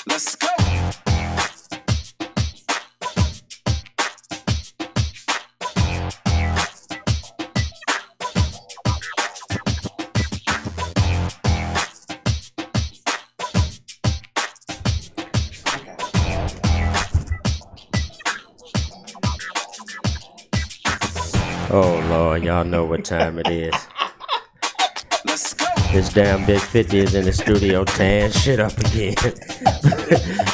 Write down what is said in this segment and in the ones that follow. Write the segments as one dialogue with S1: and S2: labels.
S1: Let's go.
S2: Oh Lord, y'all know what time it is.
S1: Let's go.
S2: This damn Big 50 is in the studio tearing shit up again.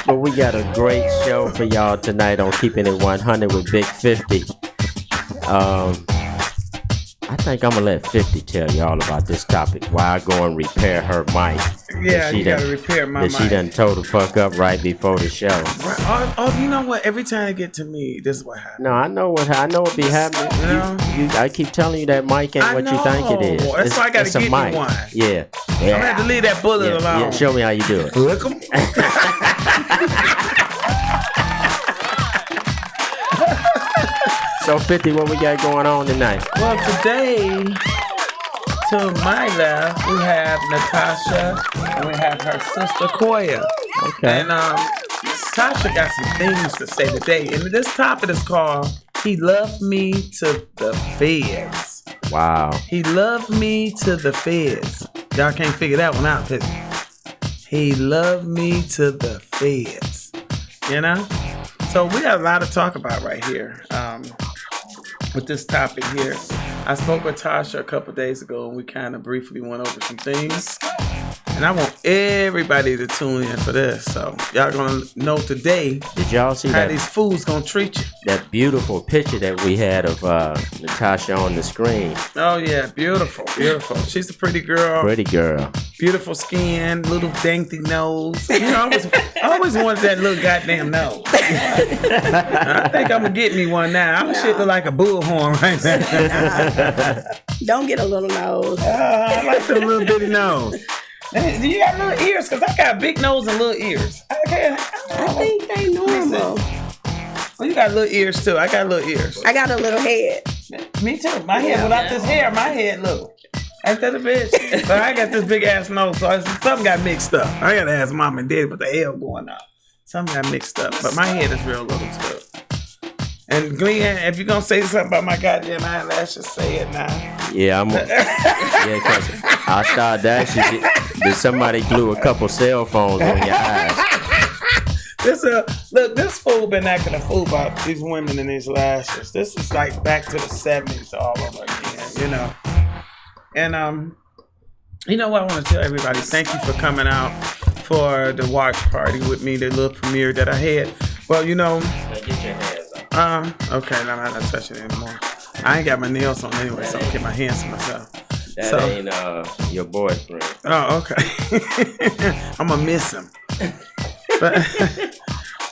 S2: But we got a great show for y'all tonight on Keeping It 100 with Big 50. I think I'm gonna let 50 tell y'all about this topic while I go and repair her mic.
S3: Yeah, you gotta repair my mic.
S2: She done told the fuck up right before the show.
S3: Right. Oh, you know what? Every time they get to me, this is what happens.
S2: No, I know what be happening. I keep telling you that mic ain't what you think it is.
S3: That's why I gotta get me one.
S2: Yeah.
S3: I'm gonna have to leave that bullet alone.
S2: Yeah, show me how you do it.
S3: Look 'em.
S2: So 50, what we got going on tonight?
S3: Well, today, to my left, we have Natasha and we have her sister Koya.
S2: Okay.
S3: And Natasha got some things to say today. And this topic is called "He Loved Me to the Feds."
S2: Wow.
S3: He loved me to the feds. Y'all can't figure that one out, cause he loved me to the feds. You know? So we have a lot to talk about right here. With this topic here. I spoke with Tasha a couple days ago and we kind of briefly went over some things. And I want everybody to tune in for this. So y'all gonna know today.
S2: Did y'all see
S3: how these fools gonna treat you?
S2: That beautiful picture that we had of Natasha on the screen.
S3: Oh yeah, beautiful, beautiful. She's a pretty girl.
S2: Pretty girl.
S3: Beautiful skin, little dainty nose. You know, I always wanted that little goddamn nose. I think I'm gonna get me one now. I'm shit look like a bullhorn right now.
S4: Don't get a little nose.
S3: I like the little bitty nose. Do you got little ears? Because I got a big nose and little ears.
S4: I think they normal.
S3: Well, you got little ears too. I got little ears.
S4: I got a little head.
S3: Me too. My head, without this hair, my head little. Ain't that a bitch? So I got this big ass nose, so something got mixed up. I gotta ask mom and dad what the hell going on. Something got mixed up, but my head is real little too. And Glenn, if you're gonna say something about my goddamn eyelashes, say it now.
S2: Yeah, yeah, cause I started asking, did somebody glue a couple cell phones on your eyes?
S3: Look, this fool been acting a fool about these women and these lashes. This is like back to the 70s all over again, you know. And you know what I want to tell everybody? Thank you for coming out for the watch party with me, the little premiere that I had. Well, you know.
S2: Now get your hands up.
S3: Okay, now I'm not touching it anymore. I ain't got my nails on anyway, so I can get my hands to myself.
S2: That ain't your boyfriend.
S3: Oh, okay. I'm gonna miss him.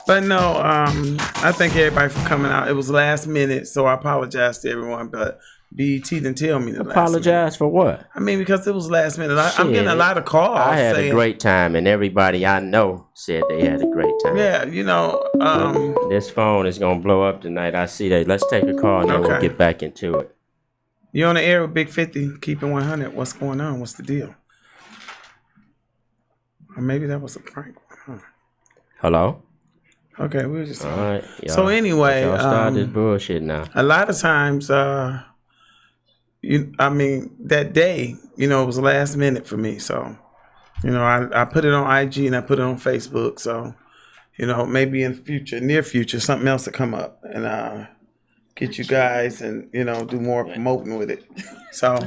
S3: But no, I thank everybody for coming out. It was last minute, so I apologize to everyone, but BET didn't tell me the last
S2: Apologize for what?
S3: I mean, because it was last minute. I'm getting a lot of calls.
S2: I had a great time, and everybody I know said they had a great time.
S3: Yeah, you know.
S2: This phone is going to blow up tonight. I see that. Let's take a call, and then we'll get back into it.
S3: You on the air with Big 50, Keepin 100. What's going on? What's the deal? Or maybe that was a prank. Huh.
S2: Hello?
S3: Okay, we'll just.
S2: All right.
S3: So anyway,
S2: y'all start this bullshit now.
S3: a lot of times, that day, it was last minute for me. So, I put it on IG and I put it on Facebook. So, maybe in near future, something else will come up and get you guys and, do more promoting with it. So,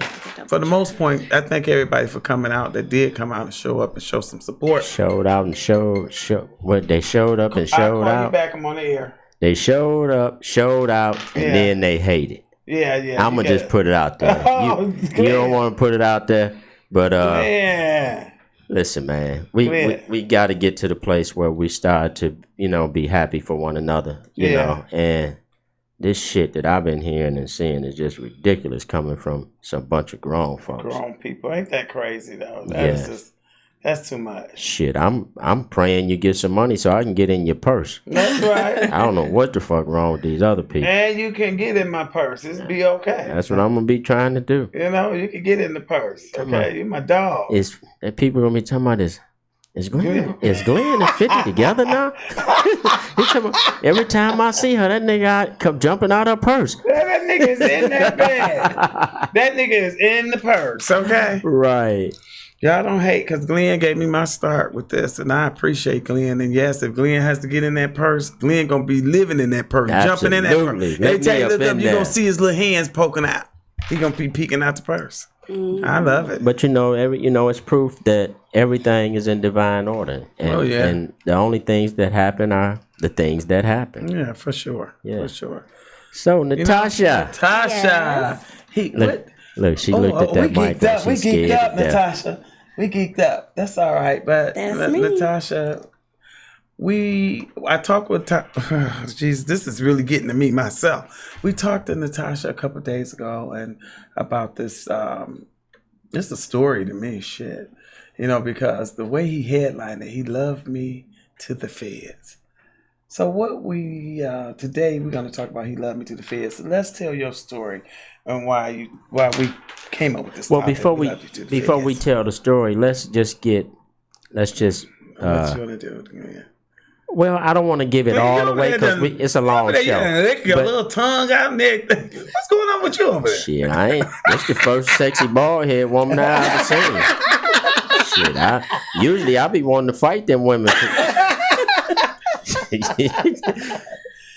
S3: for the most part, I thank everybody for coming out that did come out and show up and show some support.
S2: Showed out and showed what they showed up and showed
S3: I'll call
S2: out.
S3: you back. I'm on the air.
S2: They showed up, showed out, and then they hated.
S3: Yeah.
S2: I'm gonna just put it out there. You don't want to put it out there, but listen, man, we got to get to the place where we start to be happy for one another, you know. And this shit that I've been hearing and seeing is just ridiculous, coming from some bunch of grown folks.
S3: Grown people, ain't that crazy though? That's too much.
S2: Shit, I'm praying you get some money so I can get in your purse.
S3: That's right.
S2: I don't know what the fuck wrong with these other people.
S3: And you can get in my purse. It'll be okay.
S2: That's what I'm gonna be trying to do.
S3: You can get in the purse. Okay, you my dog.
S2: Is that people gonna be talking about this? Is Glenn and 50 together now? He talking about, every time I see her, that nigga come jumping out her purse.
S3: That nigga is in that bag. That nigga is in the purse. Okay.
S2: Right.
S3: Y'all don't hate because Glenn gave me my start with this, and I appreciate Glenn. And yes, if Glenn has to get in that purse, Glenn gonna be living in that purse, jumping in that purse. They tell you, look up, you gonna see his little hands poking out. He gonna be peeking out the purse. Mm-hmm. I love it.
S2: But it's proof that everything is in divine order. And, and the only things that happen are the things that happen.
S3: Yeah, for sure. Yeah, for sure.
S2: So Natasha, Look, she looked at that mic and she's scared. We geeked up,
S3: Natasha. We geeked up. That's all right. But Natasha, I talked with jeez, this is really getting to me myself. We talked to Natasha a couple of days ago and about this. It's a story to me, shit. Because the way he headlined it, he loved me to the feds. So what today we're going to talk about, he loved me to the feds. So let's tell your story and why we came up with this.
S2: Well, before we tell the story, let's just what you want
S3: to do? Yeah.
S2: Well, I don't want to give it all away because it's a long show.
S3: They got a little tongue out in there. What's going on with you over there?
S2: Shit, I ain't. That's the first sexy bald head woman I ever seen. Shit, usually I be wanting to fight them women.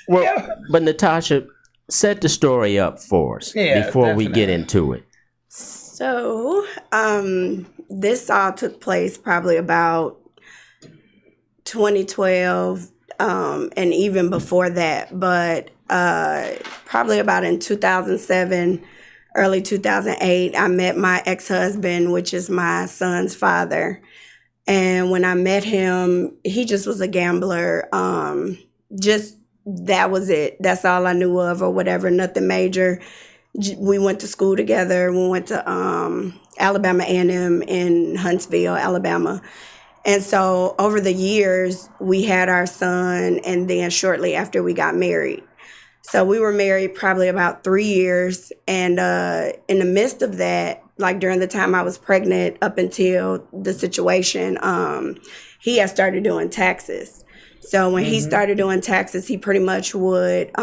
S2: But Natasha, set the story up for us before we get into it.
S4: So, this all took place probably about 2012, and even before that, but probably about in 2007, early 2008, I met my ex-husband, which is my son's father. And when I met him, he just was a gambler. That was it. That's all I knew of or whatever, nothing major. We went to school together. We went to Alabama A&M in Huntsville, Alabama. And so over the years, we had our son, and then shortly after we got married. So we were married probably about 3 years. And in the midst of that, like during the time I was pregnant up until the situation, he had started doing taxes. So when he started doing taxes, he pretty much would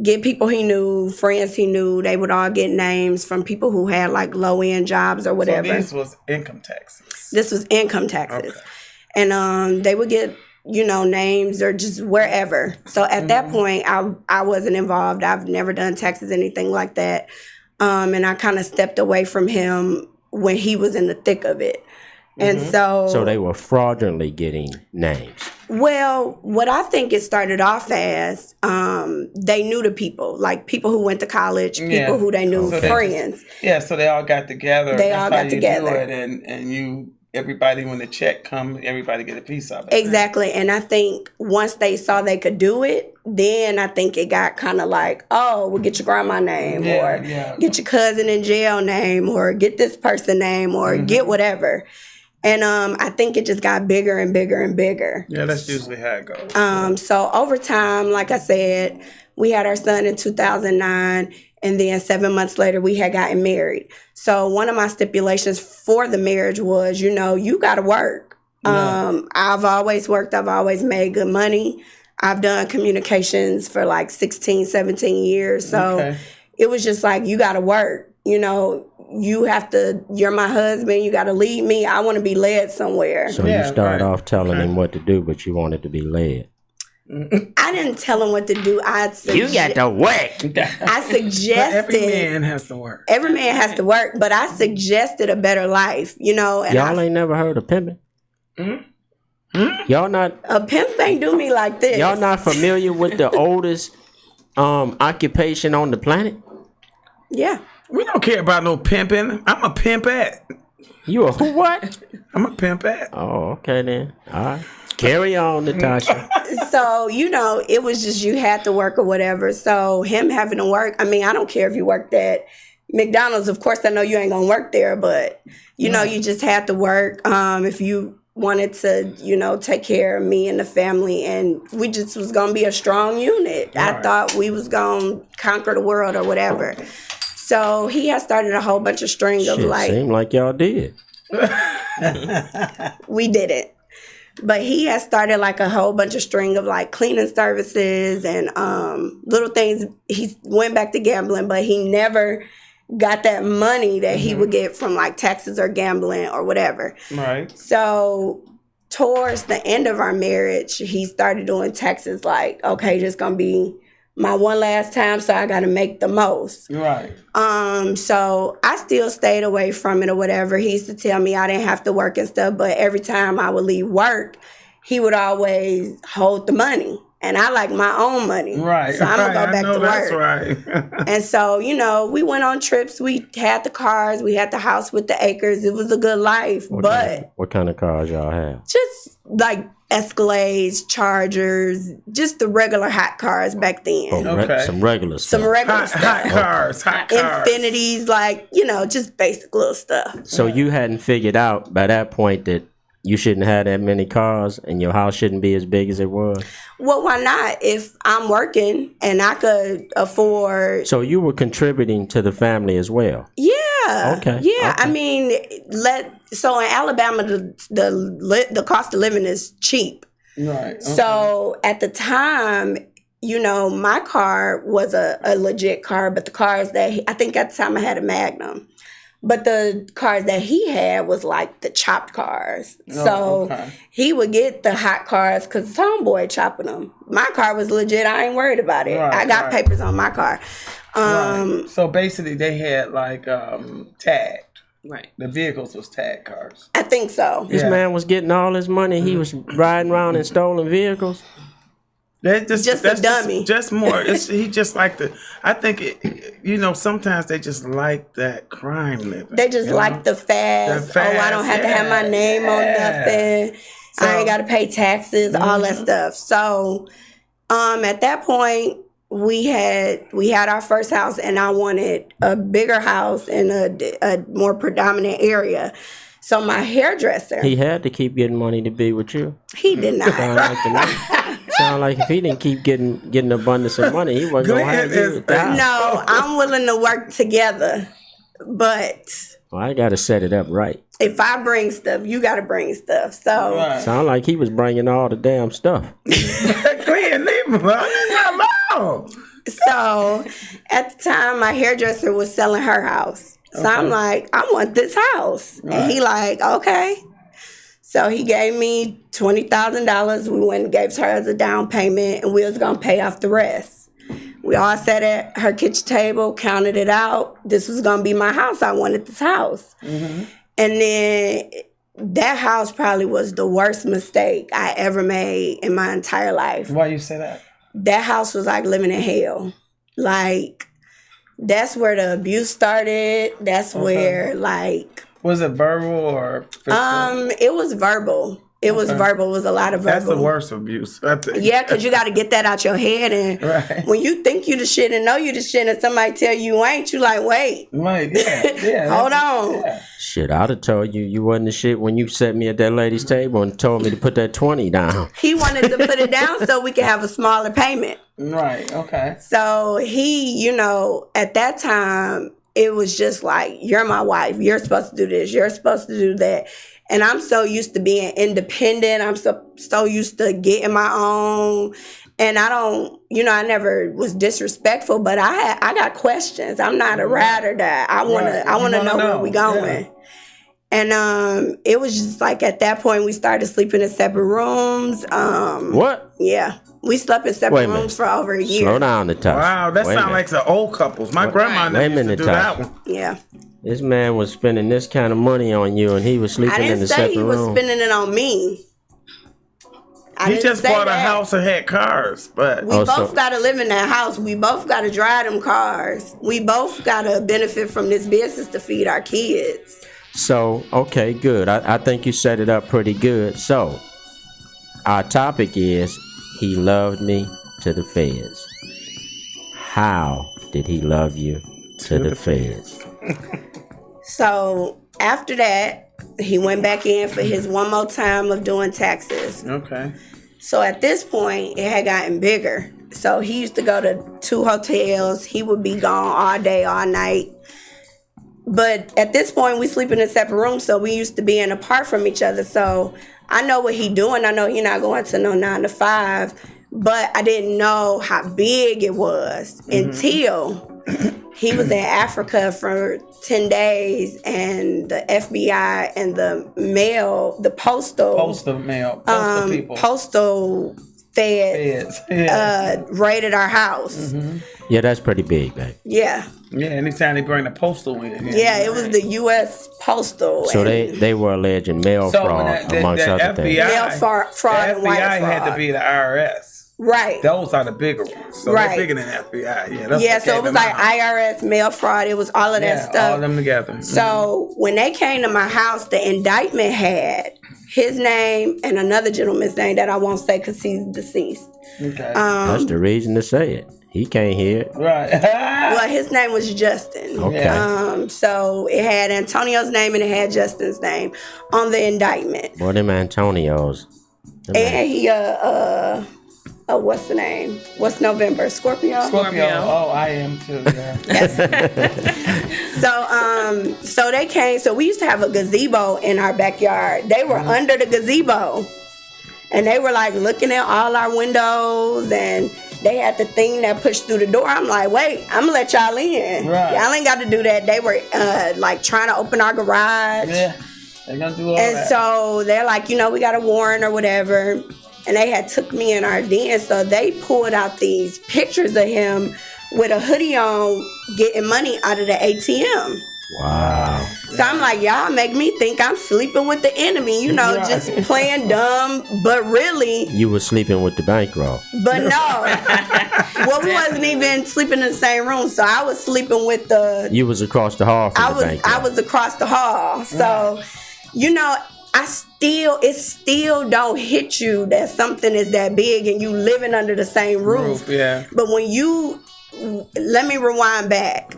S4: get people he knew, friends he knew. They would all get names from people who had like low-end jobs or whatever.
S3: So this was income taxes.
S4: This was income taxes. Okay. And they would get, names or just wherever. So at that point, I wasn't involved. I've never done taxes, anything like that. And I kind of stepped away from him when he was in the thick of it. And
S2: So they were fraudulently getting names.
S4: Well, what I think it started off as, they knew the people, like people who went to college, people who they knew, friends.
S3: So they all got together.
S4: They all got together.
S3: And everybody, when the check comes, everybody get a piece of it.
S4: Exactly. And I think once they saw they could do it, then I think it got kind of like, oh, we'll get your grandma name or get your cousin in jail name or get this person name or get whatever. And I think it just got bigger and bigger and bigger.
S3: Yeah, that's usually how it goes.
S4: So over time, like I said, we had our son in 2009, and then 7 months later, we had gotten married. So one of my stipulations for the marriage was, you got to work. I've always worked. I've always made good money. I've done communications for like 16, 17 years. So it was just like, you got to work. You know, you're my husband. You got to lead me. I want to be led somewhere.
S2: So you start off telling him what to do, but you wanted to be led.
S4: I didn't tell him what to do.
S2: You got to work.
S4: I suggested.
S3: Every man has to work.
S4: Every man has to work, but I suggested a better life, you know. And
S2: y'all ain't never heard of pimping? Y'all not...
S4: A pimp ain't do me like this.
S2: Y'all not familiar with the oldest occupation on the planet?
S4: Yeah.
S3: We don't care about no pimping. I'm a pimpette.
S2: You a who what?
S3: I'm a pimpette.
S2: Oh, okay then. All right. Carry on, Natasha.
S4: So, you know, it was just you had to work or whatever. So him having to work, I mean, I don't care if you worked at McDonald's. Of course, I know you ain't going to work there, but, you know, you just had to work. If you wanted to, you know, take care of me and the family, and we just was going to be a strong unit. Right. I thought we was going to conquer the world or whatever. So he has started a whole bunch of string of like...
S2: Seemed like y'all did.
S4: We didn't. But he has started like a whole bunch of string of like cleaning services and little things. He went back to gambling, but he never got that money that he would get from like taxes or gambling or whatever.
S3: Right.
S4: So towards the end of our marriage, he started doing taxes like, okay, this gonna be my one last time, so I got to make the most.
S3: Right.
S4: So I still stayed away from it or whatever. He used to tell me I didn't have to work and stuff, but every time I would leave work, he would always hold the money. And I like my own money.
S3: Right.
S4: So I'm going to go back to work.
S3: That's right.
S4: And so, you know, we went on trips. We had the cars. We had the house with the acres. It was a good life.
S2: What kind of cars y'all have?
S4: Just like Escalades, Chargers, just the regular hot cars back then.
S2: Some regular stuff.
S4: Some regular stuff.
S3: Hot cars.
S4: Infinities, like, you know, just basic little stuff.
S2: So you hadn't figured out by that point that you shouldn't have that many cars and your house shouldn't be as big as it was?
S4: Well, why not? If I'm working and I could afford...
S2: So you were contributing to the family as well?
S4: Yeah.
S2: Okay.
S4: Yeah. Okay. I mean, so in Alabama, the cost of living is cheap.
S3: Right. Okay.
S4: So at the time, you know, my car was a legit car, but the cars that I think at the time I had a Magnum. But the cars that he had was like the chopped cars. He would get the hot cars because his homeboy chopping them. My car was legit. I ain't worried about it. Right, I got papers on my car.
S3: So basically they had like tagged.
S4: Right.
S3: The vehicles was tagged cars.
S4: I think so.
S2: This man was getting all his money. He was riding around in stolen vehicles.
S3: That's
S4: a dummy.
S3: Just more. He just like I think you know, sometimes they just like that crime living.
S4: They just like the fast. Oh, I don't have to have my name on nothing. So, I ain't got to pay taxes. All that stuff. So, at that point, we had our first house, and I wanted a bigger house in a more predominant area. So my hairdresser,
S2: he had to keep getting money to be with you.
S4: He did not.
S2: Sound like if he didn't keep getting abundance of money, he wasn't gonna have you.
S4: No, I'm willing to work together, but
S2: I got to set it up right.
S4: If I bring stuff, you got to bring stuff. So
S2: sound like he was bringing all the damn stuff.
S3: Glenn, leave him alone.
S4: So at the time, my hairdresser was selling her house. So I'm like, I want this house. Right. And he like, okay. So he gave me $20,000. We went and gave her as a down payment, and we was going to pay off the rest. We all sat at her kitchen table, counted it out. This was going to be my house. I wanted this house. Mm-hmm. And then that house probably was the worst mistake I ever made in my entire life.
S3: Why you say that?
S4: That house was like living in hell. Like, that's where the abuse started. That's where, like...
S3: Was it verbal or physical?
S4: It was verbal. It was verbal. It was a lot of verbal.
S3: That's the worst abuse, I think.
S4: Yeah, because you got to get that out your head. And when you think you the shit and know you the shit and somebody tell you ain't, you like, wait.
S3: Right, yeah.
S4: Hold on.
S3: Yeah.
S2: Shit, I'd have told you wasn't the shit when you set me at that lady's table and told me to put that 20 down.
S4: He wanted to put it down so we could have a smaller payment.
S3: Right, okay.
S4: So he, you know, at that time, it was just like, you're my wife. You're supposed to do this. You're supposed to do that. And I'm so used to being independent. I'm so used to getting my own. And I don't, I never was disrespectful, but I got questions. I'm not a ride or die. I wanna know where we going. Yeah. And it was just like at that point we started sleeping in separate rooms.
S2: What?
S4: Yeah. We slept in separate rooms for over a year.
S2: Slow down, Natasha.
S3: Wow, that sounds like some old couples. My grandma never used to do that one.
S4: Yeah.
S2: This man was spending this kind of money on you, and he was sleeping in the separate room.
S4: I didn't say he was spending it on me.
S3: He just bought a house and had cars, but
S4: we both got to live in that house. We both got to drive them cars. We both got to benefit from this business to feed our kids.
S2: So, okay, good. I think you set it up pretty good. So, our topic is, he loved me to the feds. How did he love you to the feds?
S4: So, after that, he went back in for his one more time of doing taxes.
S3: Okay.
S4: So, at this point, it had gotten bigger. So, he used to go to 2 hotels. He would be gone all day, all night. But at this point, we sleeping in separate rooms, so we used to being apart from each other. So, I know what he doing. I know he not going to no 9 to 5. But I didn't know how big it was until he was in Africa for 10 days, and the FBI and the postal feds raided our house.
S2: Mm-hmm. Yeah, that's pretty big, babe.
S4: Yeah.
S3: Yeah, anytime they bring the postal in.
S4: Yeah, it was the U.S. Postal.
S2: So they were alleging mail fraud, amongst other things.
S4: Mail fraud and wire fraud.
S3: FBI had to be the IRS.
S4: Right.
S3: Those are the bigger ones. So they're bigger than FBI.
S4: Yeah, so it was like IRS, mail fraud. It was all of that stuff.
S3: All of them together.
S4: So when they came to my house, the indictment had his name and another gentleman's name that I won't say because he's deceased.
S3: Okay.
S2: That's the reason to say it. He can't hear it.
S3: Right.
S4: Well, his name was Justin.
S2: Okay.
S4: So it had Antonio's name and it had Justin's name on the indictment.
S2: Well, them Antonios.
S4: And he what's the name? What's November? Scorpio?
S3: Oh, I am too, yeah.
S4: So they came, so we used to have a gazebo in our backyard. They were under the gazebo. And they were like looking at all our windows, and they had the thing that pushed through the door. I'm like, wait, I'm gonna let y'all in. Right. Y'all ain't got to do that. They were like trying to open our garage.
S3: Yeah, they're gonna do all that.
S4: And so they're like, we got a warrant or whatever. And they had took me in our den, so they pulled out these pictures of him with a hoodie on, getting money out of the ATM.
S2: Wow.
S4: So I'm like, y'all make me think I'm sleeping with the enemy, just playing dumb, but really.
S2: You were sleeping with the bankroll.
S4: But no. Well, we wasn't even sleeping in the same room, so I was sleeping with the.
S2: You was across the hall from the bankroll.
S4: I was across the hall. So, it still don't hit you that something is that big and you living under the same roof.
S3: Yeah.
S4: But when let me rewind back.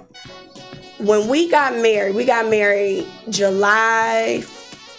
S4: When we got married July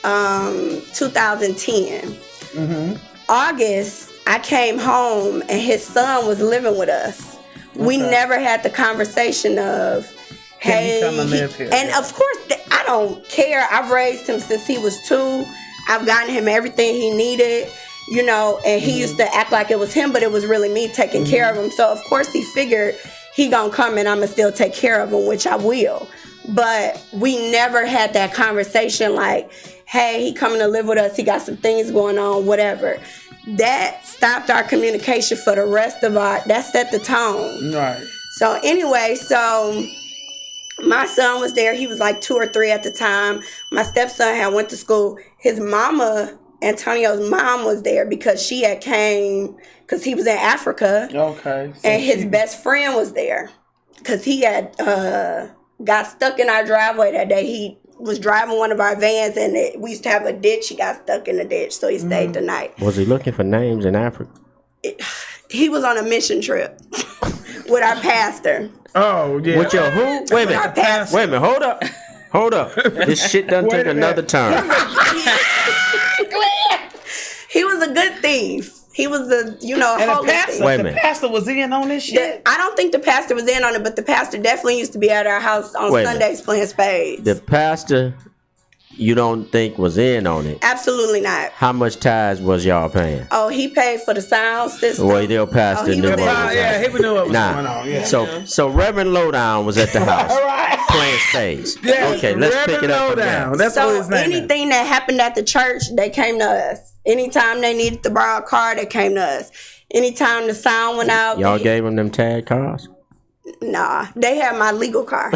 S4: 2010.
S3: Mm-hmm.
S4: August, I came home and his son was living with us. Okay. We never had the conversation of, hey,
S3: come and live here?
S4: And of course, I don't care. I've raised him since he was 2. I've gotten him everything he needed, and he used to act like it was him, but it was really me taking care of him. So, of course, he figured he gonna come and I'm gonna still take care of him, which I will. But we never had that conversation like, hey, he coming to live with us. He got some things going on, whatever. That stopped our communication for the rest of that set the tone.
S3: Right.
S4: So anyway, my son was there. He was like 2 or 3 at the time. My stepson had went to school. His mama, Antonio's mom, was there because she had came because he was in Africa.
S3: Okay. So
S4: and his best friend was there because he had got stuck in our driveway that day. He was driving one of our vans and we used to have a ditch. He got stuck in the ditch, so he stayed the night.
S2: Was he looking for names in Africa?
S4: He was on a mission trip with our pastor.
S3: Oh, yeah.
S2: With your who? Wait a minute. Hold up. This shit done took another turn.
S4: He was a good thief. He was a, holy thief.
S2: Wait a minute.
S3: The pastor was in on this shit?
S4: I don't think the pastor was in on it, but the pastor definitely used to be at our house on Sundays playing spades.
S2: The pastor you don't think was in on it.
S4: Absolutely not.
S2: How much tithes was y'all paying?
S4: Oh, he paid for the sound system.
S2: Well, they'll pass the
S4: he
S2: new
S4: was
S2: one.
S4: in-
S3: Yeah, he knew what was going on. Yeah.
S2: So Reverend Lowdown was at the house playing spades.
S3: Yeah,
S2: Okay, let's
S3: Reverend
S2: pick it up from
S3: Lowdown.
S2: there.
S3: That's what
S4: So
S3: his name is.
S4: anything that happened at the church, they came to us. Anytime they needed to borrow a car, they came to us. Anytime the sound went out,
S2: Y'all gave him them tag cars?
S4: nah, they had my legal car.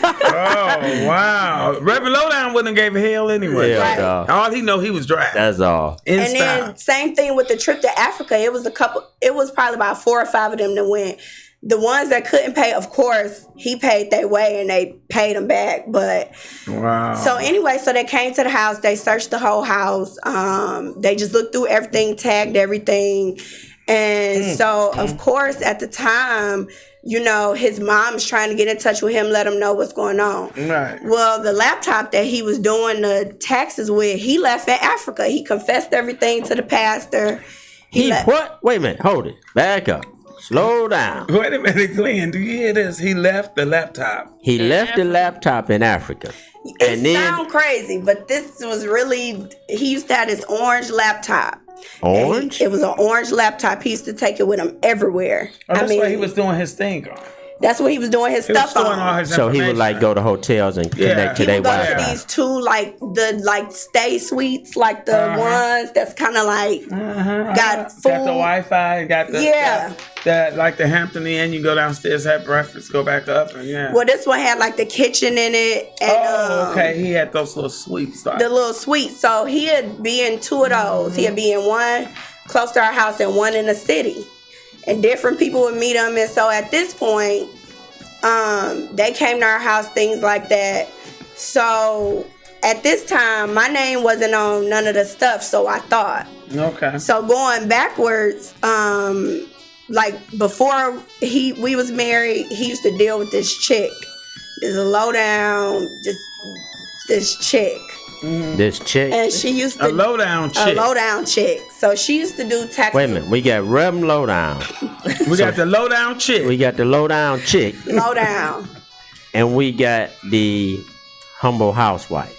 S3: Oh, wow. Reverend Lowdown wouldn't have gave a hell anyway.
S2: Yeah,
S4: Right.
S2: dog.
S3: All he know, he was driving.
S2: That's all.
S3: In
S4: And
S3: style.
S4: then same thing with the trip to Africa. It was probably about 4 or 5 of them that went. The ones that couldn't pay, of course, he paid their way and they paid him back. But
S3: Wow.
S4: so anyway, so they came to the house. They searched the whole house. They just looked through everything, tagged everything. And so, of course, at the time, his mom's trying to get in touch with him, let him know what's going on.
S3: Right.
S4: Well, the laptop that he was doing the taxes with, he left in Africa. He confessed everything to the pastor.
S2: What? Wait a minute. Hold it. Back up. Slow down.
S3: Wait a minute, Glenn. Do you hear this? He left the laptop.
S2: He left the laptop in Africa.
S4: It sounds crazy, but this was really, he used to have this orange laptop.
S2: Orange?
S4: It was an orange laptop. He used to take it with him everywhere.
S3: Oh, that's why he was doing his thing on.
S4: That's what he was doing his
S3: He was
S4: stuff
S3: storing all
S4: on.
S3: his
S2: So he would
S3: information.
S2: go to hotels and connect to
S4: He
S2: their
S4: would go
S2: Wi-Fi.
S4: to these two stay suites, like the ones that's kind of like got food.
S3: Got the Wi-Fi. Got the like the Hampton Inn. You go downstairs, have breakfast, go back up, and
S4: Well, this one had like the kitchen in it. And,
S3: okay. He had those little suites.
S4: The little suite. So he'd be in 2 of those. He'd be in one close to our house and one in the city. And different people would meet him. And so at this point, they came to our house, things like that. So at this time, my name wasn't on none of the stuff, so I thought.
S3: Okay.
S4: So going backwards, like before we was married, he used to deal with this chick. There's a low down, just this chick.
S2: This chick.
S4: And she used to
S3: A lowdown chick.
S4: A lowdown chick. So she used to do taxes.
S2: Wait a minute. We got Reverend Lowdown.
S3: We got the lowdown chick.
S2: We got the lowdown chick.
S4: Lowdown.
S2: And we got the humble housewife.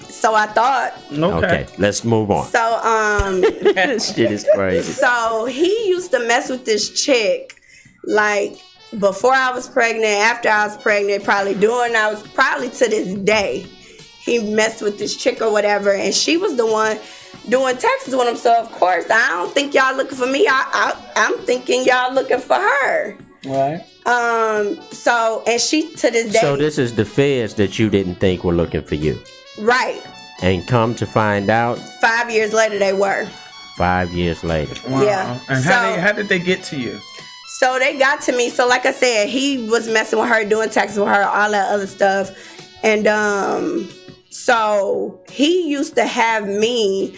S4: So I thought.
S2: Okay, let's move on.
S4: So
S2: This shit is crazy.
S4: So he used to mess with this chick, like before I was pregnant, after I was pregnant, probably to this day. He messed with this chick or whatever, and she was the one doing taxes with him. So of course, I don't think y'all looking for me. I'm thinking y'all looking for her.
S3: Right.
S4: So and she to this day.
S2: So this is the feds that you didn't think were looking for you.
S4: Right.
S2: And come to find out,
S4: 5 years later they were.
S2: 5 years later.
S3: Wow.
S4: Yeah.
S3: And how did they get to you?
S4: So they got to me. So like I said, he was messing with her, doing taxes with her, all that other stuff. And so he used to have me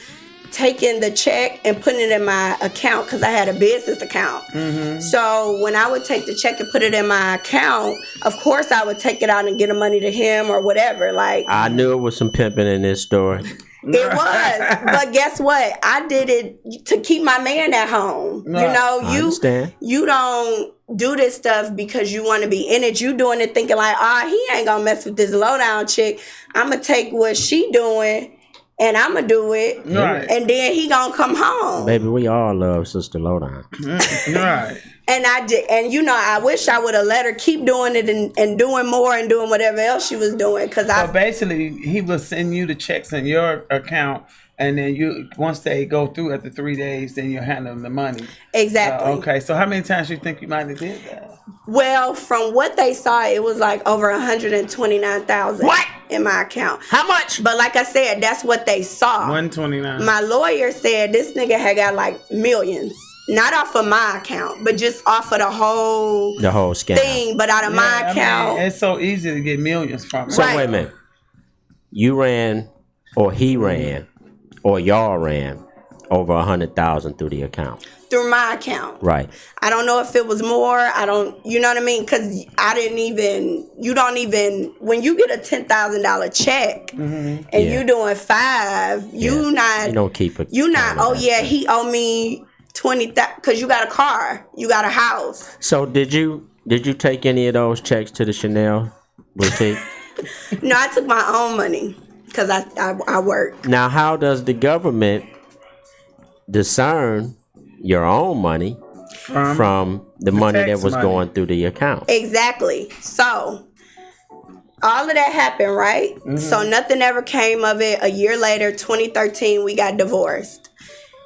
S4: taking the check and putting it in my account because I had a business account.
S3: Mm-hmm.
S4: So when I would take the check and put it in my account, of course I would take it out and get the money to him or whatever. Like
S2: I knew it was some pimping in this story.
S4: It was, but guess what? I did it to keep my man at home.
S3: No,
S4: you know,
S2: I understand.
S4: you don't do this stuff because you want to be in it. You doing it thinking like, he ain't gonna mess with this lowdown chick. I'm gonna take what she doing and I'm gonna do it,
S3: Right.
S4: and then he gonna come home.
S2: Baby, we all love Sister Lowdown.
S3: Right.
S4: And I did, and I wish I would have let her keep doing it and doing more and doing whatever else she was doing. Cause
S3: So basically, he will send you the checks in your account, and then once they go through after 3 days, then you hand them the money.
S4: Exactly.
S3: Okay. So how many times you think you might have did that?
S4: Well, from what they saw, it was like over 129,000 in my account.
S2: How much?
S4: But like I said, that's what they saw.
S3: 129.
S4: My lawyer said this nigga had got like millions. Not off of my account, but just off of the whole
S2: scam
S4: thing. But out of my account.
S3: It's so easy to get millions from it.
S2: So wait a minute. You ran, or he ran, or y'all ran over 100,000 through the account.
S4: Through my account.
S2: Right.
S4: I don't know if it was more. You know what I mean? Because when you get a $10,000 check and you doing 5, you don't
S2: keep it.
S4: You not, he owe me 20,000 because you got a car, you got a house.
S2: So did you take any of those checks to the Chanel boutique?
S4: No, I took my own money. because I work.
S2: Now, how does the government discern your own money from the money that was going through the account?
S4: Exactly. So all of that happened, right? Mm-hmm. So nothing ever came of it. A year later, 2013, we got divorced.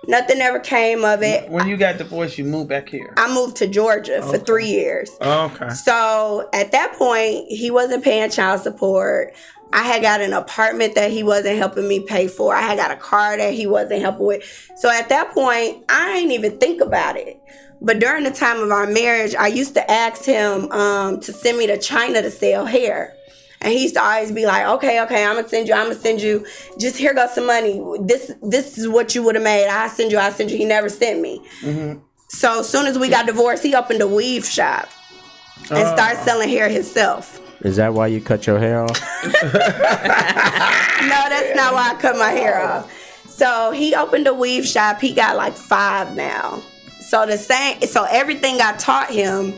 S4: Nothing ever came of it.
S3: When you got divorced, you moved back here?
S4: I moved to Georgia for 3 years.
S3: Okay.
S4: So at that point, he wasn't paying child support. I had got an apartment that he wasn't helping me pay for. I had got a car that he wasn't helping with. So at that point, I ain't even think about it. But during the time of our marriage, I used to ask him to send me to China to sell hair. And he used to always be like, okay, I'm gonna send you. Just here goes some money. This is what you would have made. I send you. He never sent me. Mm-hmm. So as soon as we got divorced, he opened a weave shop and started selling hair himself.
S2: Is that why you cut your hair off?
S4: No, that's not why I cut my hair off. So he opened a weave shop. He got like 5 now. So everything I taught him,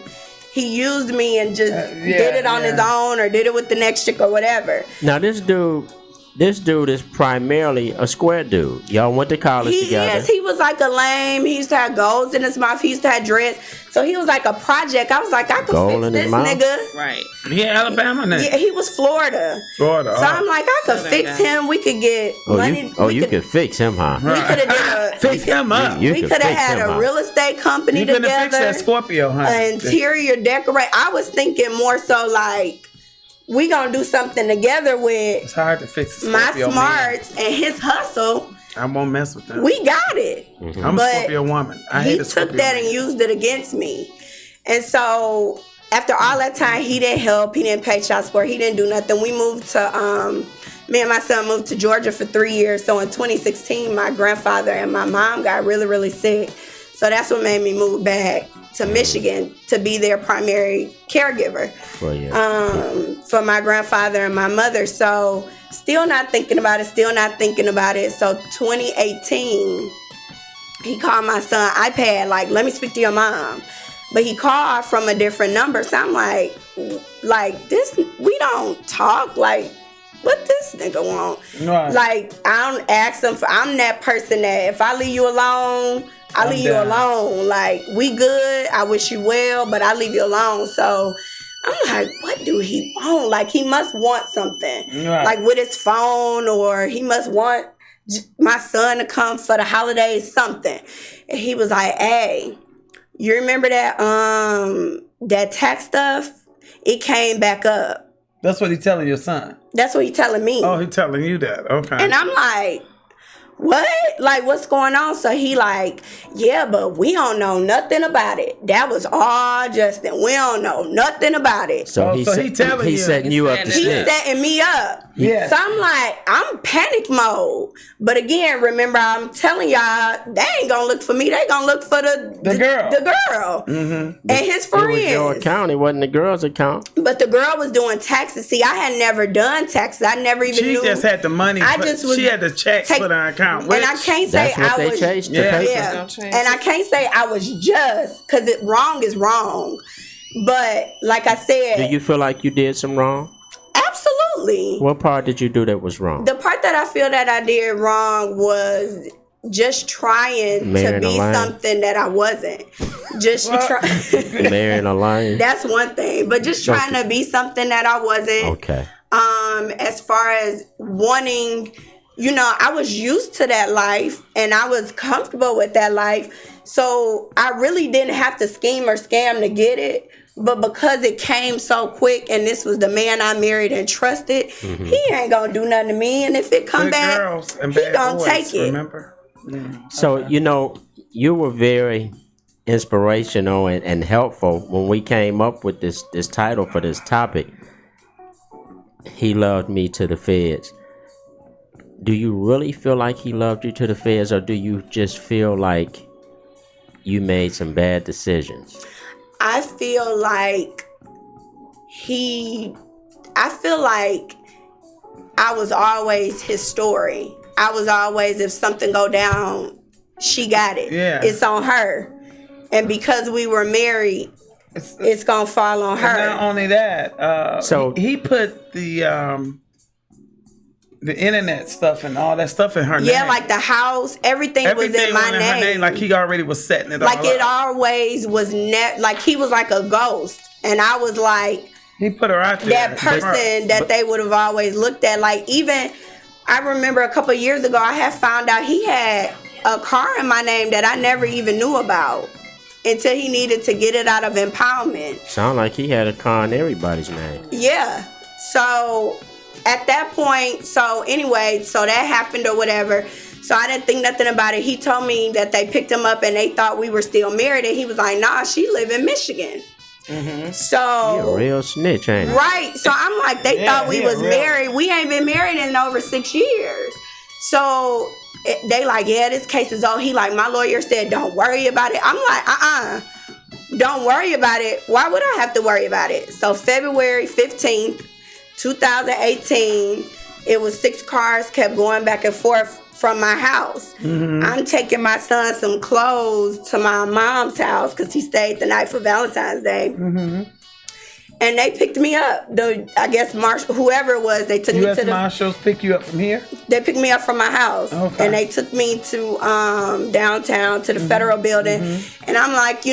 S4: he used me and just did it on his own or did it with the next chick or whatever.
S2: Now this dude is primarily a square dude. Y'all went to college together.
S4: Yes, he was like a lame. He used to have golds in his mouth. He used to have dreads. So he was like a project. I was like, I could fix this nigga.
S3: Right. He Alabama now.
S4: Yeah, he was Florida. So I'm like, I could fix him. We could get money.
S2: You could fix him, huh?
S4: We could have
S3: fix him up.
S4: We could have had a real estate company together. You could have
S3: fixed that Scorpio, huh?
S4: Interior decorate. I was thinking more so like, we gonna do something together with.
S3: It's hard to fix
S4: my smarts and his hustle.
S3: I won't mess with that.
S4: We got it.
S3: Mm-hmm. I'm a Scorpio woman.
S4: He took that and used it against me. And so after all that time, he didn't help. He didn't pay child support. He didn't do nothing. We moved to, me and my son moved to Georgia for 3 years. So in 2016, my grandfather and my mom got really, really sick. So that's what made me move back to Michigan to be their primary caregiver for my grandfather and my mother. So still not thinking about it. So 2018, he called my son iPad, like, let me speak to your mom. But he called from a different number. So I'm like this, we don't talk. Like, what this nigga want? Right. Like, I don't ask him I'm that person that if I leave you alone, I leave you alone. Like, we good. I wish you well, but I leave you alone. So I'm like, what do he want? Like, he must want something. Right. Like with his phone, or he must want my son to come for the holidays, something. And he was like, hey, you remember that tax stuff? It came back up.
S3: That's what he's telling your son?
S4: That's what he's telling me.
S3: Oh, he's telling you that. Okay.
S4: And I'm like, what? Like, what's going on? So he like, yeah, but we don't know nothing about it. That was all Justin. We don't know nothing about it.
S2: So he's setting you up to
S4: He's setting me up.
S3: Yeah.
S4: So I'm like, I'm panic mode. But again, remember, I'm telling y'all, they ain't gonna look for me. They gonna look for the girl. The girl. Mm-hmm. And his friends.
S2: It was your account. It wasn't the girl's account.
S4: But the girl was doing taxes. See, I had never done taxes. I never even knew.
S3: She just had the money. She had the checks put on her account.
S4: And I can't say I was. And I can't say I was just, because wrong is wrong. But like I said,
S2: do you feel like you did some wrong?
S4: Absolutely.
S2: What part did you do that was wrong?
S4: The part that I feel that I did wrong was just trying to be something that I wasn't. Just
S2: marrying a lion.
S4: That's one thing, but just trying to be something that I wasn't.
S2: Okay.
S4: As far as wanting, I was used to that life and I was comfortable with that life. So I really didn't have to scheme or scam to get it. But because it came so quick and this was the man I married and trusted, he ain't gonna do nothing to me. And if it come back, he gonna take it.
S3: Remember?
S2: Yeah. So, you were very inspirational and helpful when we came up with this title for this topic. He loved me to the feds. Do you really feel like he loved you to the feds, or do you just feel like you made some bad decisions?
S4: I feel like I was always his story. I was always, if something go down, she got it. Yeah. It's on her. And because we were married, it's going to fall on her.
S3: Not only that, so he put the the internet stuff and all that stuff in her name.
S4: Yeah, like the house, everything was in my
S3: in her name. Like he already was setting it
S4: like
S3: all
S4: it
S3: up.
S4: always was like he was like a ghost, and I was like
S3: he put her out there.
S4: That person that they would have always looked at. Like even I remember a couple of years ago, I had found out he had a car in my name that I never even knew about until he needed to get it out of impoundment.
S2: Sound like he had a car in everybody's name.
S4: Yeah. So at that point, so that happened or whatever. So I didn't think nothing about it. He told me that they picked him up and they thought we were still married, and he was like, "Nah, she live in Michigan." Mm-hmm. So
S2: you a real snitch, ain't you?
S4: Right. So I'm like, they thought we was married. We ain't been married in over 6 years. So they like, yeah, this case is over. He like, my lawyer said, don't worry about it. I'm like, don't worry about it. Why would I have to worry about it? So February 15th, 2018, it was 6 cars kept going back and forth from my house. Mm-hmm. I'm taking my son some clothes to my mom's house because he stayed the night for Valentine's Day. Mm-hmm. And they picked me up. I guess Marshall, whoever it was, they took me to the
S3: Marshals pick you up from here?
S4: They picked me up from my house. Okay. And they took me to downtown to the Federal Building. Mm-hmm. And I'm like,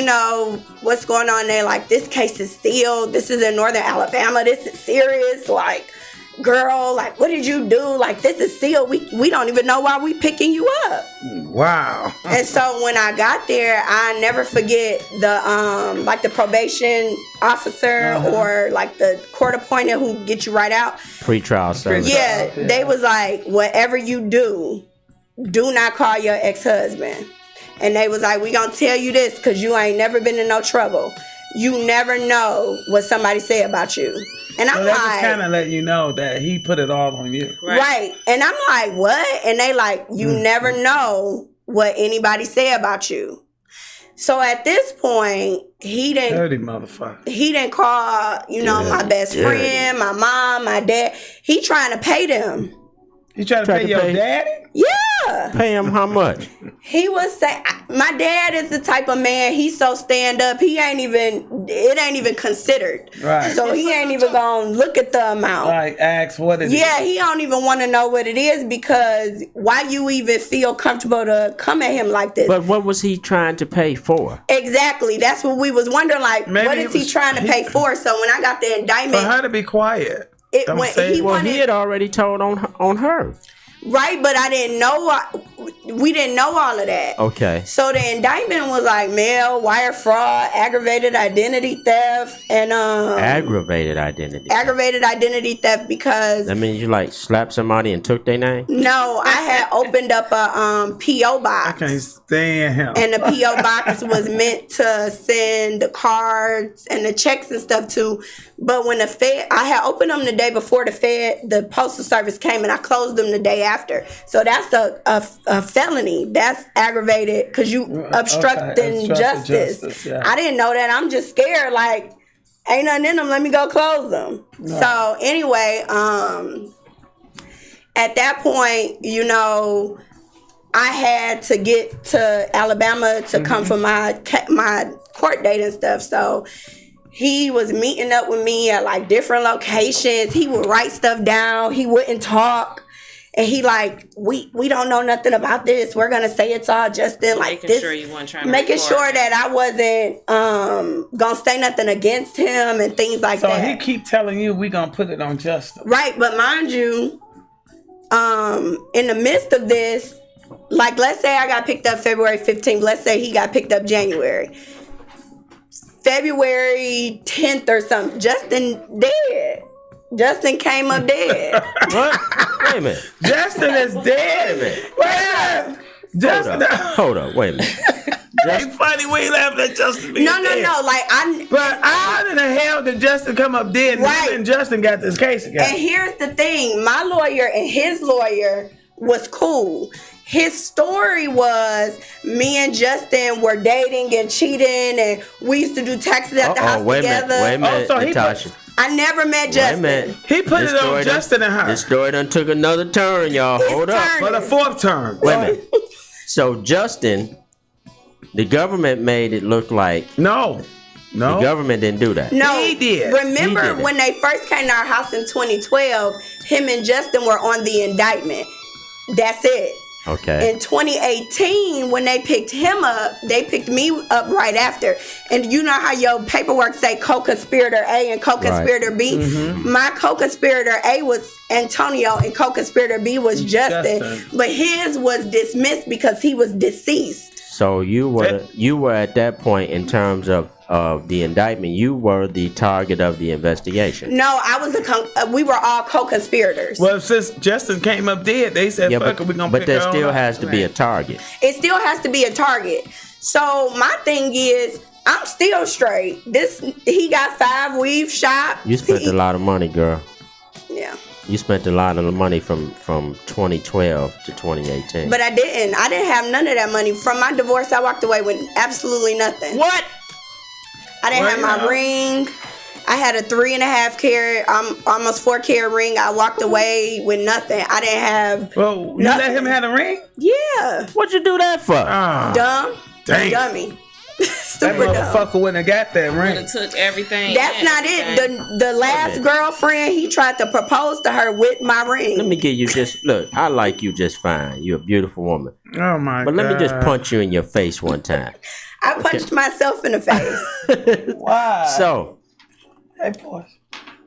S4: what's going on there? Like, this case is sealed. This is in Northern Alabama. This is serious. Like, girl, like, what did you do? Like, this is sealed. We don't even know why we picking you up.
S3: Wow.
S4: And so when I got there, I never forget the probation officer or like the court appointed who get you right out.
S2: Pre-trial service.
S4: Yeah, they was like, whatever you do not call your ex-husband. And they was like, we gonna tell you this because you ain't never been in no trouble. You never know what somebody say about you. And I'm
S3: that just kind of let you know that he put it all on you.
S4: Right. And I'm like, what? And they like, you never know what anybody say about you. So at this point, he didn't...
S3: Dirty motherfucker.
S4: He didn't call, my best friend, my mom, my dad. He trying to pay them.
S3: You trying to pay your daddy?
S4: Yeah.
S2: Pay him how much?
S4: He was saying, my dad is the type of man, he's so stand up, it ain't even considered. Right. So he ain't even gonna look at the amount.
S3: Like, ask what it is.
S4: Yeah, he don't even want to know what it is because why you even feel comfortable to come at him like this?
S2: But what was he trying to pay for?
S4: Exactly. That's what we was wondering, like, maybe what is he trying to pay for? So when I got the indictment...
S3: For her to be quiet.
S2: He had already told on her.
S4: Right, but I didn't know. We didn't know all of that.
S2: Okay.
S4: So the indictment was like mail, wire fraud, aggravated identity theft, and
S2: aggravated identity
S4: theft because
S2: that means you like slapped somebody and took their name.
S4: No, I had opened up a PO box.
S3: I can't stand him.
S4: And the PO box was meant to send the cards and the checks and stuff to. But when I had opened them the day before the Postal Service came, and I closed them the day after. So that's a felony. That's aggravated because you obstructing justice. Yeah. I didn't know that. I'm just scared. Like, ain't nothing in them. Let me go close them. No. So anyway, at that point, I had to get to Alabama to come for my court date and stuff. So he was meeting up with me at like different locations. He would write stuff down. He wouldn't talk. And he like, we don't know nothing about this. We're going to say it's all Justin. Like making this. Sure you weren't trying to making sure that I wasn't going to say nothing against him and things like that.
S3: So he keep telling you we going to put it on Justin.
S4: Right. But mind you, in the midst of this, like let's say I got picked up February 15th. Let's say he got picked up January. February 10th or something, Justin dead. Justin came up dead.
S2: What? Wait a minute.
S3: Justin is dead.
S2: Wait a minute. Justin. Hold up. Wait a minute.
S3: It's funny we ain't laughing at Justin being dead.
S4: No.
S3: But how in the hell did Justin come up dead? Right. And Justin got this case again.
S4: And here's the thing. My lawyer and his lawyer was cool. His story was me and Justin were dating and cheating, and we used to do taxes at the house together.
S2: Wait a minute, Natasha.
S4: I never met Justin.
S3: He put it on Justin and her.
S2: This story done took another turn, y'all. Hold up.
S3: For the fourth turn.
S2: Wait a minute. So Justin, the government made it look like...
S3: No. No.
S2: The government didn't do that.
S4: No,
S3: He did.
S4: Remember
S2: He did it.
S4: when they first came to our house in 2012, him and Justin were on the indictment. That's it.
S2: Okay.
S4: In 2018, when they picked him up, they picked me up right after. And you know how your paperwork say co-conspirator A and co-conspirator B?
S3: Mm-hmm.
S4: My co-conspirator A was Antonio and co-conspirator B was Justin. But his was dismissed because he was deceased.
S2: So you were at that point in terms of the indictment. You were the target of the investigation.
S4: No, I was we were all co-conspirators.
S3: Well, since Justin came up dead, they said,
S2: Yeah,
S3: fuck
S2: but,
S3: it, we're going to
S2: but
S3: pick
S2: there
S3: her
S2: still
S3: on
S2: has
S3: up.
S2: to be a target.
S4: It still has to be a target. So my thing is, I'm still straight. He got 5 weave shops.
S2: You spent a lot of money, girl.
S4: Yeah.
S2: You spent a lot of money from 2012 to 2018.
S4: But I didn't. I didn't have none of that money. From my divorce, I walked away with absolutely nothing.
S3: What?
S4: I didn't have my ring. I had a 3.5 carat, almost 4 carat ring. I walked away with nothing. I didn't have.
S3: Well, you
S4: nothing.
S3: let him have a ring?
S4: Yeah.
S2: What'd you do that for?
S4: Dumb.
S3: Dang.
S4: Dummy.
S3: That
S4: Super dumb.
S3: motherfucker wouldn't have got that ring.
S5: Took everything.
S4: That's not it. The last girlfriend, he tried to propose to her with my ring.
S2: Let me give you just look. I like you just fine. You're a beautiful woman.
S3: Oh my god!
S2: But let me just punch you in your face one time.
S4: I punched myself in the face.
S3: Why?
S2: So,
S3: Hey, boy.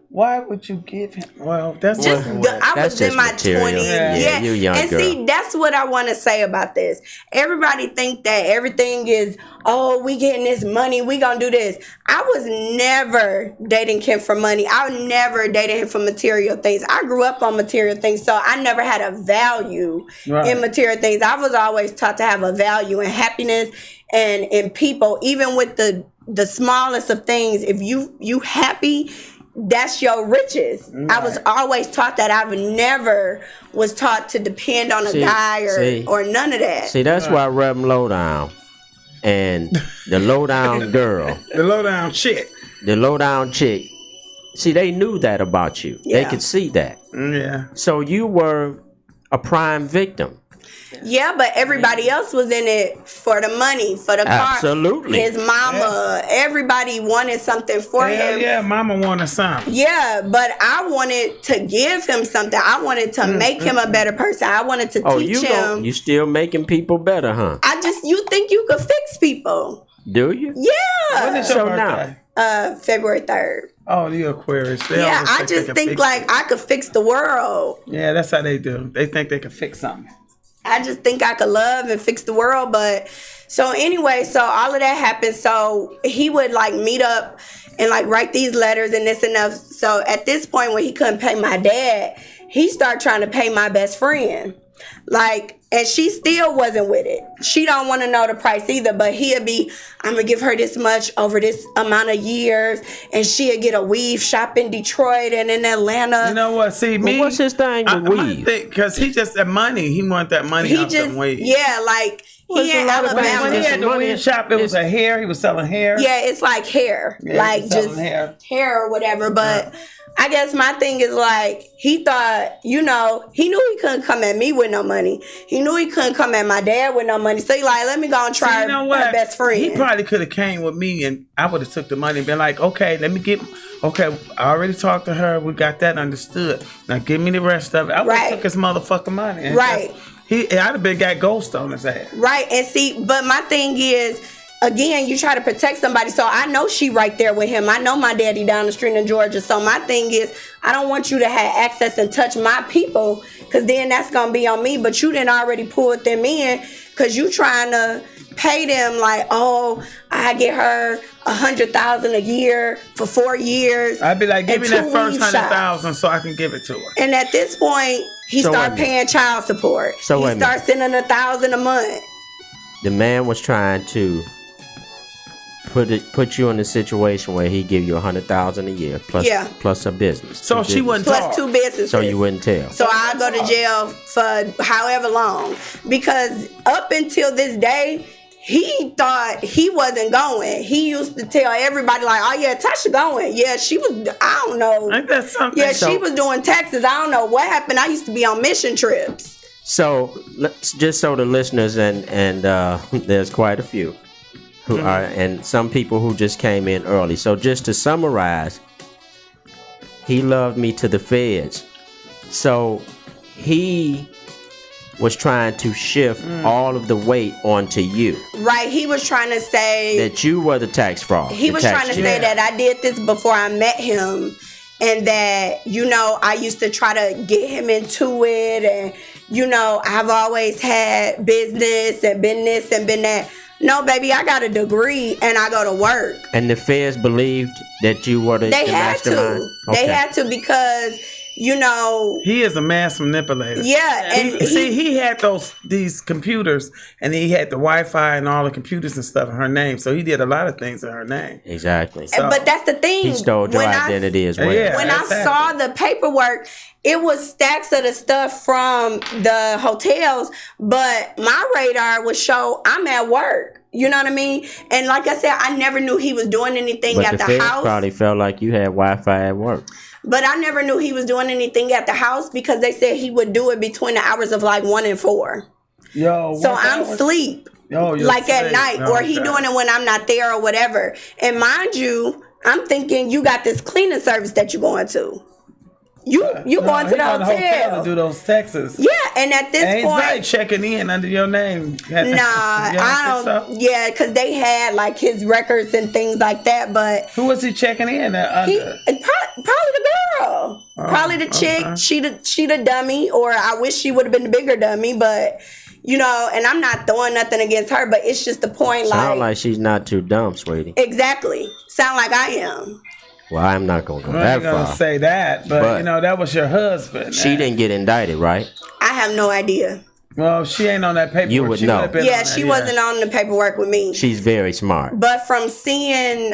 S3: Why would you give him? Well, that's
S4: Just I
S2: That's
S4: was in
S2: just
S4: my
S2: material.
S4: 20s.
S2: Yeah, you young
S4: and
S2: girl.
S4: see, that's what I want to say about this. Everybody think that everything is, oh, we getting this money, we gonna do this. I was never dating Kim for money. I never dated him for material things. I grew up on material things, so I never had a value in material things. I was always taught to have a value in happiness and in people, even with the smallest of things. If you happy, that's your riches. Right. I was always taught that. I never was taught to depend on a guy or none of that.
S2: See, that's why Reb Lowdown and the lowdown girl,
S3: the lowdown chick.
S2: The lowdown chick. See, they knew that about you.
S4: Yeah.
S2: They could see that.
S3: Yeah.
S2: So you were a prime victim.
S4: Yeah, but everybody else was in it for the money, for the car.
S2: Absolutely.
S4: His mama, everybody wanted something for him.
S3: Yeah, mama wanted something.
S4: Yeah, but I wanted to give him something. I wanted to make him a better person. I wanted to teach him.
S2: You still making people better, huh?
S4: You think you could fix people.
S2: Do you?
S4: Yeah.
S3: When is your birthday?
S4: February 3rd.
S3: Oh, you Aquarius.
S4: Yeah, I just think like I could fix the world.
S3: Yeah, that's how they do. They think they can fix something.
S4: I just think I could love and fix the world. But so anyway, so all of that happened. So he would like meet up and like write these letters and this and that. So at this point when he couldn't pay my dad, he started trying to pay my best friend. Like, and she still wasn't with it. She don't want to know the price either, but he'll be, I'm going to give her this much over this amount of years, and she'll get a weave shop in Detroit and in Atlanta.
S3: You know what? See, me.
S2: What's his thing with weave?
S3: Because he just, that money, he want that money
S4: He
S3: off
S4: just,
S3: that weave.
S4: yeah, like, he in Alabama.
S3: When he had the weave shop, it was a hair. He was selling hair.
S4: Yeah, it's like hair.
S3: Yeah,
S4: like just hair or whatever, but... I guess my thing is like, he thought, you know, he knew he couldn't come at me with no money. He knew he couldn't come at my dad with no money. So he like, let me go and try my best friend.
S3: He probably could have came with me and I would have took the money and been like, okay, let me get, okay, I already talked to her. We got that understood. Now give me the rest of it. I would have took his motherfucking money. And
S4: right.
S3: I'd have been got ghost on his ass.
S4: Right. And see, but my thing is, again, you try to protect somebody. So I know she right there with him. I know my daddy down the street in Georgia. So my thing is, I don't want you to have access and touch my people, because then that's going to be on me. But you didn't already pull them in because you trying to pay them like, oh, I get her $100,000 a year for 4 years.
S3: I'd be like, give me that first $100,000 so I can give it to her.
S4: And at this point, he started paying child support.
S2: So
S4: he started sending $1,000 a month.
S2: The man was trying to put you in a situation where he give you $100,000 a year plus a business.
S3: So she wouldn't
S4: plus 2 businesses.
S2: So you wouldn't tell.
S4: So I go to jail for however long, because up until this day, he thought he wasn't going. He used to tell everybody like, "Oh yeah, Tasha going. Yeah, she was. I don't know.
S3: Ain't that something?
S4: Yeah, she was doing taxes. I don't know what happened. I used to be on mission trips."
S2: So just so the listeners and there's quite a few. who are, and some people who just came in early. So just to summarize, he loved me to the feds. So he was trying to shift all of the weight onto you.
S4: Right. He was trying to say
S2: that you were the tax fraud.
S4: He was trying to say that I did this before I met him, and that, you know, I used to try to get him into it, and, you know, I've always had business and been this and been that. No, baby, I got a degree and I go to work.
S2: And the feds believed that you were the mastermind?
S4: They had to because, you know,
S3: he is a mass manipulator.
S4: Yeah, and
S3: he had these computers, and he had the Wi-Fi and all the computers and stuff in her name. So he did a lot of things in her name.
S2: Exactly.
S4: So, but that's the thing.
S2: He stole your identity as well.
S3: Yeah,
S4: when I saw the paperwork, it was stacks of the stuff from the hotels, but my radar would show I'm at work. You know what I mean? And like I said, I never knew he was doing anything at the
S2: feds
S4: house.
S2: Probably felt like you had Wi-Fi at work.
S4: But I never knew he was doing anything at the house because they said he would do it between the hours of like 1 and 4. So I'm asleep, like at night, or he doing it when I'm not there or whatever. And mind you, I'm thinking you got this cleaning service that you're going to. You going to the hotel
S3: to do those taxes.
S4: Yeah, and at this point,
S3: right checking in under your name.
S4: I don't. Yeah, because they had like his records and things like that. But
S3: who was he checking in under?
S4: Probably the girl. Probably the chick. Okay. She the dummy, or I wish she would have been the bigger dummy. But you know, and I'm not throwing nothing against her, but it's just the point.
S2: Sound like she's not too dumb, sweetie.
S4: Exactly. Sound like I am.
S2: Well, I'm not going to go that far.
S3: I'm going to say that, but you know, that was your husband.
S2: She didn't get indicted, right?
S4: I have no idea.
S3: Well, she ain't on that paperwork.
S2: You would know.
S4: Yeah, she wasn't on the paperwork with me.
S2: She's very smart.
S4: But from seeing...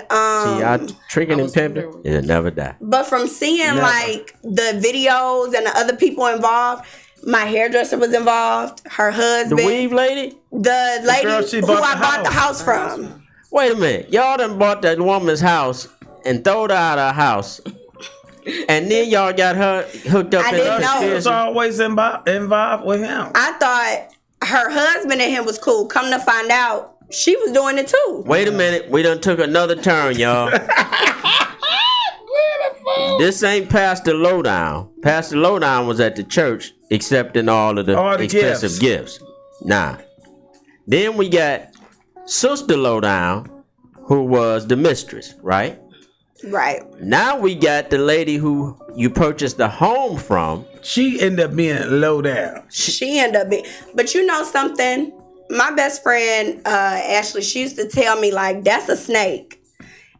S2: tricking and pimping, it'll never die.
S4: But from seeing, like, the videos and the other people involved, my hairdresser was involved, her husband...
S2: The weave lady?
S4: The lady who I bought the house from.
S2: Wait a minute. Y'all done bought that woman's house and throwed her out of her house. And then y'all got her hooked up in the conspiracy.
S3: She was always involved with him.
S4: I thought her husband and him was cool. Come to find out, she was doing it too.
S2: Wait a minute. We done took another turn, y'all. This ain't Pastor Lowdown. Pastor Lowdown was at the church accepting all of the expensive gifts. Nah. Then we got Sister Lowdown, who was the mistress, right?
S4: Right.
S2: Now we got the lady who you purchased the home from.
S3: She ended up being low down.
S4: She ended up being, but you know something? My best friend, Ashley, she used to tell me, like, that's a snake.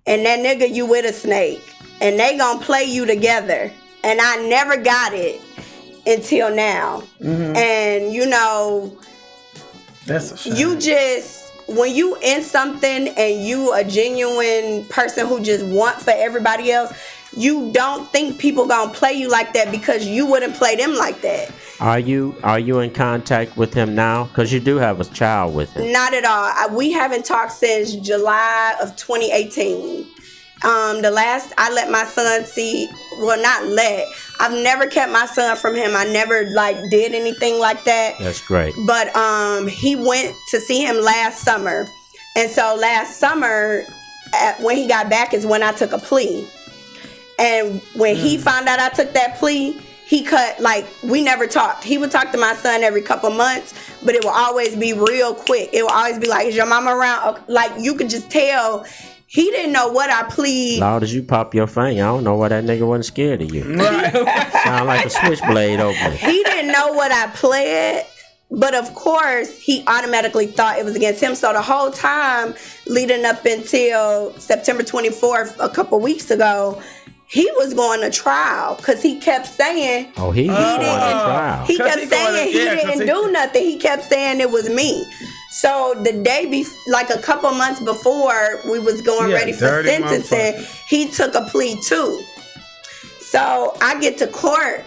S4: And that nigga, you with a snake. And they gonna play you together. And I never got it until now. Mm-hmm. And, you know,
S3: that's a shame.
S4: You just... When you in something and you a genuine person who just want for everybody else, you don't think people gonna play you like that because you wouldn't play them like that. Are you
S2: in contact with him now? Because you do have a child with him.
S4: Not at all. We haven't talked since July of 2018. The last I let my son see, well, not let. I've never kept my son from him. I never did anything like that.
S2: That's great.
S4: But he went to see him last summer, and so last summer, when he got back, is when I took a plea. And when he found out I took that plea, he cut, we never talked. He would talk to my son every couple months, but it would always be real quick. It would always be like, is your mama around? You could just tell. He didn't know what I plead.
S2: Loud as you pop your finger, I don't know why that nigga wasn't scared of you. Right. Sound like a switchblade opening.
S4: He didn't know what I pled, but of course, he automatically thought it was against him. So the whole time leading up until September 24th, a couple weeks ago, he was going to trial because he kept saying
S2: he was going to trial.
S4: He kept saying he didn't do nothing. He kept saying it was me. So the day a couple months before we was going ready for sentencing, he took a plea too. So I get to court.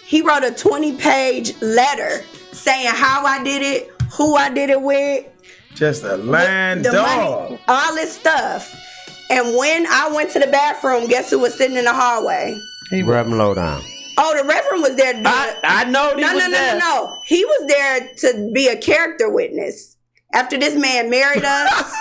S4: He wrote a 20-page letter saying how I did it, who I did it with.
S3: Just a land dog.
S4: Money, all this stuff. And when I went to the bathroom, guess who was sitting in the hallway?
S2: Reverend Lowdown.
S4: Oh, the Reverend was there.
S2: I know he was there.
S4: No. He was there to be a character witness. After this man married us,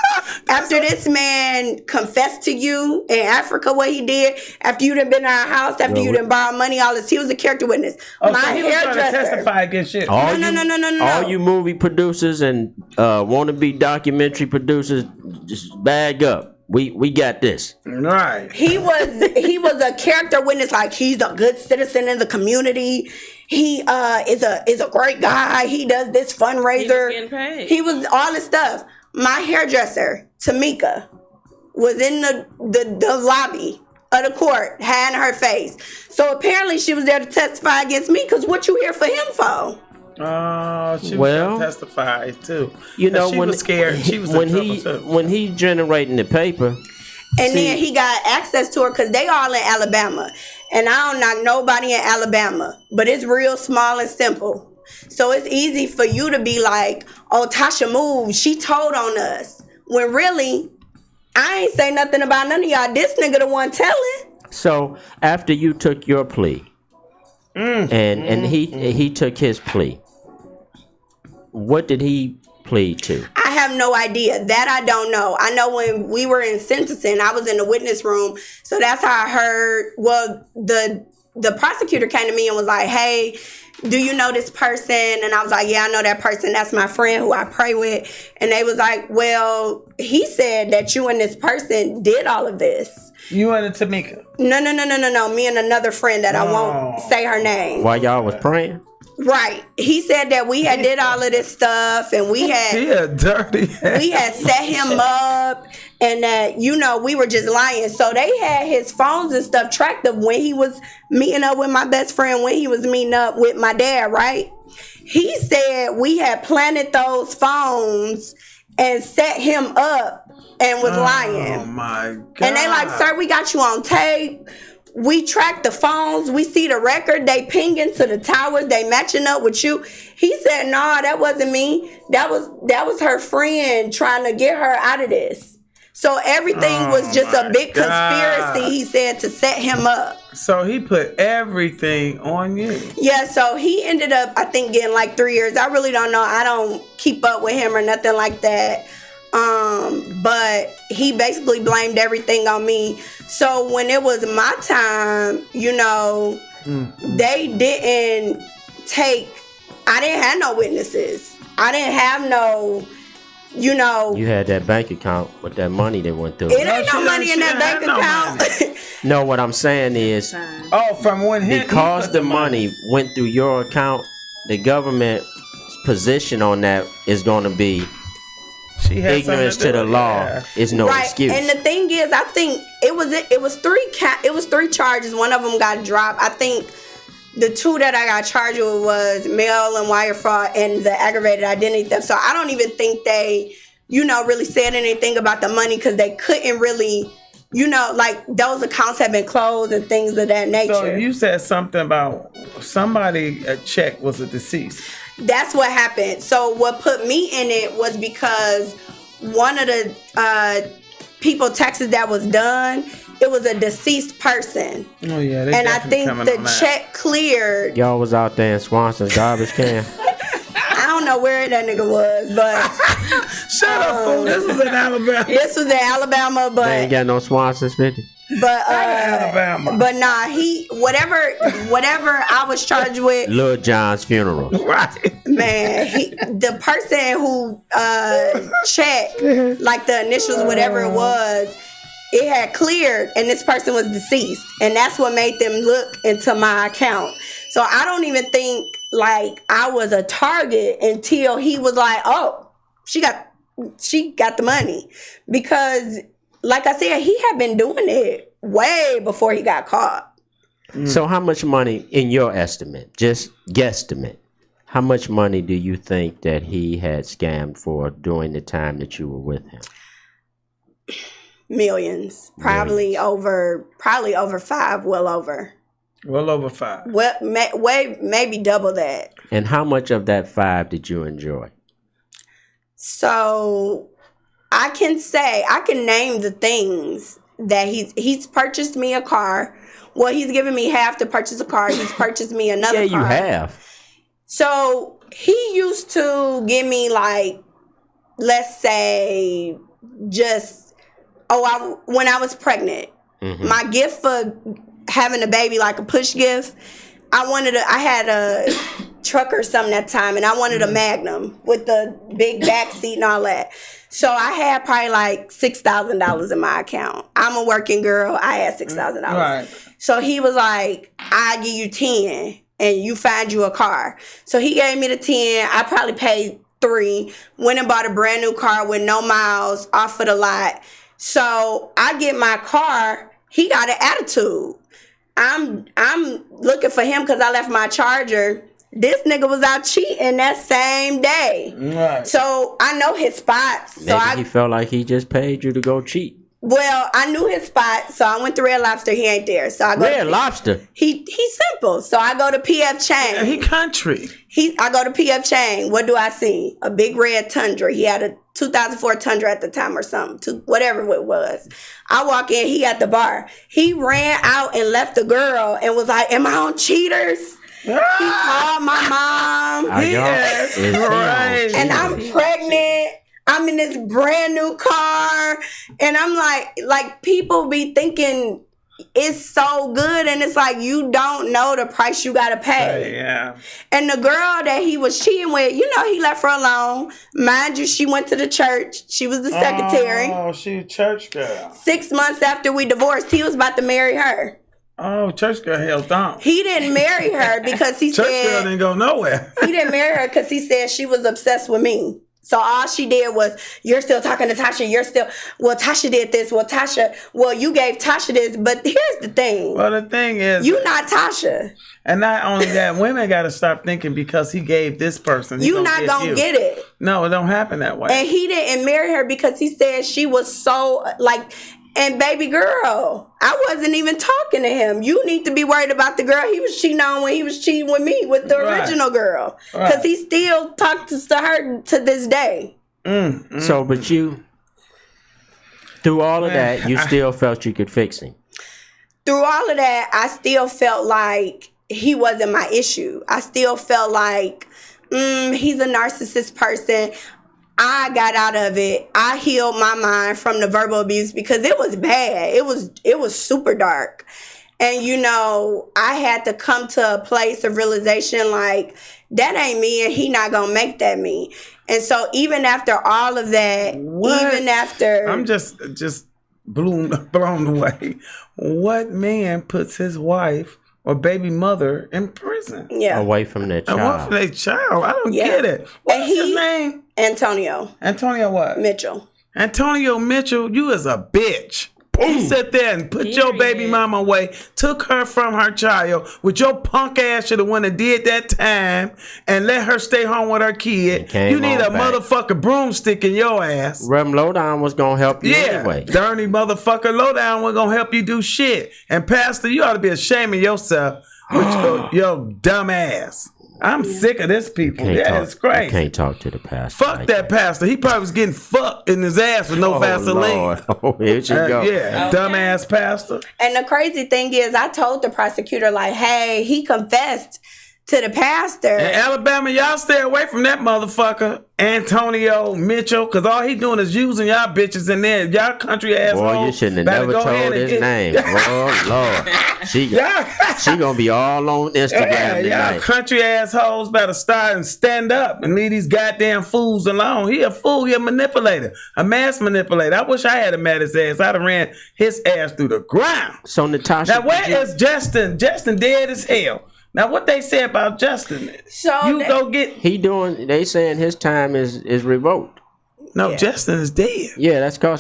S4: After this man confessed to you in Africa what he did, after you done been in our house, after you done borrowed money, all this, he was a character witness.
S3: My so he was trying to testify against you.
S4: No.
S2: All you movie producers and wannabe documentary producers, just bag up. We got this.
S3: Right.
S4: He was a character witness, like he's a good citizen in the community. He is a great guy. He does this fundraiser.
S5: He was getting paid.
S4: He was all this stuff. My hairdresser, Tamika, was in the lobby of the court, had her face. So apparently she was there to testify against me, because what you here for him for?
S3: Oh, she was trying to testify too.
S2: You know,
S3: she was scared. She was
S2: when he generating the paper.
S4: And then he got access to her because they all in Alabama. And I don't knock nobody in Alabama. But it's real small and simple. So it's easy for you to be like, oh, Tasha moved. She told on us. When really, I ain't say nothing about none of y'all. This nigga the one telling.
S2: So after you took your plea, and he took his plea, what did he plead to?
S4: I have no idea. That I don't know. I know when we were in sentencing, I was in the witness room. So that's how I heard, well, the prosecutor came to me and was like, hey, do you know this person? And I was like, yeah, I know that person. That's my friend who I pray with. And they was like, well, he said that you and this person did all of this.
S3: You and Tamika?
S4: No. Me and another friend that I won't say her name.
S2: While y'all was praying?
S4: Right. He said that we had did all of this stuff, and we had
S3: dirty.
S4: We had set him up, and that, you know, we were just lying. So they had his phones and stuff tracked of when he was meeting up with my best friend, when he was meeting up with my dad, right? He said we had planted those phones and set him up and was lying.
S3: Oh my God.
S4: And they like, sir, we got you on tape. We track the phones. We see the record. They pinging to the towers. They matching up with you. He said, "No, that wasn't me. That was her friend trying to get her out of this." So everything was just a big conspiracy, he said, to set him up.
S3: So he put everything on you.
S4: Yeah, so he ended up, I think, getting like 3 years. I really don't know. I don't keep up with him or nothing like that. But he basically blamed everything on me. So when it was my time, you know, they didn't I didn't have no witnesses. I didn't have no, you know.
S2: You had that bank account with that money that went through.
S4: It ain't no money in that bank account.
S2: No, what I'm saying is,
S3: from when
S2: because the money went through your account, the government's position on that is going to be ignorance to the law is no excuse.
S4: And the thing is, I think it was three charges. One of them got dropped. I think the two that I got charged with was mail and wire fraud and the aggravated identity theft. So I don't even think they, you know, really said anything about the money, because they couldn't really, you know, like those accounts have been closed and things of that nature.
S3: So you said something about somebody a check was a deceased.
S4: That's what happened. So what put me in it was because one of the people taxes that was done, it was a deceased person.
S3: Oh yeah,
S4: and I think the check cleared.
S2: Y'all was out there in Swanson's garbage can.
S4: I don't know where that nigga was, but
S3: shut up, fool. This was in Alabama.
S4: This was in Alabama, but
S2: they ain't got no Swanson's 50.
S4: But
S3: Alabama.
S4: But nah, whatever I was charged with.
S2: Lil John's funeral.
S3: Right.
S4: Man, the person who checked, like the initials, whatever it was, it had cleared, and this person was deceased, and that's what made them look into my account. So I don't even think like I was a target until he was like, "Oh, she got the money," because, like I said, he had been doing it way before he got caught.
S2: So how much money, in your estimate, just guesstimate, how much money do you think that he had scammed for during the time that you were with him?
S4: Millions. Probably over 5, well over.
S3: Well over 5.
S4: Well, maybe double that.
S2: And how much of that 5 did you enjoy?
S4: So I can name the things that he's purchased me a car. Well, he's given me half to purchase a car. He's purchased me another car.
S2: Yeah, you have.
S4: So he used to give me, like, let's say when I was pregnant, my gift for having a baby, like a push gift, I had a truck or something at the time, and I wanted a Magnum with the big back seat and all that. So I had probably like $6,000 in my account. I'm a working girl. I had $6,000.
S3: Right.
S4: So he was like, I give you 10 and you find you a car. So he gave me the 10. I probably paid 3, went and bought a brand new car with no miles off of the lot. So I get my car. He got an attitude. I'm looking for him because I left my charger. This nigga was out cheating that same day.
S3: Right.
S4: So I know his spots.
S2: Maybe he felt like he just paid you to go cheat.
S4: Well, I knew his spot, so I went to Red Lobster. He ain't there, so I go.
S2: Red Lobster.
S4: He's simple, so I go to PF Chang.
S3: Yeah, he country.
S4: I go to PF Chang. What do I see? A big red Tundra. He had a 2004 Tundra at the time or something, whatever it was. I walk in. He at the bar. He ran out and left the girl and was like, "Am I on Cheaters?" He called my mom.
S3: Yes, right.
S4: And I'm pregnant. I'm in this brand new car. And I'm like people be thinking it's so good. And it's like, you don't know the price you got to pay.
S3: Yeah.
S4: And the girl that he was cheating with, he left her alone. Mind you, she went to the church. She was the secretary.
S3: Oh, she a church girl.
S4: 6 months after we divorced, he was about to marry her.
S3: Oh, church girl held on.
S4: He didn't marry her because he
S3: church
S4: said...
S3: Church girl didn't go nowhere.
S4: He didn't marry her because he said she was obsessed with me. So all she did was, you're still talking to Tasha. Tasha did this. You gave Tasha this. But here's the thing.
S3: Well, the thing is...
S4: You not Tasha.
S3: And not only that, women got to stop thinking because he gave this person.
S4: You not going to get it.
S3: No, it don't happen that way.
S4: And he didn't marry her because he said she was so, and baby girl, I wasn't even talking to him. You need to be worried about the girl he was cheating on when he was cheating with me, with the original girl. Because he still talks to her to this day.
S2: So, but you, through all of that, you still felt you could fix him.
S4: Through all of that, I still felt like he wasn't my issue. I still felt like he's a narcissist person. I got out of it. I healed my mind from the verbal abuse because it was bad. It was super dark. And, I had to come to a place of realization like, that ain't me and he not going to make that me. And so even after all of that, even after...
S3: I'm just blown away. What man puts his wife or baby mother in prison?
S4: Yeah.
S2: Away from their child.
S3: Away from their child. I don't get it. What's his name?
S4: Antonio.
S3: Antonio what?
S4: Mitchell.
S3: Antonio Mitchell, you is a bitch. You sat there and put your baby mama away, took her from her child, with your punk ass should have went and did that time and let her stay home with her kid. You need a motherfucking broomstick in your ass.
S2: Rem Lowdown was going to help you anyway.
S3: Dirty motherfucker Lowdown was going to help you do shit. And Pastor, you ought to be ashamed of yourself with your dumb ass. I'm sick of this people. It's crazy.
S2: You can't talk to the pastor.
S3: Fuck that pastor. He probably was getting fucked in his ass with no Vaseline.
S2: Lord. Oh, here you go.
S3: Yeah, dumbass pastor.
S4: And the crazy thing is, I told the prosecutor, like, hey, he confessed to the pastor.
S3: In Alabama, y'all stay away from that motherfucker, Antonio Mitchell, because all he doing is using y'all bitches in there. Y'all country assholes.
S2: Boy, you shouldn't have never told his name. Oh, Lord. She gonna be all on Instagram tonight.
S3: Y'all country assholes better start and stand up and leave these goddamn fools alone. He a fool. He a manipulator. A mass manipulator. I wish I had met his ass. I'd have ran his ass through the ground.
S2: So, Natasha.
S3: Now, where is Justin? Justin dead as hell. Now, what they say about Justin?
S2: They saying his time is revoked.
S3: No, Justin is dead.
S2: Yeah, that's why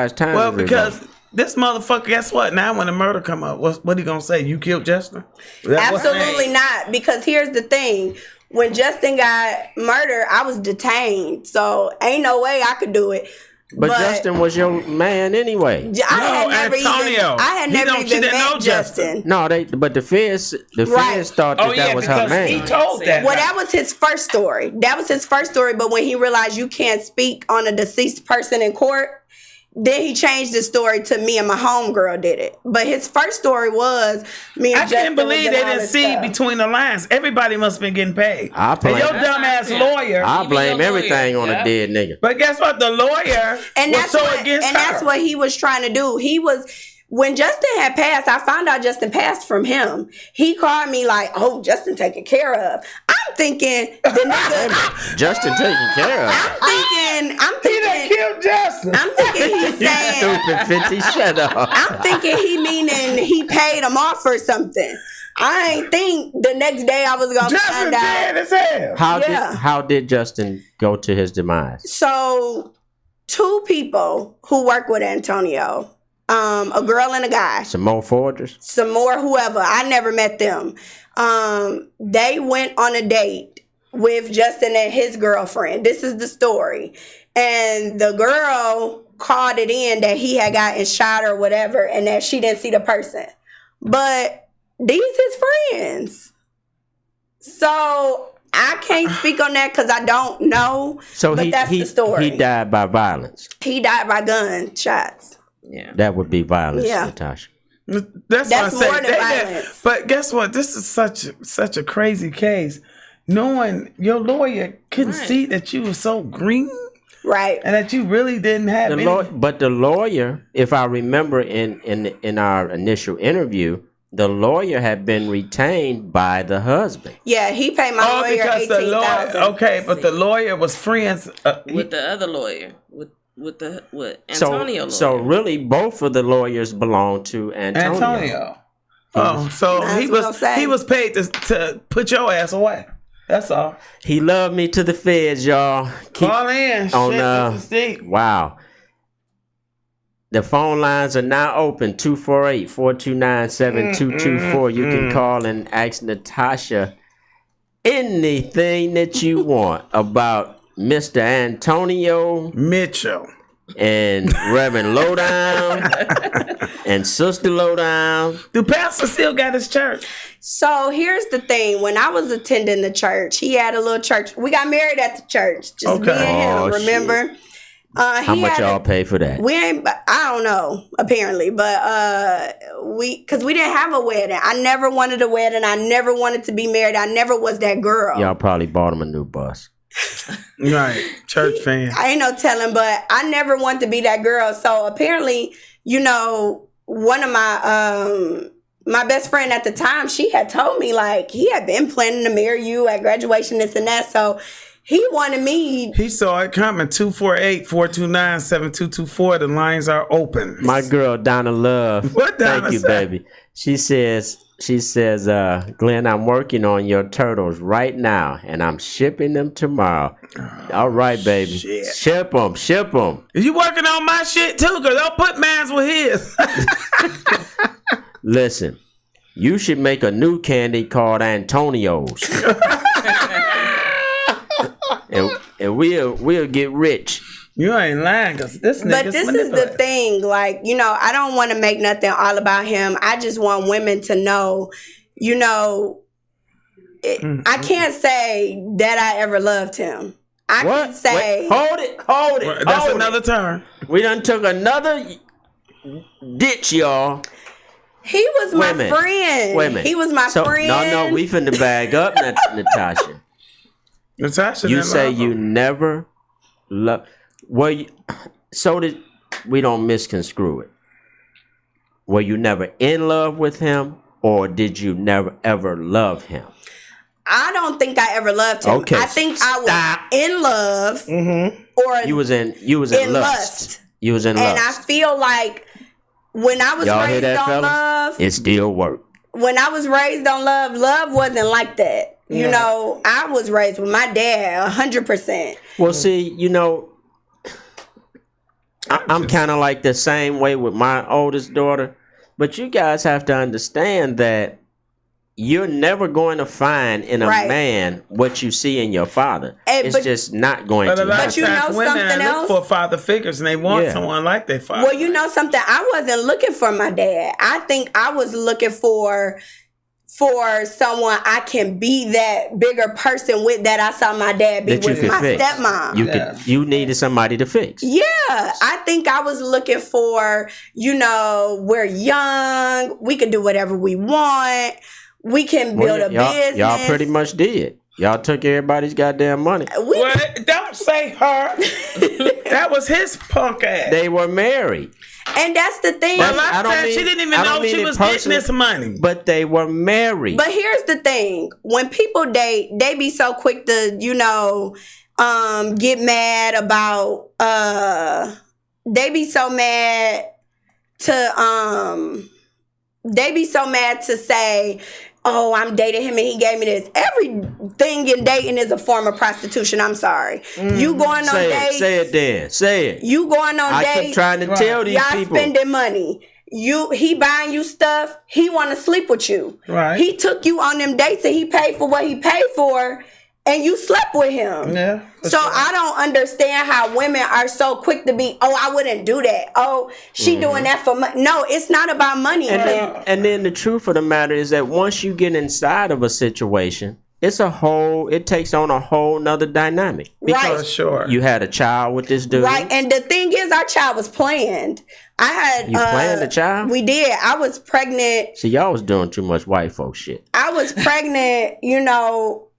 S2: his time.
S3: Well,
S2: is
S3: because
S2: revoked.
S3: This motherfucker, guess what? Now, when the murder come up, what he gonna say? You killed Justin?
S4: Absolutely not. Because here's the thing: when Justin got murdered, I was detained, so ain't no way I could do it.
S2: But Justin was your man anyway.
S4: I had never even met Justin.
S2: No, but the feds thought that was her man.
S3: He told that.
S4: Well, that was his first story. But when he realized you can't speak on a deceased person in court, Then he changed the story to me and my homegirl did it. But his first story was me and
S3: I can't believe they didn't see
S4: stuff.
S3: between the lines. Everybody must have been getting paid.
S2: I blame,
S3: and your dumbass lawyer.
S2: I blame everything on a dead nigga.
S3: But guess what? The lawyer
S4: and
S3: was
S4: that's
S3: so
S4: what,
S3: against
S4: and
S3: her.
S4: that's what he was trying to do. When Justin had passed, I found out Justin passed from him. He called me like, "Oh, Justin taken care of." I'm thinking the nigga.
S2: Justin taken care of.
S4: I'm
S3: He
S4: thinking.
S3: done killed Justin.
S4: I'm thinking he's saying.
S2: Stupid 50, shut up.
S4: I'm thinking he meaning he paid him off or something. I ain't think the next day I was gonna
S3: Justin
S4: find
S3: dead
S4: out.
S3: as hell.
S2: How did Justin go to his demise?
S4: So, two people who work with Antonio, a girl and a guy,
S2: Some more forgers?
S4: some more whoever. I never met them. They went on a date with Justin and his girlfriend. This is the story. And the girl called it in that he had gotten shot or whatever and that she didn't see the person. But these his friends. So I can't speak on that because I don't know.
S2: So
S4: but that's the story.
S2: He died by violence.
S4: He died by gunshots.
S5: Yeah.
S2: That would be violence,
S4: Yeah.
S2: Natasha.
S3: That's
S4: That's
S3: what I
S4: more
S3: say.
S4: than violence.
S3: But guess what? This is such a crazy case. Knowing your lawyer couldn't see that you were so green
S4: Right.
S3: and that you really didn't have any.
S2: But the lawyer, if I remember in our initial interview, the lawyer had been retained by the husband.
S4: Yeah, he paid my lawyer
S3: because the lawyer.
S4: $18,000.
S3: Okay, but the lawyer was friends.
S5: With the other lawyer. With Antonio lawyer.
S2: So really, both of the lawyers belong to Antonio.
S3: So
S4: Might
S3: he was paid to put your ass away. That's all.
S2: He loved me to the feds, y'all.
S3: Call in.
S2: on,
S3: Shit, Mr. Steve.
S2: Wow. The phone lines are now open, 248-429-7224. You can call and ask Natasha anything that you want about Mr. Antonio
S3: Mitchell
S2: and Reverend Lowdown and Sister Lowdown.
S3: Do Pastor still got his church?
S4: So here's the thing. When I was attending the church, he had a little church. We got married at the church. Just me and him,
S2: Oh,
S4: remember?
S2: How much y'all pay for that?
S4: We ain't, I don't know, apparently. But because we didn't have a wedding. I never wanted a wedding. I never wanted to be married. I never was that girl.
S2: Y'all probably bought him a new bus.
S3: Right. Church fan.
S4: I ain't no telling, but I never wanted to be that girl. So apparently, one of my best friend at the time, she had told me like he had been planning to marry you at graduation, this and that. So he wanted me.
S3: He saw it coming. 248-429-7224. The lines are open.
S2: My girl Donna Love.
S3: What Donna
S2: Thank you,
S3: say?
S2: baby. She says, Glenn, I'm working on your turtles right now, and I'm shipping them tomorrow. All right, baby.
S3: Shit.
S2: Ship them.
S3: Is you working on my shit too? Because I'll put mines with his.
S2: Listen, you should make a new candy called Antonio's. and we'll get rich.
S3: You ain't lying, because this nigga's
S4: But this is the thing, like, I don't want to make nothing all about him. I just want women to know, I can't say that I ever loved him. I can say...
S2: Wait, hold it.
S3: That's another turn.
S2: We done took another ditch, y'all.
S4: He was my friend.
S2: Wait a minute.
S4: He was my friend.
S2: No, we finna bag up Natasha.
S3: Natasha,
S2: You say you never love... Well, we don't misconstrue it. Were you never in love with him, or did you never ever love him?
S4: I don't think I ever loved him.
S2: Okay,
S4: I think I was in love, or
S2: You was in lust. You was in lust.
S4: and I feel like when I was
S2: Y'all hear
S4: raised
S2: that,
S4: on
S2: fellas?
S4: love,
S2: It still worked.
S4: when I was raised on love wasn't like that. I was raised with my dad 100%.
S2: Well, see, I'm kind of like the same way with my oldest daughter, but you guys have to understand that you're never going to find in a man what you see in your father. It's just not going to.
S3: But a lot
S4: But
S3: of
S4: you
S3: times
S4: know
S3: women
S4: something
S3: look
S4: else?
S3: for father figures, and they want someone like their father.
S4: Well, you know something? I wasn't looking for my dad. I think I was looking for for someone I can be that bigger person with that I saw my dad be with my stepmom.
S2: You needed somebody to fix.
S4: Yeah, I think I was looking for, we're young, we can do whatever we want, we can build a business.
S2: Y'all pretty much did. Y'all took everybody's goddamn money.
S3: Don't say her. That was his punk ass.
S2: They were married.
S4: And that's the thing.
S3: She didn't even know she was getting this money.
S2: But they were married.
S4: But here's the thing. When people date, they be so quick to, get mad about, they be so mad to say, oh, I'm dating him and he gave me this. Everything in dating is a form of prostitution. I'm sorry. You going on dates.
S2: Say it then. Say it.
S4: You going on dates.
S2: I keep trying to tell these people.
S4: Y'all spending money. He buying you stuff. He want to sleep with you.
S3: Right.
S4: He took you on them dates and he paid for what he paid for. And you slept with him.
S3: Yeah.
S4: So sure. I don't understand how women are so quick to be, oh, I wouldn't do that. Oh, she doing that for money. No, it's not about money.
S2: And then the truth of the matter is that once you get inside of a situation, it takes on a whole nother dynamic.
S4: Because
S3: sure.
S2: You had a child with this dude.
S4: Right. And the thing is, our child was planned.
S2: You planned the child?
S4: We did. I was pregnant.
S2: See, y'all was doing too much white folk shit.
S4: I was pregnant,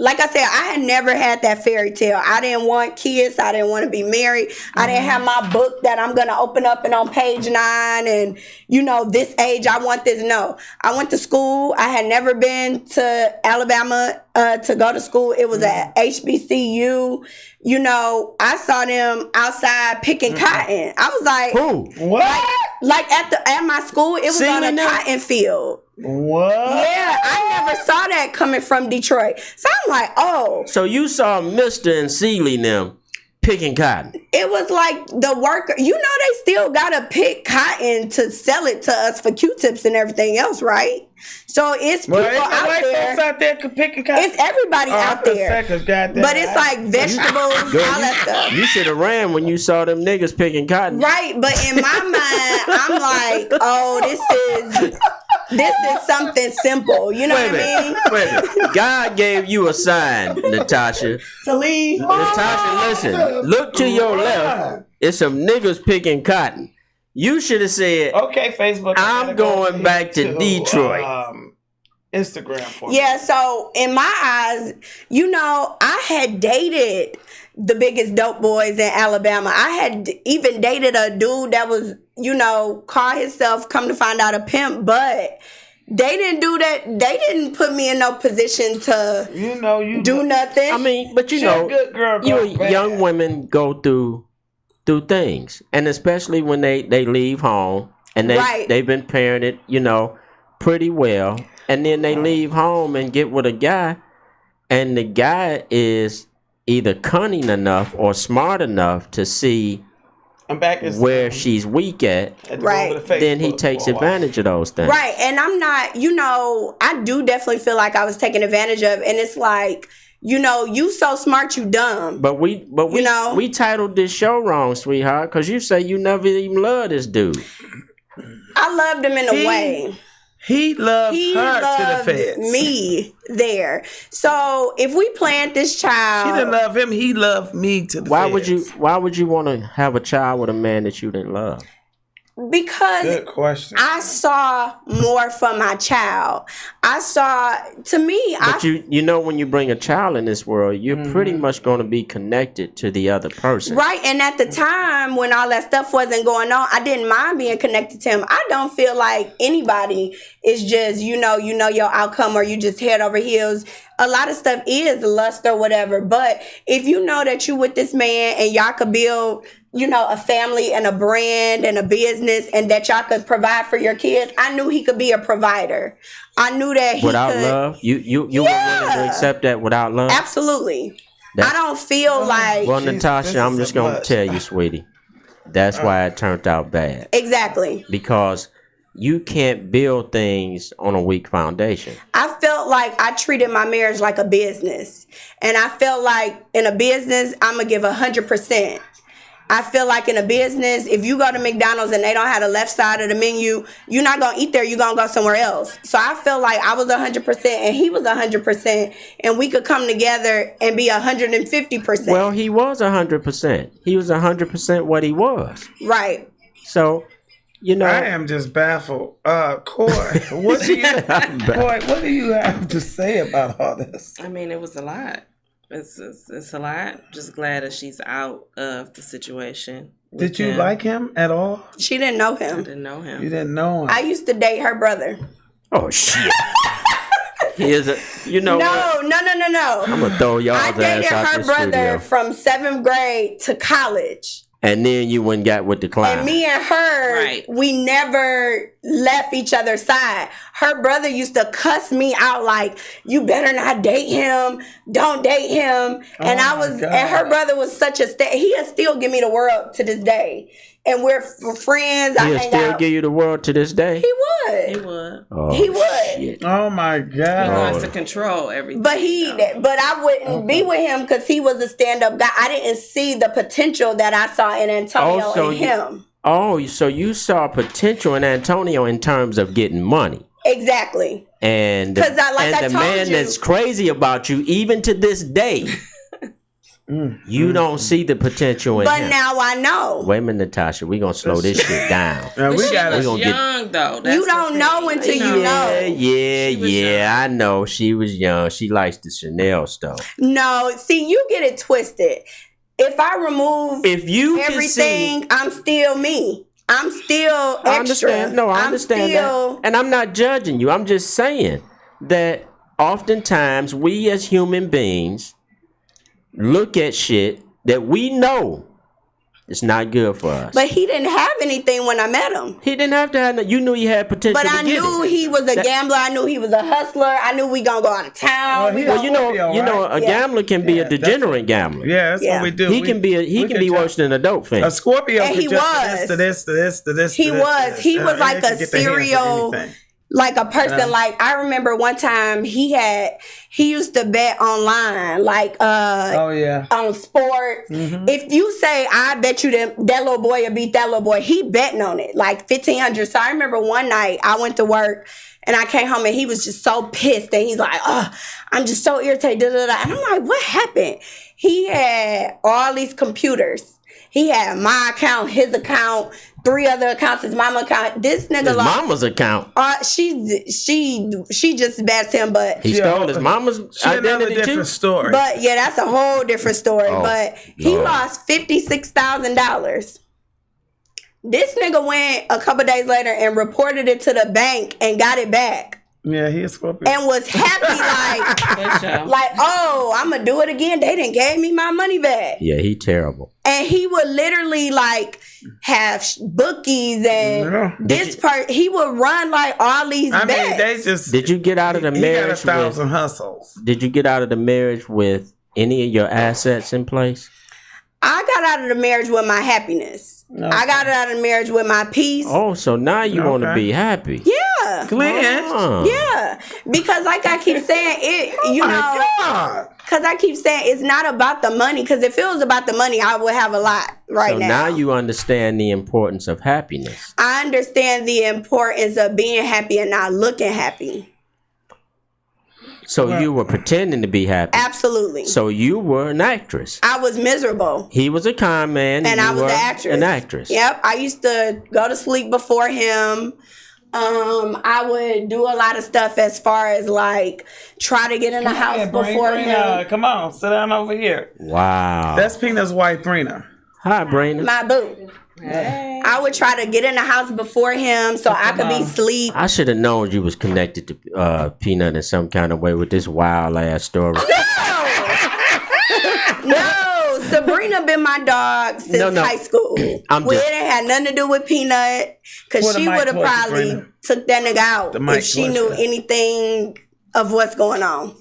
S4: like I said, I had never had that fairy tale. I didn't want kids. I didn't want to be married. I didn't have my book that I'm going to open up and on page 9 and, this age, I want this. No. I went to school. I had never been to Alabama to go to school. It was at HBCU. I saw them outside picking cotton. I was like,
S2: who?
S3: What?
S4: Like at my school, it was on a cotton field.
S3: What?
S4: Yeah, I never saw that coming from Detroit. So I'm like, oh.
S2: So you saw Mr. and Seeley them picking cotton.
S4: It was like the worker. They still gotta pick cotton to sell it to us for Q-tips and everything else, right? So it's people out there.
S3: Folks out there picking cotton.
S4: It's everybody out there. But it's like vegetables, all that stuff.
S2: You should have ran when you saw them niggas picking cotton.
S4: Right, but in my mind, I'm like, oh, this is something simple. You know what I mean?
S2: Wait a minute. God gave you a sign, Natasha.
S4: To leave.
S2: Natasha, listen. Look to your left. It's some niggas picking cotton. You should have said,
S3: okay, Facebook.
S2: I'm going back to Detroit.
S3: Instagram for me.
S4: Yeah, so in my eyes, I had dated the biggest dope boys in Alabama. I had even dated a dude that was, call himself, come to find out, a pimp, but they didn't do that. They didn't put me in no position to do nothing.
S2: I mean, but
S3: good girl,
S2: young women go through things, and especially when they leave home and they've been parented, pretty well, and then they leave home and get with a guy, and the guy is either cunning enough or smart enough to see where she's weak at,
S4: right?
S2: Then he takes advantage of those things,
S4: right? And I'm not, I do definitely feel like I was taken advantage of, and it's like, you so smart, you dumb.
S2: But we titled this show wrong, sweetheart, because you say you never even loved this dude.
S4: I loved him in a way.
S3: He loved her to the feds.
S4: Me there. So if we plant this child,
S3: she didn't love him. He loved me to the feds.
S2: Why would you want to have a child with a man that you didn't love?
S4: Because
S3: good question.
S4: I saw more for my child.
S2: But when you bring a child in this world, you're pretty much going to be connected to the other person.
S4: Right. And at the time when all that stuff wasn't going on, I didn't mind being connected to him. I don't feel like anybody is just, you know your outcome, or you just head over heels. A lot of stuff is lust or whatever. But if you know that you with this man and y'all could build, a family and a brand and a business, and that y'all could provide for your kids, I knew he could be a provider. I knew that he
S2: without
S4: could.
S2: Love? You were willing to accept that without love?
S4: Absolutely. I don't feel like...
S2: Well, Natasha, I'm just going to tell you, sweetie. That's why it turned out bad.
S4: Exactly.
S2: Because you can't build things on a weak foundation.
S4: I felt like I treated my marriage like a business. And I felt like in a business, I'm going to give 100%. I feel like in a business, if you go to McDonald's and they don't have the left side of the menu, you're not going to eat there. You're going to go somewhere else. So I feel like I was 100% and he was 100%, and we could come together and be 150%.
S2: Well, he was 100%. He was 100% what he was.
S4: Right.
S2: So, you know.
S3: I am just baffled. Coy, what do you have to say about all this?
S5: I mean, it was a lot. It's a lot. Just glad that she's out of the situation.
S3: Did you like him at all?
S4: She didn't know
S5: I
S4: him.
S5: didn't know him.
S3: You didn't know him.
S4: I used to date her brother.
S2: Oh, shit. He is you know
S4: No.
S2: what? I'm going to throw y'all's
S4: I dated
S2: ass out
S4: her
S2: the
S4: brother
S2: studio.
S4: from 7th grade to college.
S2: And then you went and got with the client.
S4: And me and her,
S5: Right.
S4: we never left each other's side. Her brother used to cuss me out like, "You better not date him. Don't date him." And and her brother was such a he'll still give me the world to this day. And we're friends.
S2: He'll still give you the world to this day?
S4: He would.
S5: He would.
S2: Oh,
S4: He would.
S2: shit.
S3: Oh my
S5: He
S3: God.
S5: wants to control everything.
S4: But I wouldn't be with him because he was a stand-up guy. I didn't see the potential that I saw in Antonio and him.
S2: So you saw potential in Antonio in terms of getting money.
S4: Exactly.
S2: And
S4: I told
S2: man
S4: you-
S2: that's crazy about you, even to this day, you don't see the potential in
S4: But
S2: him.
S4: now I know.
S2: Wait a minute, Natasha. We're going to slow this shit down.
S3: Now,
S5: But she was
S2: gonna get-
S5: young, though. That's
S4: You
S5: the
S4: don't
S5: thing.
S4: know until you know.
S2: Yeah, I know. She was young. She likes the Chanel stuff.
S4: No, see, you get it twisted. If I remove
S2: If you can
S4: everything,
S2: see,
S4: I'm still me. I'm still extra.
S2: I understand. No, I understand that. And I'm not judging you. I'm just saying that oftentimes we as human beings look at shit that we know is not good for us.
S4: But he didn't have anything when I met him.
S2: He didn't have to have no, you knew he had potential
S4: But
S2: to
S4: I
S2: get
S4: knew
S2: it.
S4: he was a gambler. I knew he was a hustler. I knew we gonna go out of town.
S3: Well,
S2: You know, a
S4: Yeah.
S2: gambler can be a
S3: that's
S2: degenerate gambler.
S3: Yeah, that's
S4: Yeah.
S3: what we do.
S2: He can be worse than a dope fan.
S3: A Scorpio.
S4: And
S3: could
S4: he
S3: just
S4: was.
S3: to this.
S4: He was. He was like
S3: They
S4: a
S3: could get their hands on
S4: serial.
S3: anything.
S4: Like a person, like I remember one time he used to bet online, like
S3: Oh yeah.
S4: on sports. If you say, "I bet you that little boy will beat that little boy," he betting on it like 1,500. So I remember one night I went to work and I came home and he was just so pissed and he's like, "Oh, I'm just so irritated." Da, da, da. And I'm like, "What happened?" He had all these computers. He had my account, his account, 3 other accounts, his mama account. This nigga
S2: His
S4: lost.
S2: mama's account.
S4: She just as bad as him, but
S2: He stole his mama's
S3: Another
S2: identity too.
S3: different story.
S4: But yeah, that's a whole different story.
S2: Oh,
S4: but he
S2: Lord.
S4: lost $56,000. This nigga went a couple days later and reported it to the bank and got it back.
S3: Yeah, he is Scorpio.
S4: And was happy
S5: Good show.
S4: like, "Oh, I'm gonna do it again. They didn't gave me my money back."
S2: Yeah, he terrible.
S4: And he would literally like have bookies and
S3: Yeah.
S4: this part. He would run like all these
S3: I mean,
S4: bets.
S3: they just.
S2: Did you get out of the
S3: he got
S2: marriage
S3: 1,000
S2: with?
S3: hustles.
S2: Did you get out of the marriage with any of your assets in place?
S4: I got out of the marriage with my happiness.
S3: Okay.
S4: I got out of the marriage with my peace.
S2: Oh, so now you want to
S3: Okay.
S2: be happy?
S4: Yeah.
S3: Glenn.
S2: Oh.
S4: Yeah. Because like I keep saying,
S3: Oh my God.
S4: because I keep saying it's not about the money. Because if it was about the money, I would have a lot right
S2: So
S4: now.
S2: now you understand the importance of happiness.
S4: I understand the importance of being happy and not looking happy.
S2: So you were pretending to be happy.
S4: Absolutely.
S2: So you were an actress.
S4: I was miserable.
S2: He was a con man.
S4: And
S2: you
S4: I was
S2: were
S4: the actress.
S2: An actress.
S4: Yep. I used to go to sleep before him. I would do a lot of stuff as far as like try to get in the house before him.
S3: Come on, sit down over here.
S2: Wow.
S3: That's Pina's wife, Brina.
S2: Hi, Brandon.
S4: My boo. I would try to get in the house before him so I could be asleep.
S2: I should have known you was connected to Peanut in some kind of way with this wild ass story.
S4: No, Sabrina been my dog since
S2: No.
S4: high school.
S2: I'm
S4: We
S2: just-
S4: didn't have nothing to do with Peanut because
S3: Pull the
S4: she
S3: mic
S4: would have
S3: closer,
S4: probably
S3: Sabrina.
S4: took that nigga out
S3: The mic
S4: if she knew
S3: closer.
S4: anything of what's going on.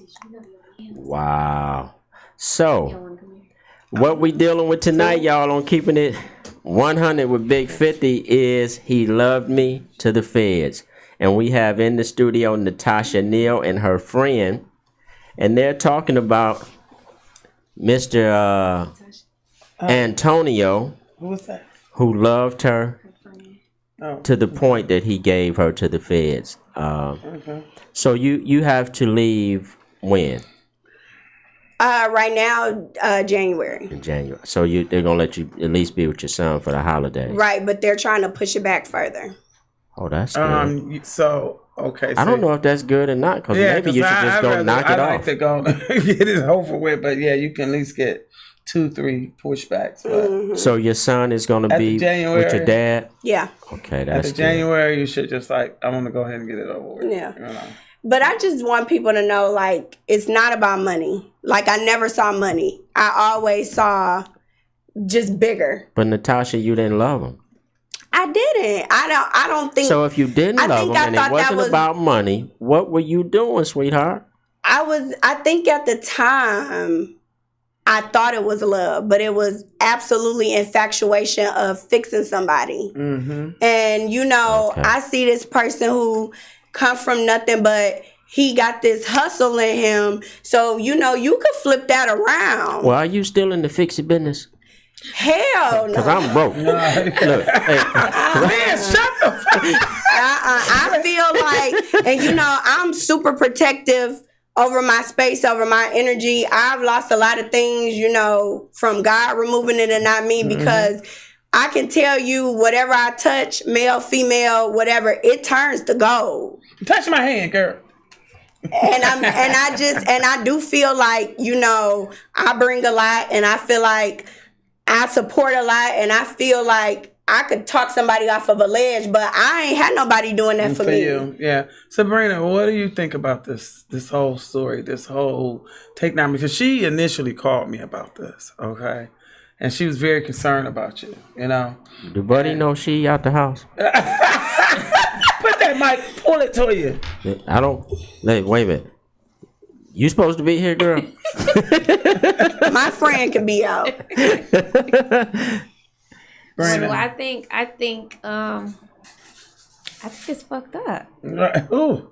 S2: Wow. So, what we dealing with tonight, y'all, on Keeping It 100 with Big 50 is He Loved Me to the Feds. And we have in the studio Natasha Neal and her friend. And they're talking about Mr. Antonio
S3: Who was that?
S2: who loved her to the point that he gave her to the feds. So you have to leave when?
S4: Right now, January.
S2: In January. So they're gonna let you at least be with your son for the holidays.
S4: Right, but they're trying to push it back further.
S2: Oh, that's good.
S3: So okay.
S2: I don't know if that's good or not, because maybe you should just go knock it off.
S3: I like to go get it over with, but yeah, you can at least get 2-3 pushbacks. But
S2: So your son is gonna be with your dad?
S4: Yeah.
S2: Okay, that's
S3: after January, you should just I want to go ahead and get it over with.
S4: Yeah.
S3: You know?
S4: But I just want people to know, like, it's not about money. Like, I never saw money. I always saw just bigger.
S2: But Natasha, you didn't love him.
S4: I didn't. I don't think.
S2: So if you didn't love him and it wasn't about money, what were you doing, sweetheart?
S4: I think at the time, I thought it was love, but it was absolutely infatuation of fixing somebody. Mm-hmm. And, you know, I see this person who come from nothing, but he got this hustle in him. So, you know, you could flip that around.
S2: Well, are you still in the fixie business?
S4: Hell no.
S2: Because I'm broke. Look,
S3: Man, shut the fuck up.
S4: I feel like, and you know, I'm super protective over my space, over my energy. I've lost a lot of things, you know, from God removing it and not me, because I can tell you whatever I touch, male, female, whatever, it turns to gold.
S3: Touch my hand, girl.
S4: And I do feel like, you know, I bring a lot, and I feel like I support a lot, and I feel like I could talk somebody off of a ledge, but I ain't had nobody doing that for me.
S3: You. Yeah. Sabrina, what do you think about this whole story, this whole takedown? Because she initially called me about this, okay? And she was very concerned about you, you know?
S2: Do Buddy know she out the house?
S3: Put that mic, pull it to you.
S2: I don't. Wait a minute. You supposed to be here, girl?
S4: My friend could be out.
S6: So I think it's fucked up.
S3: Ooh.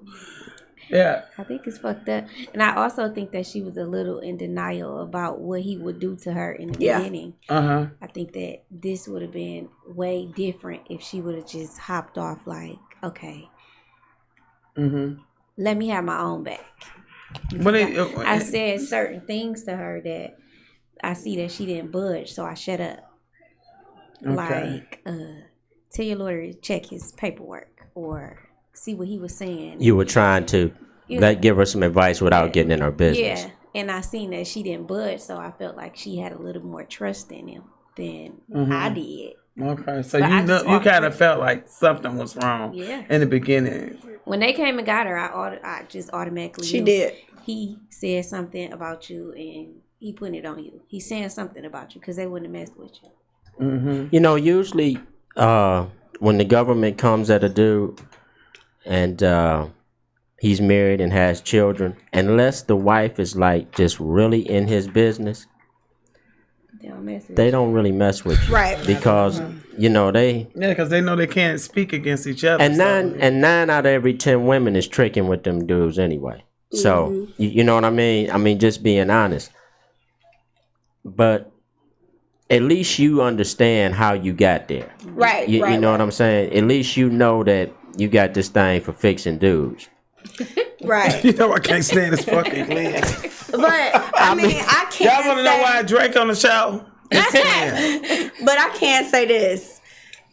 S3: Yeah.
S6: I think it's fucked up. And I also think that she was a little in denial about what he would do to her in the beginning.
S3: Uh-huh.
S6: I think that this would have been way different if she would have just hopped off like, okay, let me have my own back. I said certain things to her that I see that she didn't budge, so I shut up.
S3: Okay.
S6: Like, tell your lawyer to check his paperwork or see what he was saying.
S2: You were trying to give her some advice without getting in her business.
S6: Yeah, and I seen that she didn't budge, so I felt like she had a little more trust in him than I did.
S3: Okay, so you kind of felt like something was wrong in the beginning.
S6: When they came and got her, I just automatically
S4: She
S6: knew.
S4: did.
S6: He said something about you, and he putting it on you. He's saying something about you because they wouldn't have messed with you.
S2: You know, usually when the government comes at a dude and he's married and has children, unless the wife is like just really in his business, they don't really mess with you.
S4: Right.
S2: Because, you know,
S3: because they know they can't speak against each other.
S2: And nine out of every 10 women is tricking with them dudes anyway. So, you know what I mean? I mean, just being honest. But at least you understand how you got there.
S4: Right.
S2: You know what I'm saying? At least you know that you got this thing for fixing dudes.
S4: Right.
S3: You know I can't stand this fucking Glenn.
S4: But I mean, I can't.
S3: Y'all want to know why I drank on the show?
S4: But I can't say this.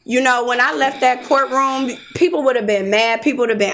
S4: You know, when I left that courtroom, people would have been mad. People would have been,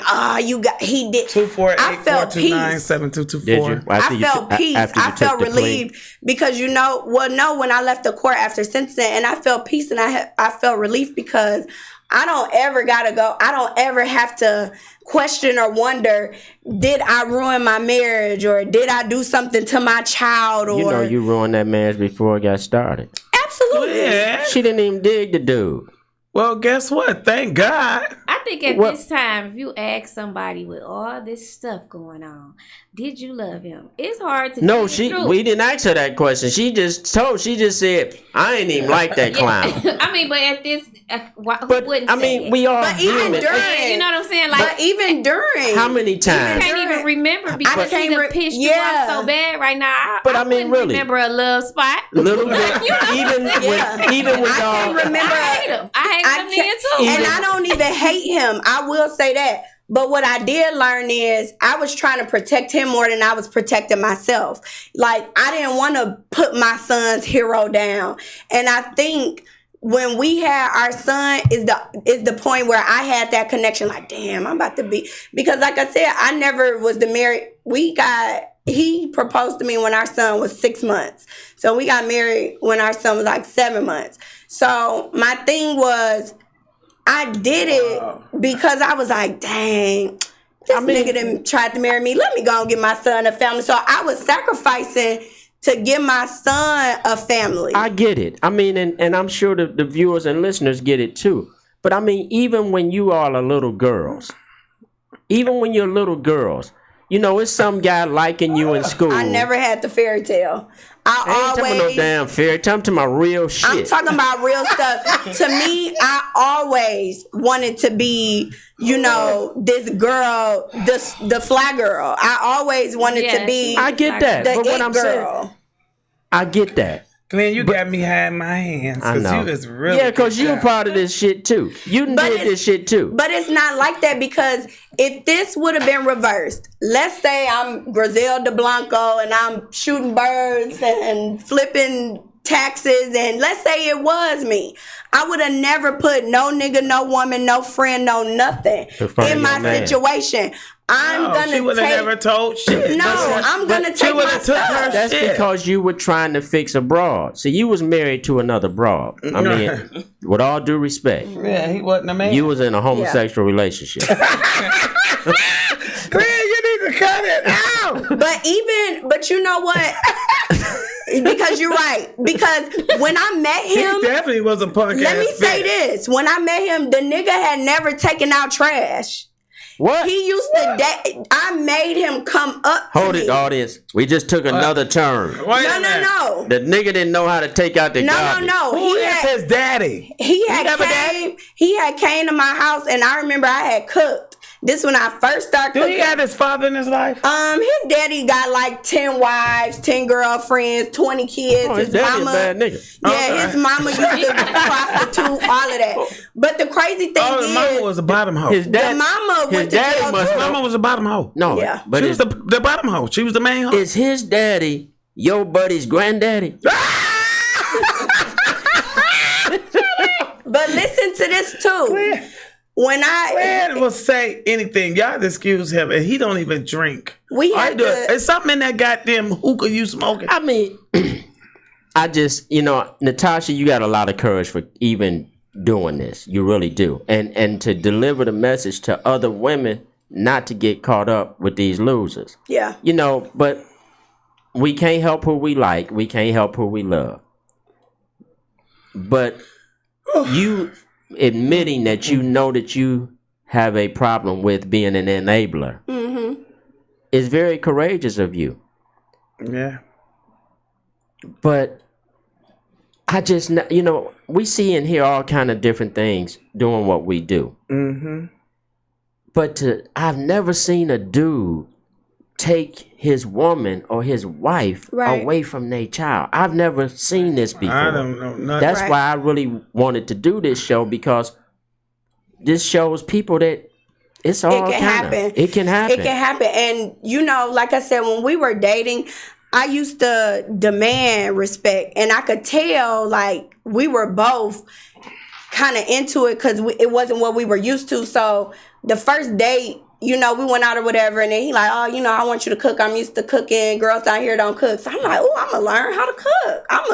S4: he did.
S3: 248-429-7224.
S2: Did you?
S4: I felt peace. I felt relieved because, you know, when I left the court after sentencing, and I felt peace and I felt relief because I don't ever gotta go. I don't ever have to question or wonder, did I ruin my marriage or did I do something to my child? Or
S2: you know, you ruined that marriage before it got started.
S4: Absolutely.
S3: Yeah.
S2: She didn't even dig the dude.
S3: Well, guess what? Thank God.
S6: I think at this time, if you ask somebody with all this stuff going on, did you love him? It's hard to.
S2: No, we didn't ask her that question. She just said, I ain't even like that clown.
S6: I mean, but at this, who wouldn't
S2: I mean, we all
S4: but even
S2: human.
S4: during,
S6: you know what I'm saying? Like,
S4: but even during,
S2: how many times?
S6: you can't even remember because I can't pissed you off so bad right now.
S2: But I mean, really,
S6: remember a love spot.
S2: Little bit, even with
S4: I can remember.
S6: I hate him then too,
S4: and I don't even hate him. I will say that. But what I did learn is I was trying to protect him more than I was protecting myself. Like, I didn't want to put my son's hero down. And I think when we had our son is the point where I had that connection. Like, damn, I'm about to be, because like I said, I never was the married. He proposed to me when our son was 6 months. So we got married when our son was like 7 months. So my thing was, I did it because I was like, dang, this nigga done tried to marry me. Let me go and get my son a family. So I was sacrificing to give my son a family.
S2: I get it. I mean, and I'm sure the viewers and listeners get it too. But I mean, even when you all are little girls, you know, it's some guy liking you in school.
S4: I never had the fairy tale.
S2: I ain't talking no damn fairy tale. I'm talking about real shit.
S4: I'm talking about real stuff. To me, I always wanted to be, you know, this girl, the fly girl. I always wanted to be.
S2: I get that.
S4: The
S2: but what I'm
S4: girl.
S2: saying, I get that.
S3: Glenn, you got me high in my hands.
S2: I know.
S3: You is really
S2: because you're part of this shit too. You did this shit too.
S4: But it's not like that, because if this would have been reversed, let's say I'm Griselda Blanco and I'm shooting birds and flipping taxes, and let's say it was me, I would have never put no nigga, no woman, no friend, no nothing in my situation.
S3: She would have never told shit.
S4: No, I'm gonna take my stuff.
S2: That's because you were trying to fix a broad. See, you was married to another broad. I mean, with all due respect.
S3: Yeah, he wasn't a man.
S2: You was in a homosexual relationship.
S3: Glenn, you need to cut it out.
S4: But you know what? Because you're right. Because when I met him,
S3: he definitely was a punk.
S4: Let me say this: when I met him, the nigga had never taken out trash.
S2: What?
S4: He used to I made him come up to me.
S2: Hold it, audience. We just took another turn.
S4: No.
S2: The nigga didn't know how to take out the garbage.
S4: No.
S3: Who is his daddy?
S4: He had came to my house, and I remember I had cooked. This when I first started cooking.
S3: Do he have his father in his life?
S4: His daddy got like 10 wives, 10 girlfriends, 20 kids.
S2: Oh, his daddy
S4: mama,
S2: a bad nigga.
S4: Yeah, his mama used to prostitute, all of that. But the crazy thing is,
S3: his mama was a bottom hoe.
S2: His
S4: mama went to jail too.
S3: His mama was a bottom hoe.
S2: No,
S4: yeah.
S2: But
S3: she was the bottom hoe. She was the main hoe.
S2: Is his daddy your buddy's granddaddy?
S4: But listen to this too. When
S3: Glenn will say anything, y'all excuse him, and he don't even drink. It's something in that goddamn hookah you smoking.
S2: I mean, I just, Natasha, you got a lot of courage for even doing this. You really do, and to deliver the message to other women not to get caught up with these losers.
S4: Yeah,
S2: but we can't help who we like. We can't help who we love. But you admitting that you know that you have a problem with being an enabler is very courageous of you.
S3: Yeah.
S2: But I just, we see and hear all kind of different things doing what we do.
S3: Mm-hmm.
S2: But I've never seen a dude take his woman or his wife away from their child. I've never seen this before.
S3: I don't know nothing.
S2: That's why I really wanted to do this show, because this shows people that it can happen. It can happen.
S4: And like I said, when we were dating, I used to demand respect, and I could tell like we were both kind of into it because it wasn't what we were used to. So the first date, we went out or whatever, and then he like, oh, I want you to cook. I'm used to cooking. Girls down here don't cook. So I'm like, oh, I'm going to learn how to cook. I'm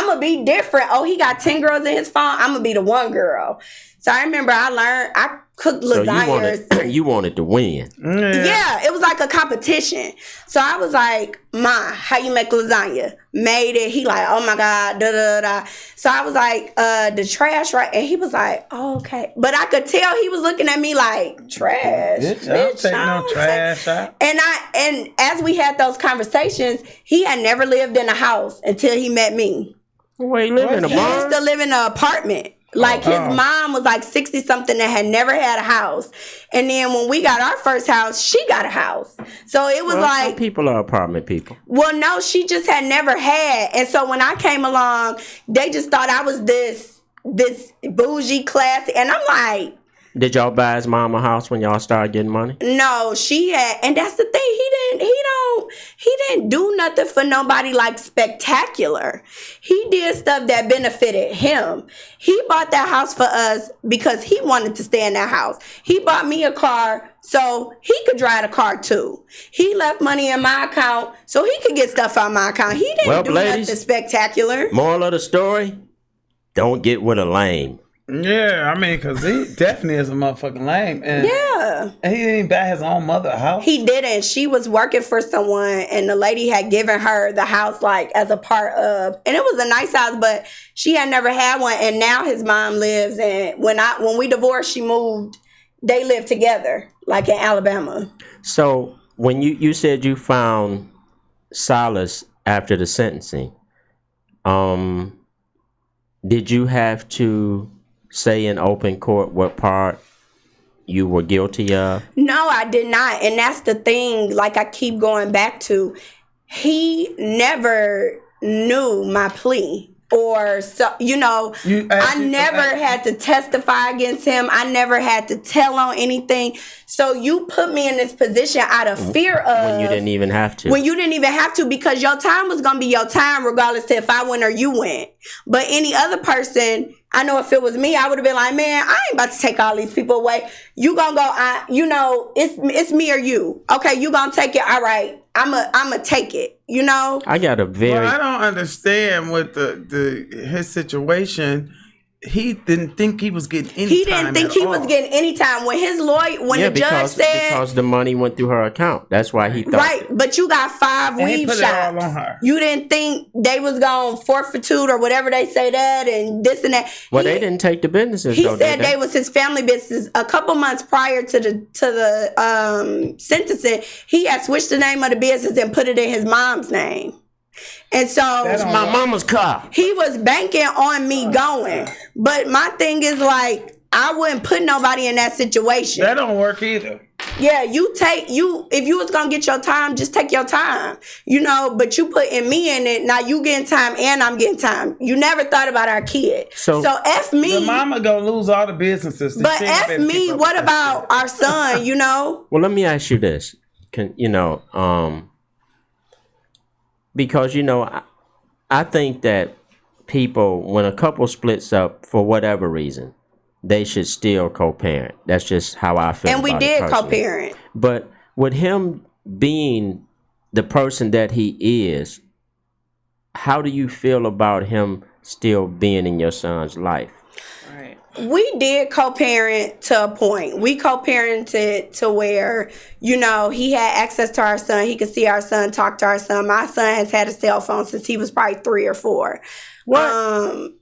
S4: going to be different. Oh, he got 10 girls in his phone. I'm going to be the one girl. So I remember I cooked lasagnas.
S2: So you wanted to win.
S4: Yeah, it was like a competition. So I was like, Ma, how you make lasagna? Made it. He like, oh my God, da-da-da. So I was like, the trash, right? And he was like, oh, okay. But I could tell he was looking at me like, trash.
S3: Bitch, take no trash out.
S4: And as we had those conversations, he had never lived in a house until he met me.
S2: Well, he lived in a barn?
S4: He used to live in an apartment. Like his mom was like 60 something that had never had a house. And then when we got our first house, she got a house. So it was like,
S2: some people are apartment people.
S4: Well, no, she just had never had. And so when I came along, they just thought I was this bougie classy. And I'm like,
S2: did y'all buy his mom a house when y'all started getting money?
S4: no, she had, and that's the thing. He didn't do nothing for nobody like spectacular. He did stuff that benefited him. He bought that house for us because he wanted to stay in that house. He bought me a car so he could drive the car too. He left money in my account so he could get stuff out my account. He didn't do nothing spectacular.
S2: Moral of the story, don't get with a lame.
S3: Yeah, I mean, because he definitely is a motherfucking lame. And he didn't buy his own mother a house.
S4: He didn't. She was working for someone, and the lady had given her the house, like, as a part of, and it was a nice house, but she had never had one, and now his mom lives, and when we divorced, she moved, they lived together, like in Alabama.
S2: So, when you said you found solace after the sentencing, did you have to say in open court what part you were guilty of?
S4: No, I did not. And that's the thing, like I keep going back to, he never knew my plea. Or, so I never had to testify against him. I never had to tell on anything. So you put me in this position out of fear of...
S2: When you didn't even have to.
S4: When you didn't even have to, because your time was going to be your time regardless of if I win or you win. But any other person, I know if it was me, I would have been like, man, I ain't about to take all these people away. You going to go, it's me or you. Okay, you going to take it. All right, I'm a take it.
S2: I got a very...
S3: Well, I don't understand with his situation. He didn't think he was getting any time.
S4: He didn't think he was getting any time. When his lawyer, when the judge said...
S2: because the money went through her account. That's why he thought...
S4: Right, but you got 5 weave shots.
S3: It all on her.
S4: You didn't think they was going forfeit or whatever they say that and this and that.
S2: Well, they didn't take the businesses,
S4: He said they was his family business. A couple months prior to the sentencing, he had switched the name of the business and put it in his mom's name. And so
S2: that's my mama's car.
S4: He was banking on me going. But my thing is, like, I wouldn't put nobody in that situation.
S3: That don't work either.
S4: Yeah, if you was gonna get your time, just take your time. But you putting me in it, now you getting time and I'm getting time. You never thought about our kid. So F me.
S3: The mama gonna lose all the businesses.
S4: But F me, what about our son,
S2: Well, let me ask you this. Because, I think that people, when a couple splits up for whatever reason, they should still co-parent. That's just how I feel.
S4: And we did co-parent.
S2: But with him being the person that he is, how do you feel about him still being in your son's life?
S4: We did co-parent to a point. We co-parented to where, he had access to our son. He could see our son, talk to our son. My son has had a cell phone since he was probably 3 or 4.
S2: What?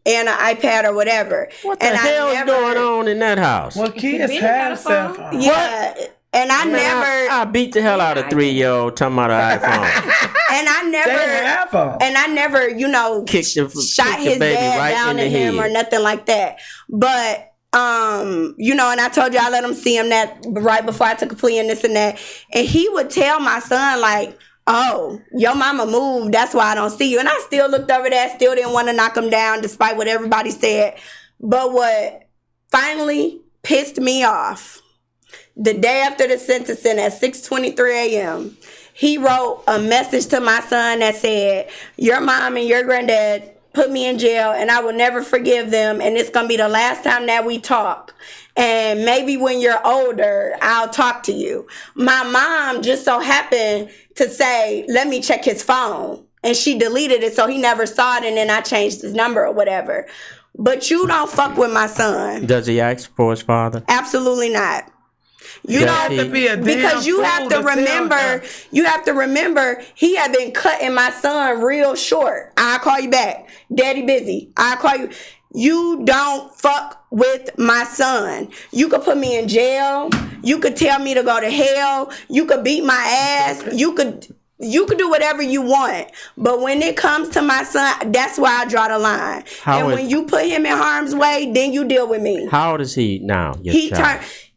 S4: And an iPad or whatever.
S2: What the hell is going on in that house?
S3: Well, kids have a cell phone.
S4: Yeah. What? And
S2: I beat the hell out of 3-year-old talking about an iPhone.
S4: And I never, shot his dad
S2: right
S4: down at him or nothing like that. But, and I told you I let him see him that right before I took a plea and this and that. And he would tell my son, like, oh, your mama moved, that's why I don't see you. And I still looked over there, still didn't want to knock him down despite what everybody said. But what finally pissed me off, the day after the sentencing at 6:23 a.m., he wrote a message to my son that said, your mom and your granddad put me in jail and I will never forgive them. And it's going to be the last time that we talk. And maybe when you're older, I'll talk to you. My mom just so happened to say, let me check his phone. And she deleted it so he never saw it. And then I changed his number or whatever. But you don't fuck with my son.
S2: Does he ask for his father?
S4: Absolutely not. You don't have to be a damn because you have to remember. You have to remember he had been cutting my son real short. I'll call you back. Daddy busy. I'll call you. You don't fuck with my son. You could put me in jail. You could tell me to go to hell. You could beat my ass. You could You can do whatever you want, but when it comes to my son, that's where I draw the line. When you put him in harm's way, then you deal with me.
S2: How old is he now?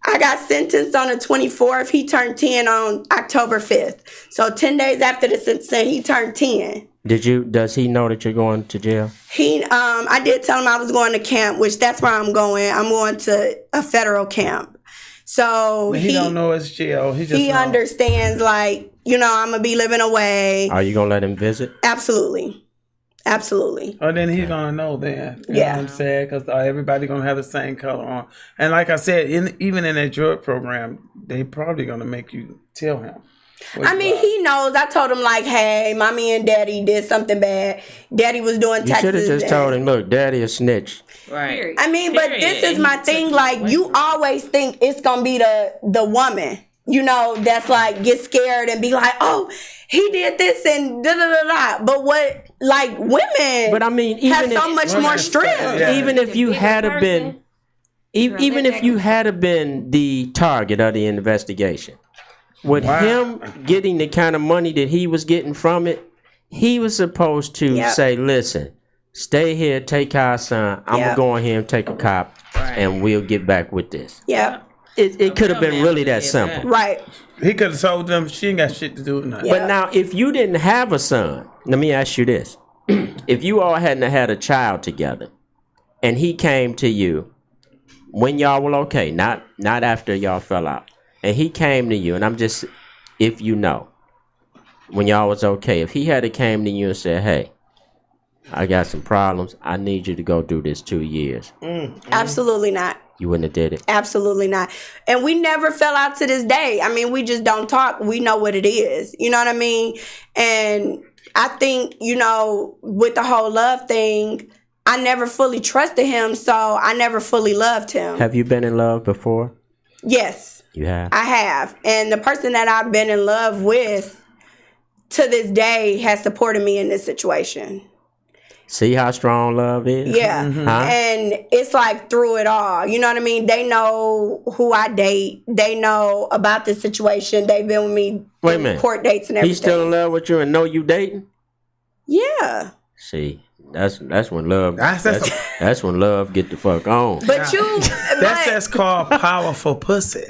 S4: I got sentenced on the 24th. He turned 10 on October 5th. So 10 days after the sentencing, he turned 10.
S2: Does he know that you're going to jail?
S4: I did tell him I was going to camp, which that's where I'm going. I'm going to a federal camp. So
S3: he don't know it's jail. He
S4: understands, like, I'm gonna be living away.
S2: Are you gonna let him visit?
S4: Absolutely.
S3: Oh, then he's gonna know then. You know what I'm saying? Because everybody gonna have the same color on. And like I said, even in that drug program, they probably gonna make you tell him.
S4: He knows. I told him, like, hey, mommy and daddy did something bad. Daddy was doing taxes.
S2: You should have just told him, look, daddy a snitch.
S5: Right.
S4: But this is my thing. Like, you always think it's going to be the woman, that's like, get scared and be like, oh, he did this and da-da-da-da. But women have so much more strength.
S2: Yeah. Even if you had been the target of the investigation, with him getting the kind of money that he was getting from it, he was supposed to say, listen, stay here, take our son. I'm going to go in here and take a cop, and we'll get back with this.
S4: Yeah.
S2: It could have been really that simple.
S4: Right.
S3: He could have told them she ain't got shit to do with nothing.
S2: But now, if you didn't have a son, let me ask you this. If you all hadn't had a child together, and he came to you when y'all were okay, not after y'all fell out, and he came to you, and I'm just, if you know, when y'all was okay, if he had came to you and said, hey, I got some problems, I need you to go do this 2 years.
S4: Absolutely not.
S2: You wouldn't have did it? Absolutely
S4: not. And we never fell out to this day. We just don't talk. We know what it is. You know what I mean? And I think, with the whole love thing, I never fully trusted him, so I never fully loved him.
S2: Have you been in love before?
S4: Yes.
S2: You have?
S4: I have. And the person that I've been in love with to this day has supported me in this situation.
S2: See how strong love is?
S4: Yeah. Mm-hmm. Huh? And it's like through it all. You know what I mean? They know who I date. They know about this situation. They've been with me on court dates and everything.
S2: He's still in love with you and know you dating?
S4: Yeah.
S2: See, that's when love that's when love get the fuck on.
S4: But
S3: that's called powerful pussy.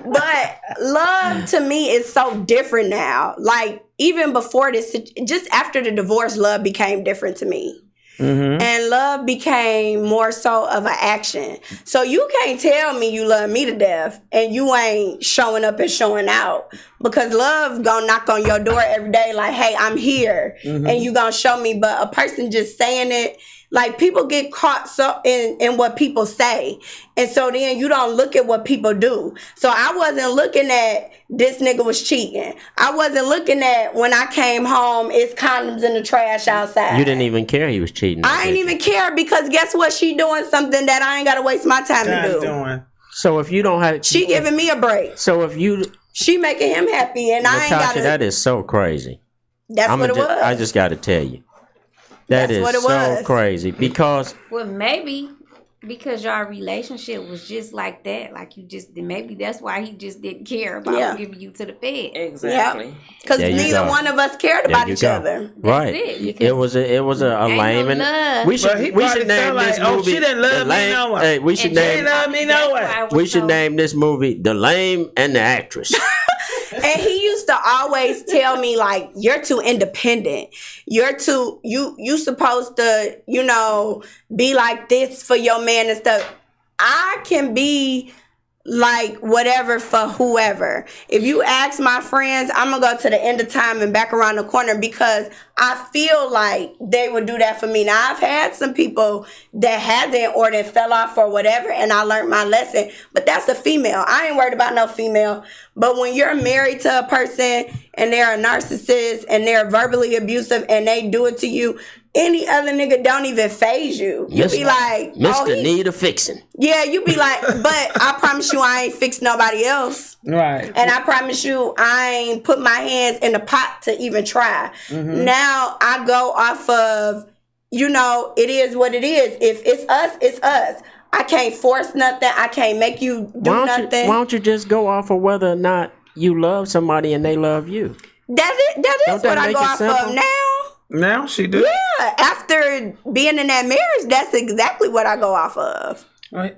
S4: But love to me is so different now. Like, even before this, just after the divorce, love became different to me. Mm-hmm. And love became more so of an action. So you can't tell me you love me to death and you ain't showing up and showing out, because love gonna knock on your door every day like, hey, I'm here. Mm-hmm. And you gonna show me. But a person just saying it, like, people get caught so in what people say. And so then you don't look at what people do. So I wasn't looking at this nigga was cheating. I wasn't looking at when I came home, it's condoms in the trash outside.
S2: You didn't even care he was cheating.
S4: I ain't even care, because guess what? She doing something that I ain't got to waste my time to do.
S2: So if you don't have...
S4: She giving me a break.
S2: So if you...
S4: She making him happy and I ain't got to...
S2: That is so crazy.
S4: That's what it was.
S2: I just got to tell you. That's what it was. So crazy, because...
S6: Well, maybe because your relationship was just like that. Like, maybe that's why he just didn't care about giving you to the Fed.
S5: Exactly.
S4: Because neither one of us cared about each other.
S2: Right. It was a lame... And we should name this movie...
S3: she didn't love me no way.
S2: Hey, we should name... We should name this movie The Lame and the Actress.
S4: And he used to always tell me, like, you're too independent. You're too, you supposed to, be like this for your man and stuff. I can be like whatever for whoever. If you ask my friends, I'm going to go to the end of time and back around the corner, because I feel like they would do that for me. Now, I've had some people that hasn't or that fell off or whatever, and I learned my lesson. But that's a female. I ain't worried about no female. But when you're married to a person and they're a narcissist and they're verbally abusive and they do it to you, any other nigga don't even phase you. You be like,
S2: Mr. Need a fixing.
S4: Yeah, you be like, but I promise you I ain't fixed nobody else.
S3: Right.
S4: And I promise you I ain't put my hands in the pot to even try. Mm-hmm. Now I go off of, it is what it is. If it's us, it's us. I can't force nothing. I can't make you do nothing.
S2: Why don't you just go off of whether or not you love somebody and they love you?
S4: That is what I go off of now.
S3: Now she do.
S4: Yeah, after being in that marriage, that's exactly what I go off of.
S3: Right.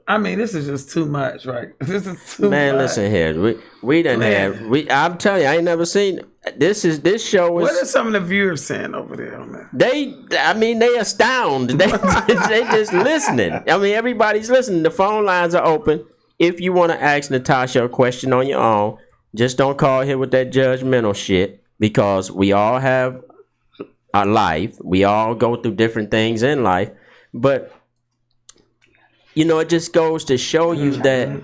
S3: I mean, this is just too much, right? This is too much.
S2: Man, listen here. We done had. I'm telling you, I ain't never seen. This show is.
S3: What are some of the viewers saying over there on that?
S2: They astound. They just listening. I mean, everybody's listening. The phone lines are open. If you want to ask Natasha a question on your own, just don't call here with that judgmental shit, because we all have a life. We all go through different things in life, but you know, it just goes to show you that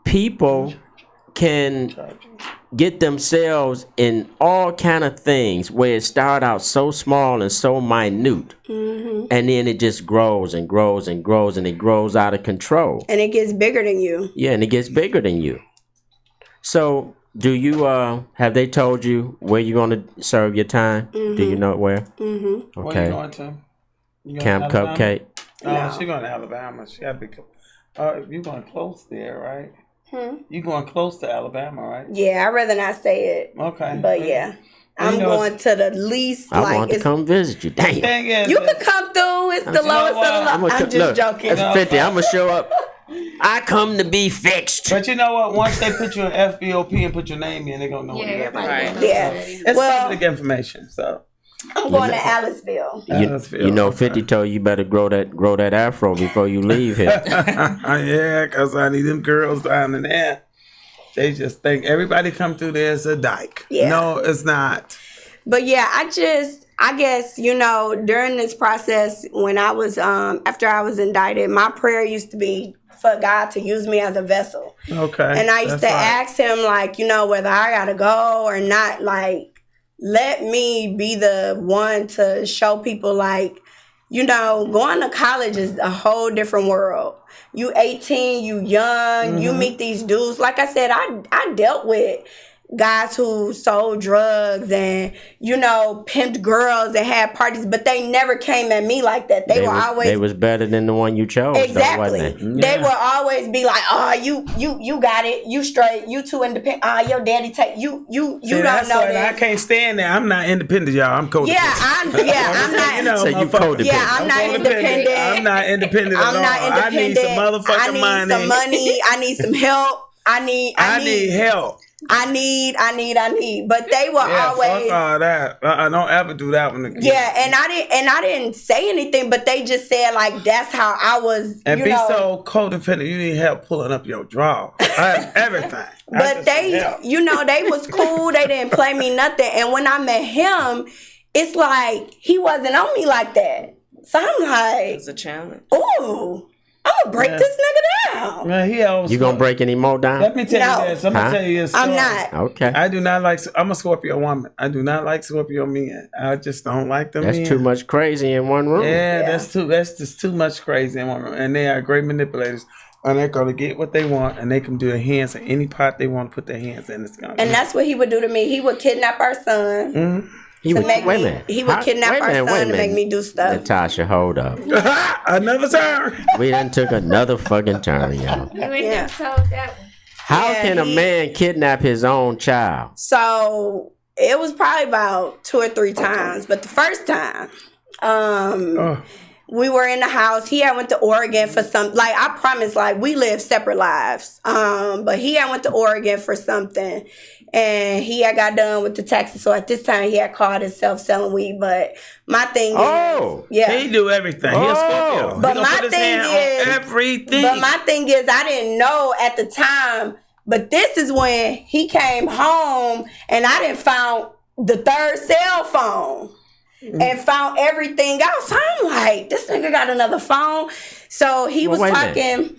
S2: people can get themselves in all kind of things where it start out so small and so minute, and then it just grows and grows and grows, and it grows out of control.
S4: And it gets bigger than you.
S2: Yeah, and it gets bigger than you. So, do you have they told you where you're going to serve your time? Do you know where?
S4: Mm-hmm.
S3: Okay. Where you going to?
S2: Camp Cupcake.
S3: No, she's going to Alabama. She got to be. You're going close there, right? You going close to Alabama, right?
S4: Yeah, I'd rather not say it.
S3: Okay.
S4: But yeah. I'm going to the least.
S2: I want to come visit you. Damn.
S4: You can come through. It's the lowest of the low. I'm just joking.
S2: That's 50. I'm going to show up. I come to be fixed.
S3: But you know what? Once they put you in FBOP and put your name in, they're going to know what you're doing.
S4: Right. Yeah.
S3: It's public information, so.
S4: I'm going to Aliceville.
S2: You know, 50 told you better grow that afro before you leave here.
S3: Yeah, because I need them girls down in there. They just think everybody come through there as a dyke. Yeah. No, it's not.
S4: But yeah, I guess, you know, during this process, when I was, after I was indicted, my prayer used to be for God to use me as a vessel. Okay. And I used to ask him, like, you know, whether I got to go or not, like, let me be the one to show people, like, you know, going to college is a whole different world. You 18, you young, you meet these dudes. Like I said, I dealt with guys who sold drugs and, you know, pimped girls and had parties, but they never came at me like that. They was better
S2: than the one you chose.
S4: Exactly. They would always be like, oh, you got it. You straight. You too independent. Your daddy take you don't know this.
S3: I can't stand that. I'm not independent, y'all. I'm codependent.
S4: I'm not.
S2: You know, so you codependent.
S4: Yeah, I'm not independent.
S3: I'm not independent at all. I need some motherfucking money.
S4: I need some money. I need some help. I need
S3: help.
S4: I need. But they were always.
S3: Fuck all that. Don't ever do that one again.
S4: Yeah, and I didn't say anything, but they just said, like, that's how I was.
S3: And you be so codependent, you need help pulling up your draw. I have everything.
S4: But they, you know, they was cool. They didn't play me nothing. And when I met him, it's like he wasn't on me like that. So I'm like,
S5: it's a challenge.
S4: Ooh. I'm gonna break this nigga down.
S3: Man,
S2: you gonna break any more down?
S3: Let me tell you this. I'm gonna tell you this.
S4: I'm not.
S2: Okay.
S3: I do not like. I'm a Scorpio woman. I do not like Scorpio men. I just don't like them.
S2: That's too much crazy in one room.
S3: Yeah, that's just too much crazy in one room. And they are great manipulators. And they're gonna get what they want, and they can do their hands in any pot they want to put their hands in.
S4: And that's what he would do to me. He would kidnap our son.
S2: Mm-hmm. He would
S4: kidnap our son to make me do stuff.
S2: Natasha, hold up.
S3: Another turn.
S2: We done took another fucking turn, y'all. How can a man kidnap his own child?
S4: So it was probably about 2 or 3 times, but the first time, we were in the house. He had went to Oregon for like, I promise, like, we live separate lives. But he had went to Oregon for something. And he had got done with the taxes. So at this time, he had called himself selling weed. But my thing is...
S3: He do everything. He a Scorpio.
S4: But my thing is...
S3: everything.
S4: But my thing is, I didn't know at the time. But this is when he came home. And I didn't found the 3rd cell phone. And found everything else. So I'm like, this nigga got another phone. So he was talking...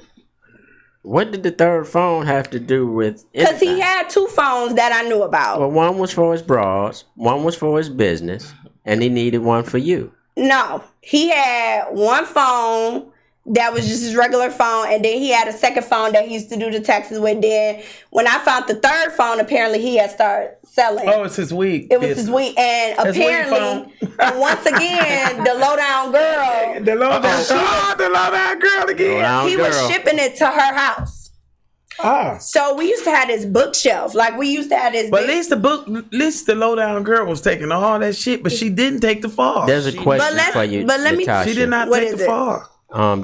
S2: What did the 3rd phone have to do with it?
S4: Because he had 2 phones that I knew about.
S2: Well, one was for his bras, one was for his business, and he needed one for you.
S4: No, he had one phone That was just his regular phone. And then he had a second phone that he used to do the taxes with. Then when I found the third phone, apparently he had started selling.
S3: Oh, it's his weed.
S4: It was his weed. And apparently, and once again, the lowdown girl.
S3: The lowdown girl again.
S4: He was shipping it to her house. So we used to have this bookshelf. Like we used to have this.
S3: But at least the lowdown girl was taking all that shit, but she didn't take the fall.
S2: There's a question for you,
S4: but let me.
S2: Natasha.
S3: She did not take the fall.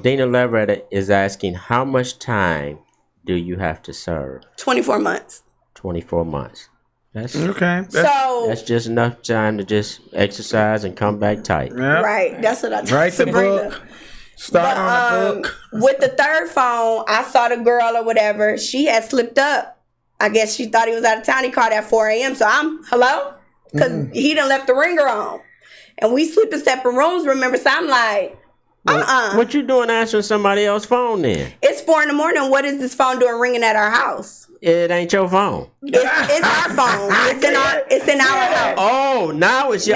S2: Dina Leverett is asking, how much time do you have to serve?
S4: 24 months.
S2: 24 months. That's
S3: okay.
S2: That's just enough time to just exercise and come back tight.
S3: Yeah.
S4: Right. That's what I told
S3: Write the book. Start on the book.
S4: With the third phone, I saw the girl or whatever. She had slipped up. I guess she thought he was out of town. He called at 4 a.m. So I'm, hello? Because he done left the ringer on. And we sleep in separate rooms, remember? So I'm like,
S2: What you doing answering somebody else's phone then?
S4: It's 4 a.m. What is this phone doing ringing at our house?
S2: It ain't your phone.
S4: It's our phone. It's in our house.
S2: Oh, now it's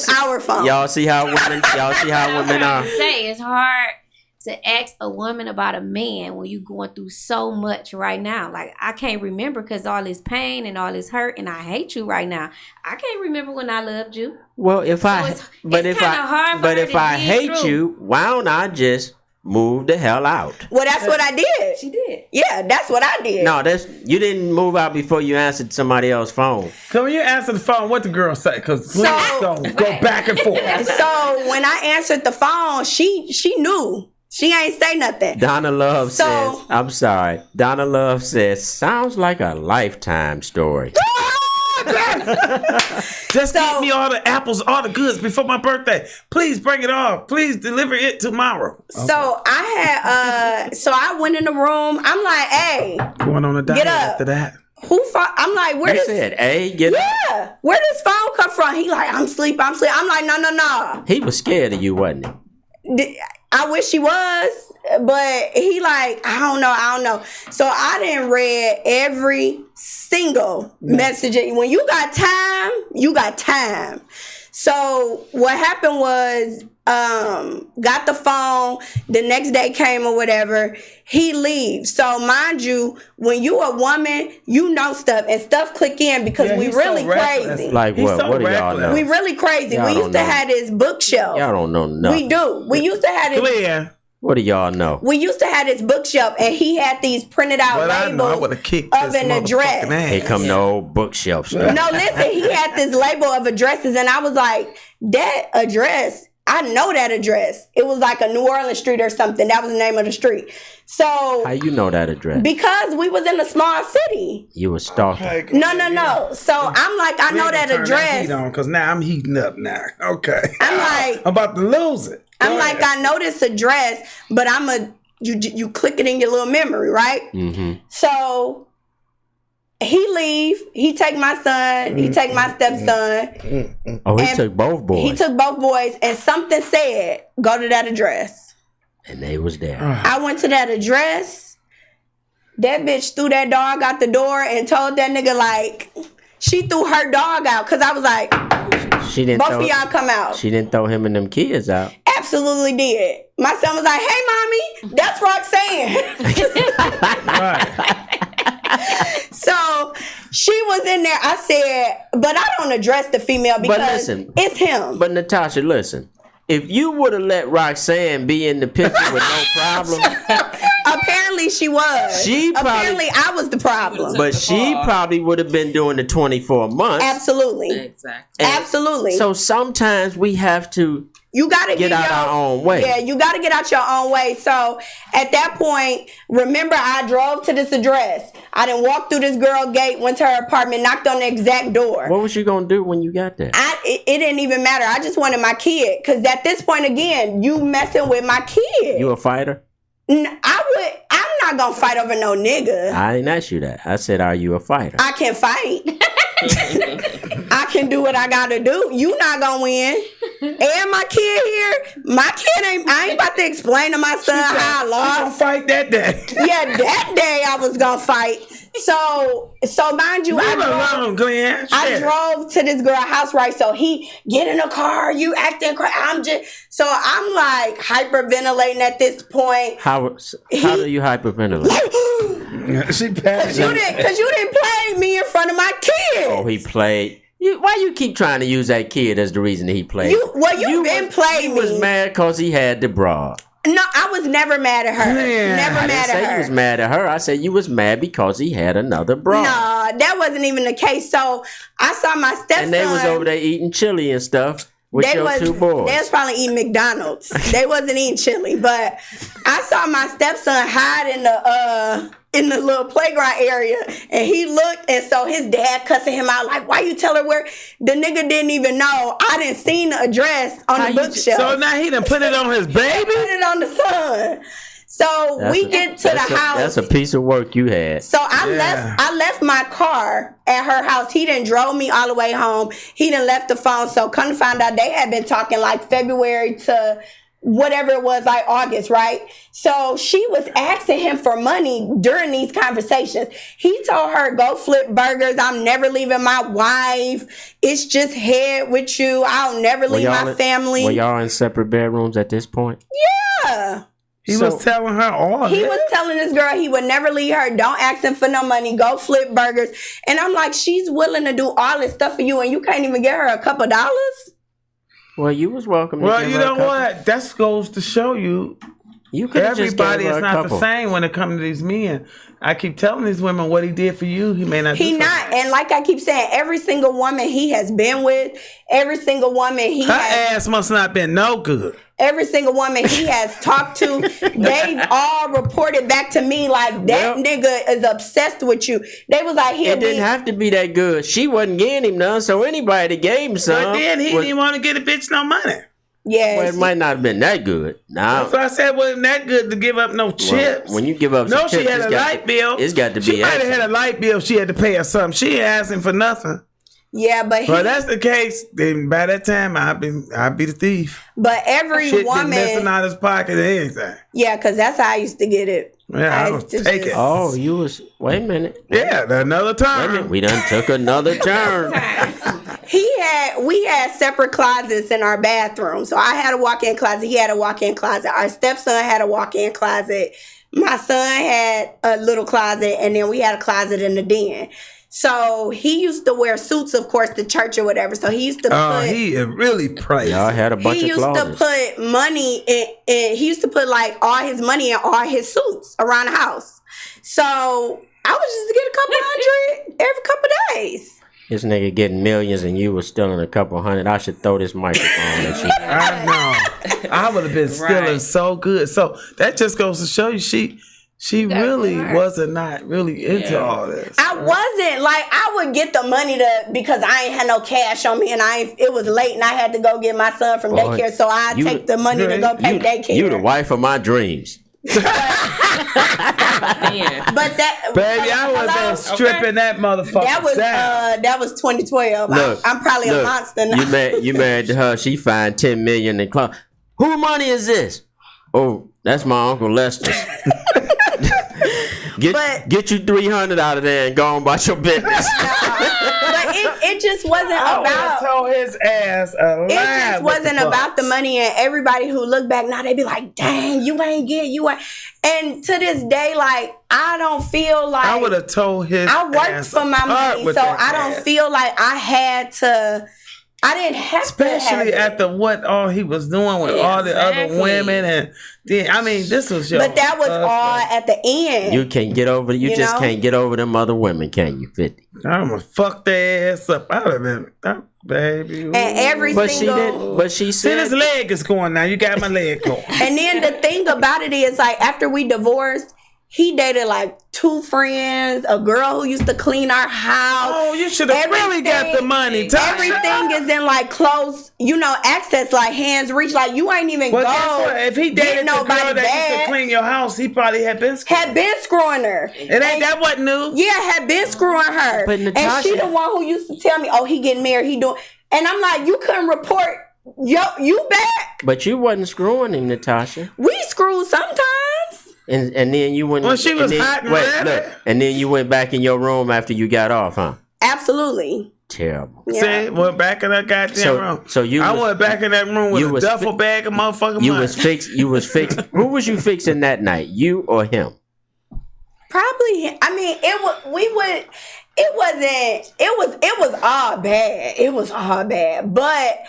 S4: our phone.
S2: Y'all see how women are.
S6: Say it's hard to ask a woman about a man when you going through so much right now. Like, I can't remember because all this pain and all this hurt, and I hate you right now. I can't remember when I loved you.
S2: Well, if I hate you, why don't I just move the hell out?
S4: Well, that's what I did.
S6: She did.
S4: Yeah, that's what I did.
S2: No, you didn't move out before you answered somebody else's phone.
S3: So when you answer the phone, what the girl say? Because go back and forth.
S4: So when I answered the phone, she knew. She ain't say nothing.
S2: Donna Love says, I'm sorry. Donna Love says, sounds like a Lifetime story.
S3: Just give me all the apples, all the goods before my birthday. Please bring it off. Please deliver it tomorrow. Okay.
S4: So I had, I went in the room. I'm like, hey.
S3: Going on a diet after that.
S4: I'm like, where does where does phone come from? He like, I'm sleep. I'm like, no.
S2: He was scared of you, wasn't he?
S4: I wish he was, but he like, I don't know. So I didn't read every single message. When you got time, you got time. So what happened was, got the phone, the next day came or whatever, he leaves. So mind you, when you a woman, you know stuff and stuff click in because we really crazy.
S2: Like what?
S3: So
S2: what do y'all know?
S4: We really crazy. We used to have this bookshelf.
S2: Y'all don't know nothing.
S4: We do. We used to have this.
S3: Clear.
S2: What do y'all know?
S4: We used to have this bookshelf, and he had these printed out labels of an address.
S2: Here come the old bookshelf stuff.
S4: No, listen, he had this label of addresses, and I was like, that address, I know that address. It was like a New Orleans street or something. That was the name of the street. So
S2: how you know that address?
S4: Because we was in a small city.
S2: You was stalking.
S4: No. So I'm like, I know that address.
S3: Because now I'm heating up now. Okay.
S4: I'm like,
S3: I'm about to lose it.
S4: I'm like, I know this address, but you click it in your little memory, right?
S2: Mm-hmm.
S4: So he leave. He take my son. He take my stepson.
S2: Oh, he took both boys.
S4: He took both boys, and something said, go to that address.
S2: And they was there.
S4: I went to that address. That bitch threw that dog out the door and told that nigga, like, she threw her dog out. Because I was like,
S2: she didn't
S4: both of y'all come out.
S2: She didn't throw him and them kids out.
S4: Absolutely did. My son was like, hey, mommy, that's Roxanne.
S3: Right.
S4: So she was in there. I said, but I don't address the female because it's him.
S2: But Natasha, listen. If you would have let Roxanne be in the picture with no problem.
S4: Apparently she was. Apparently I was the problem.
S2: But she probably would have been doing the 24 months.
S4: Absolutely.
S5: Exactly.
S4: Absolutely.
S2: So sometimes we have to get out our own way.
S4: Yeah, you got to get out your own way. So at that point, remember I drove to this address. I didn't walk through this girl gate, went to her apartment, knocked on the exact door.
S2: What was you going to do when you got there?
S4: It didn't even matter. I just wanted my kid. Because at this point, again, you messing with my kid.
S2: You a fighter?
S4: I'm not going to fight over no nigga.
S2: I didn't ask you that. I said, are you a fighter?
S4: I can fight. I can do what I gotta do. You not gonna win. And my kid here, I ain't about to explain to my son how I lost.
S3: Gonna fight that day.
S4: Yeah, that day I was gonna fight. So mind you, I drove to this girl house, right? So he get in the car, you acting crazy. I'm like hyperventilating at this point.
S2: How do you hyperventilate?
S3: She passed.
S4: Because you didn't play me in front of my kids.
S2: Oh, he played. Why you keep trying to use that kid as the reason he played?
S4: You been playing me.
S2: He was mad because he had the broad.
S4: No, I was never mad at her. Never mad at her.
S2: You was mad at her. I said you was mad because he had another broad.
S4: No, that wasn't even the case. So I saw my stepson.
S2: And they was over there eating chili and stuff with your two boys.
S4: They was probably eating McDonald's. They wasn't eating chili. But I saw my stepson hide in the little playground area, and he looked, and so his dad cussing him out like, why you tell her where? The nigga didn't even know. I didn't see the address on the bookshelf.
S3: So now he done put it on his baby?
S4: Put it on the son. So we get to the house.
S2: That's a piece of work you had.
S4: So I left my car at her house. He done drove me all the way home. He done left the phone. So come to find out, they had been talking like February to whatever it was, like August, right? So she was asking him for money during these conversations. He told her, go flip burgers. I'm never leaving my wife. It's just head with you. I'll never leave my family.
S2: Were y'all in separate bedrooms at this point?
S4: Yeah.
S3: He was telling her all
S4: He was telling this girl he would never leave her. Don't ask him for no money. Go flip burgers. And I'm like, she's willing to do all this stuff for you, and you can't even get her a couple dollars?
S2: Well, you was welcome.
S3: Well, you know what? That goes to show you. Everybody is not the same when it comes to these men. I keep telling these women what he did for you, he may not do for
S4: not. And like I keep saying, every single woman he has been with, every single woman
S3: her ass must not been no good.
S4: Every single woman he has talked to, they've all reported back to me like that nigga is obsessed with you. They was like,
S2: it didn't have to be that good. She wasn't getting him none, so anybody that gave him some.
S3: But then he didn't want to get a bitch no money.
S4: Yeah,
S2: well, it might not have been that good. Nah,
S3: that's what I said. Wasn't that good to give up no chips?
S2: When you give up, some chips,
S3: she had a light bill.
S2: It's got to be.
S3: She might have had a light bill. She had to pay her something. She ain't asking for nothing.
S4: Yeah, but
S3: that's the case. Then by that time, I'd be the thief.
S4: But every woman
S3: messing out his pocket or anything.
S4: Yeah, because that's how I used to get it.
S3: Yeah, I was take it.
S2: Oh, you was. Wait a minute.
S3: Yeah, another turn.
S2: We done took another turn.
S4: We had separate closets in our bathroom. So I had a walk-in closet. He had a walk-in closet. Our stepson had a walk-in closet. My son had a little closet, and then we had a closet in the den. So he used to wear suits, of course, to church or whatever. So he used to put...
S3: he really pricey.
S2: Y'all had a bunch of closets.
S4: He used to put money in... He used to put like all his money in all his suits around the house. So I was just to get a couple hundred every couple days.
S2: This nigga getting millions and you was stealing a couple hundred. I should throw this microphone at you.
S3: I know. I would have been stealing so good. So that just goes to show you she really wasn't not really into all this.
S4: I wasn't. Like, I would get the money because I ain't had no cash on me, and it was late and I had to go get my son from daycare, so I take the money to go pay daycare.
S2: You the wife of my dreams.
S4: But that,
S3: baby, I was stripping that motherfucker.
S4: That was 2012.
S2: Look,
S4: I'm probably a monster now.
S2: You married her. She fined $10 million in club. Who money is this? Oh, that's my Uncle Lester's. Get you 300 out of there and go on about your business.
S4: But it just wasn't about.
S3: I told his ass a lie.
S4: It just wasn't about the money, and everybody who look back now, they be like, "Dang, you ain't. And to this day, like, I don't feel like
S3: I would have told his.
S4: I worked for my money, so I don't feel like I had to. I didn't have
S3: especially
S4: to
S3: after what all he was doing with all the other women, and then I mean, this was your.
S4: But that was all at the end.
S2: You can't get over. You just can't get over them other women, can you? 50.
S3: I'm gonna fuck their ass up. I would have been, baby.
S4: And every single.
S2: But she said,
S3: "See, this leg is going now. You got my leg going."
S4: And then the thing about it is, like, after we divorced, he dated like 2 friends, a girl who used to clean our house.
S3: Oh, you should have really got the money.
S4: Everything is in like close, access, like hands reach. Like, you ain't even
S3: guess what? If he dated the girl that used to clean your house, he probably had been screwing her. That wasn't new.
S4: Yeah, had been screwing her.
S2: But Natasha,
S4: and she the one who used to tell me, oh, he getting married, he doing. And I'm like, you couldn't report you back.
S2: But you wasn't screwing him, Natasha.
S4: We screwed sometimes.
S2: And then you went.
S3: When she was
S2: and then,
S3: hot and ready.
S2: look, and then you went back in your room after you got off, huh?
S4: Absolutely.
S2: Terrible.
S4: Yeah.
S3: See, went back in that goddamn room.
S2: So you.
S3: I went back in that room with a duffel bag of motherfucking money.
S2: You was fixed. Who was you fixing that night? You or him?
S4: Probably him. I mean, it was all bad. It was all bad. But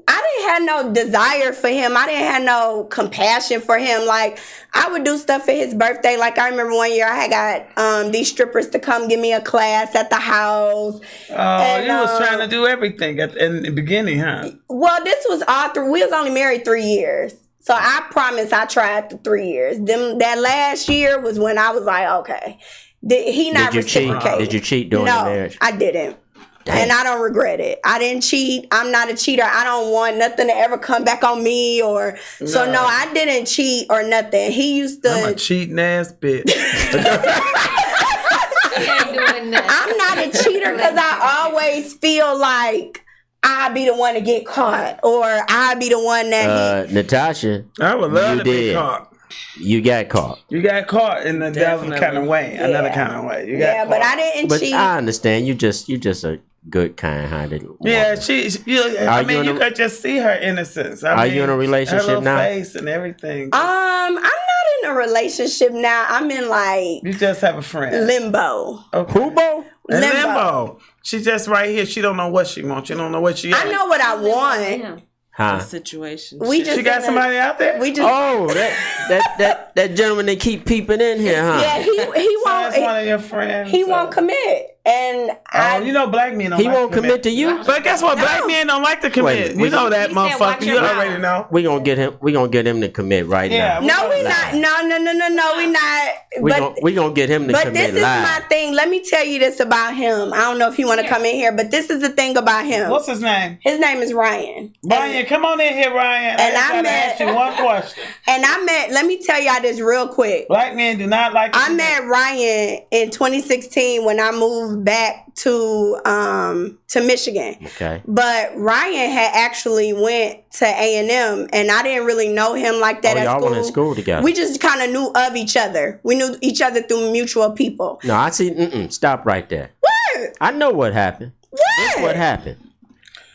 S4: I didn't have no desire for him. I didn't have no compassion for him. Like, I would do stuff for his birthday. Like, I remember one year I had got these strippers to come give me a class at the house.
S3: Oh, and, you was trying to do everything in the beginning, huh?
S4: Well, this was all through. We was only married 3 years. So I promise I tried the 3 years. That last year was when I was like, okay. He not reciprocating.
S2: Did you cheat during the marriage?
S4: I didn't. Damn. And I don't regret it. I didn't cheat. I'm not a cheater. I don't want nothing to ever come back on me or so no, I didn't cheat or nothing. He used to
S3: I'm a cheating ass bitch.
S4: I'm not a cheater because I always feel like I'll be the one to get caught or I'll be the one that
S2: Natasha,
S3: I would love to be caught.
S2: You got caught.
S3: You got caught in the devil kind of way, another kind of way. You got caught.
S4: But I didn't cheat.
S2: I understand. You just a good, kind-hearted woman.
S3: Yeah, you could just see her innocence.
S2: Are you in a relationship
S3: her
S2: now?
S3: Face and everything.
S4: I'm not in a relationship now. I'm in like
S3: you just have a friend.
S4: Limbo.
S3: Okay.
S2: Limbo.
S3: She's just right here. She don't know what she wants. She don't know what she.
S4: I know what I want.
S5: The situation.
S3: She got somebody out there.
S2: That gentleman that keep peeping in here, huh?
S4: Yeah, he won't.
S3: That's one of your friends.
S4: He won't commit, and
S3: black men don't.
S2: He won't commit to you.
S3: But guess what? Black men don't like to commit. You know that, motherfucker. You already know.
S2: We gonna get him. We gonna get him to commit right now.
S4: No, we not. No, we not.
S2: We gonna get him to commit.
S4: But this is my thing. Let me tell you this about him. I don't know if you want to come in here, but this is the thing about him.
S3: What's his name?
S4: His name is Ryan.
S3: Ryan, come on in here, Ryan.
S4: And
S3: I met. Ask you one question.
S4: And I met. Let me tell y'all this real quick.
S3: Black men do not like.
S4: I met Ryan in 2016 when I moved back to Michigan.
S2: Okay.
S4: But Ryan had actually went to A&M, and I didn't really know him like that at
S2: y'all
S4: school.
S2: went in school together.
S4: We just kind of knew of each other. We knew each other through mutual people.
S2: No, I see. Stop right there.
S4: What?
S2: I know what happened. This what happened.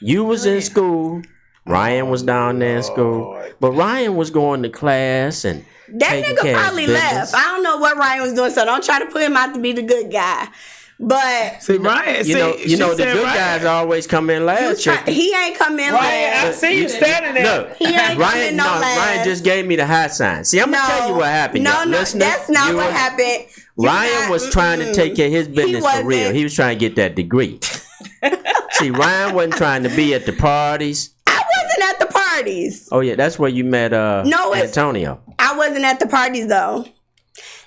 S2: You was in school. Ryan was down there in school. But Ryan was going to class and
S4: that nigga probably left. I don't know what Ryan was doing, so don't try to put him out to be the good guy. But
S3: see, Ryan,
S2: you know the good guys always come in last.
S4: He ain't come in last.
S3: I see you standing there.
S2: Look,
S4: he ain't
S2: Ryan,
S4: last.
S2: Ryan just gave me the high sign. See, I'm gonna tell you what happened.
S4: No, that's not what happened.
S2: Ryan was trying to take care of his business for real. He was trying to get that degree. See, Ryan wasn't trying to be at the parties.
S4: I wasn't at the parties.
S2: Oh yeah, that's where you met Antonio.
S4: I wasn't at the parties though.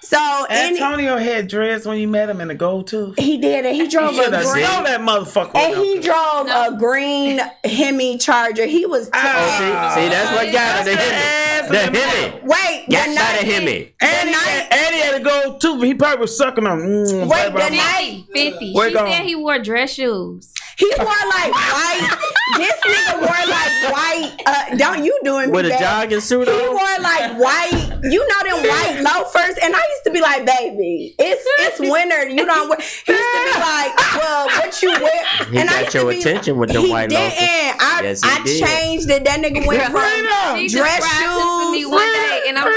S4: So
S3: Antonio had dreads when you met him in the gold tooth.
S4: He did, and he drove a green.
S3: That motherfucker.
S4: And he drove a green Hemi Charger. He was.
S2: See, that's what got it. The Hemi.
S4: Wait,
S2: got the Hemi.
S3: And he had a gold tooth. He probably was sucking on.
S4: Wait, the night
S6: 50. She said he wore dress shoes.
S4: He wore like white. This nigga wore like white. Don't you doing me
S2: with a jogging suit on?
S4: He wore like white. You know them white loafers, and I used to be like, baby, it's winter. You don't wear. He used to be like, well, what you wear?
S2: He
S4: and
S2: got your attention with the white loafers.
S4: I changed it. That nigga went from dress shoes
S6: to me one day, and I'm like,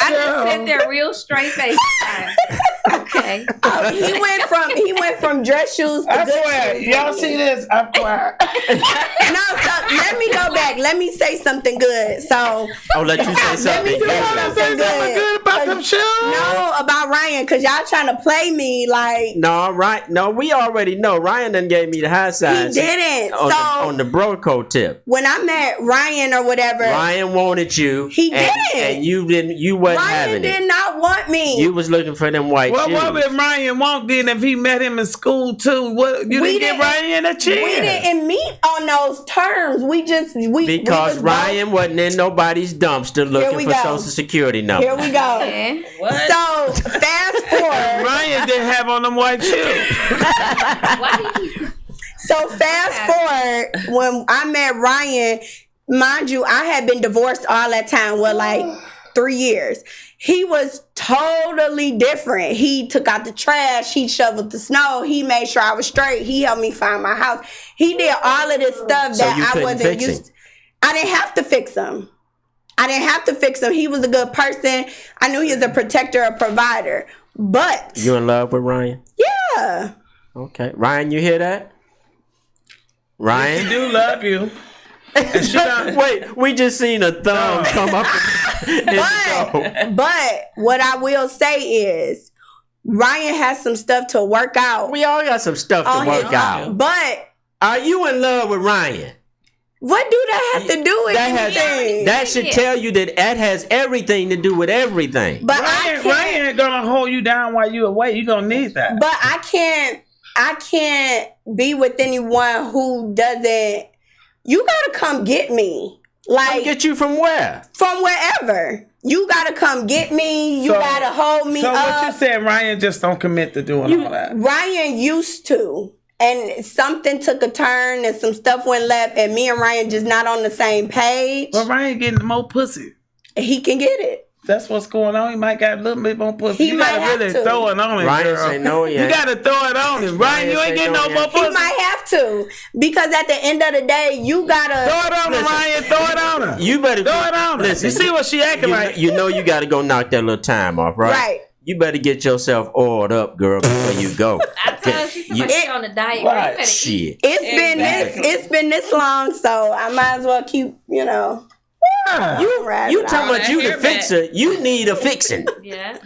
S6: I just sit there real straight face. Okay.
S4: He went from dress shoes to good shoes.
S3: Y'all see this? I'm quiet.
S4: No, so let me go back. Let me say something good. So
S2: I'll let you say something
S3: good about them shoes.
S4: No, about Ryan, because y'all trying to play me like.
S2: No, we already know. Ryan done gave me the high signs.
S4: He didn't.
S2: On the Broco tip.
S4: When I met Ryan or whatever,
S2: Ryan wanted you.
S4: He didn't.
S2: And you didn't. You wasn't having it.
S4: Ryan did not want me.
S2: You was looking for them white shoes.
S3: What would Ryan want then if he met him in school too? You didn't give Ryan a chance.
S4: We didn't meet on those terms. Because
S2: Ryan wasn't in nobody's dumpster looking for Social Security number.
S4: Here we go.
S5: What?
S4: So fast forward.
S3: Ryan didn't have on them white shoes.
S4: So fast forward, when I met Ryan, mind you, I had been divorced all that time. Well, like 3 years. He was totally different. He took out the trash. He shoveled the snow. He made sure I was straight. He helped me find my house. He did all of this stuff that I wasn't used to. I didn't have to fix him. He was a good person. I knew he was a protector, a provider. But
S2: you in love with Ryan?
S4: Yeah.
S2: Okay. Ryan, you hear that? Ryan?
S3: She do love you.
S2: Wait, we just seen a thumb come up.
S4: But what I will say is, Ryan has some stuff to work out.
S2: We all got some stuff to work out.
S4: But
S2: are you in love with Ryan?
S4: What do that have to do with anything?
S2: That should tell you that has everything to do with everything.
S4: But
S3: Ryan ain't gonna hold you down while you away. You gonna need that.
S4: But I can't be with anyone who doesn't. You gotta come get me. Like,
S2: come get you from where?
S4: From wherever. You gotta come get me. You gotta hold me up.
S3: So what you saying? Ryan just don't commit to doing all that.
S4: Ryan used to. And something took a turn and some stuff went left and me and Ryan just not on the same page.
S3: Well, Ryan getting more pussy.
S4: He can get it.
S3: That's what's going on. He might got a little bit more pussy.
S4: He might have
S3: really
S4: to.
S3: Throw it on him,
S2: Ryan
S3: girl.
S2: say no yet.
S3: You gotta throw it on him. Ryan, you ain't getting no more pussy.
S4: He might have to. Because at the end of the day, you gotta
S3: throw it on him, Ryan. Throw it on him.
S2: You better
S3: throw it on him. Listen, you see what she acting like.
S2: You know you gotta go knock that little time off, right?
S4: Right.
S2: You better get yourself oiled up, girl, before you go.
S6: I told you on the diet. Right. You
S2: shit.
S4: It's been this long, so I might as well keep,
S2: You talking about you the fixer. You need a fixing.
S6: Yeah.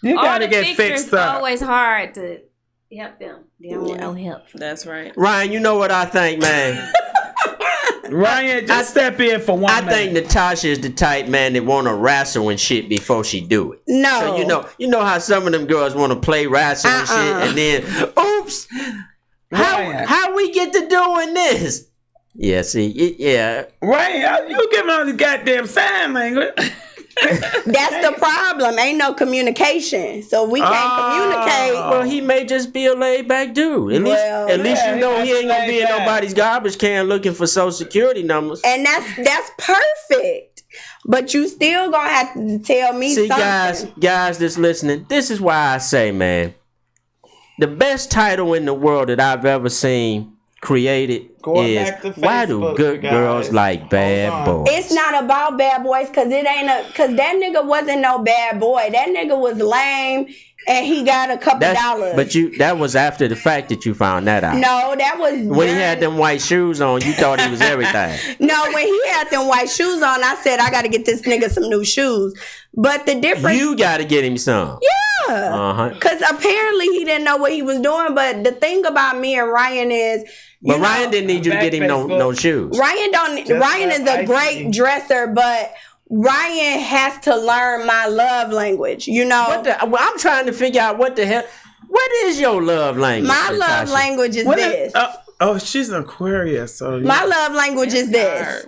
S3: You gotta get fixed up.
S6: It's always hard to help them. They don't want no help.
S5: That's right.
S2: Ryan, you know what I think, man?
S3: Ryan, just step in for one minute.
S2: I think Natasha is the type, man, that want to wrestle and shit before she do it.
S4: No.
S2: So you know how some of them girls want to play wrestle and shit, and then, oops, how we get to doing this? Yeah, see, yeah.
S3: Ryan, you giving all the goddamn sign language.
S4: That's the problem. Ain't no communication. So we can't communicate.
S2: Well, he may just be a laid back dude. At least you know he ain't gonna be in nobody's garbage can looking for Social Security numbers.
S4: And that's perfect. But you still gonna have to tell me something.
S2: Guys that's listening, this is why I say, man, the best title in the world that I've ever seen created is why do good girls like bad boys?
S4: It's not about bad boys because that nigga wasn't no bad boy. That nigga was lame and he got a couple dollars.
S2: But that was after the fact that you found that out.
S4: No, that was
S2: when he had them white shoes on. You thought he was everything.
S4: No, when he had them white shoes on, I said I got to get this nigga some new shoes. But the difference,
S2: you got to get him some.
S4: Yeah, because apparently he didn't know what he was doing. But the thing about me and Ryan is.
S2: But Ryan didn't need you to get him no shoes.
S4: Ryan is a great dresser, but Ryan has to learn my love language. You know,
S2: I'm trying to figure out what the hell. What is your love language?
S4: My love language is this.
S3: She's an Aquarius, so
S4: my love language is this.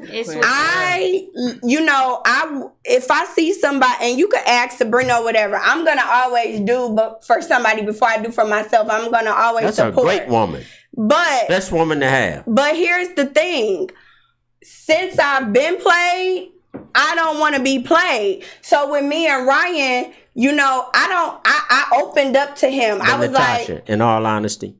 S4: If I see somebody, and you could ask Sabrina or whatever, I'm gonna always do for somebody before I do for myself. I'm gonna always support.
S2: That's a great woman.
S4: But
S2: best woman to have. But
S4: here's the thing. Since I've been played, I don't want to be played. So with me and Ryan, I opened up to him.
S2: But
S4: I was
S2: Natasha,
S4: like,
S2: in all honesty,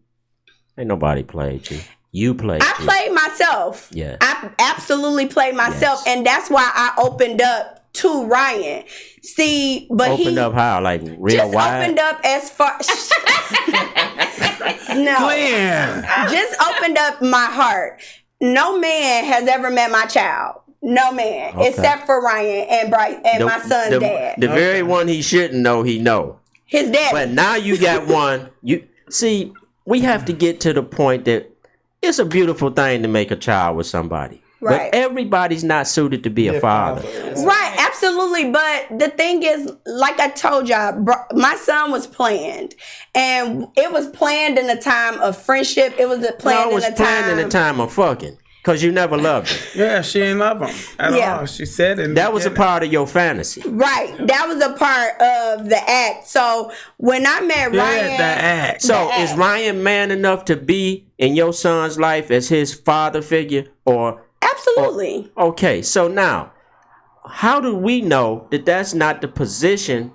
S2: ain't nobody played you. You played.
S4: I played myself.
S2: Yeah.
S4: I absolutely played myself. Yes. And that's why I opened up to Ryan. See, but
S2: opened up how? Like real
S4: just
S2: wide?
S4: Opened up as far No. Just opened up my heart. No man has ever met my child. No man. Okay. Except for Ryan and Bryce and my son's dad.
S2: The very one he shouldn't know, he know.
S4: His dad.
S2: But now you got one. You see, we have to get to the point that it's a beautiful thing to make a child with somebody. Right. But everybody's not suited to be a father.
S4: Right, absolutely. But the thing is, like I told y'all, my son was planned. And it was planned in a time of friendship. It was planned in a
S2: time of fucking. Because you never loved him.
S3: Yeah, she ain't love him at all. She said it.
S2: That was a part of your fantasy.
S4: Right. That was a part of the act. So when I met Ryan.
S3: The act.
S2: So is Ryan man enough to be in your son's life as his father figure? Or
S4: absolutely.
S2: Okay, so now, how do we know that that's not the position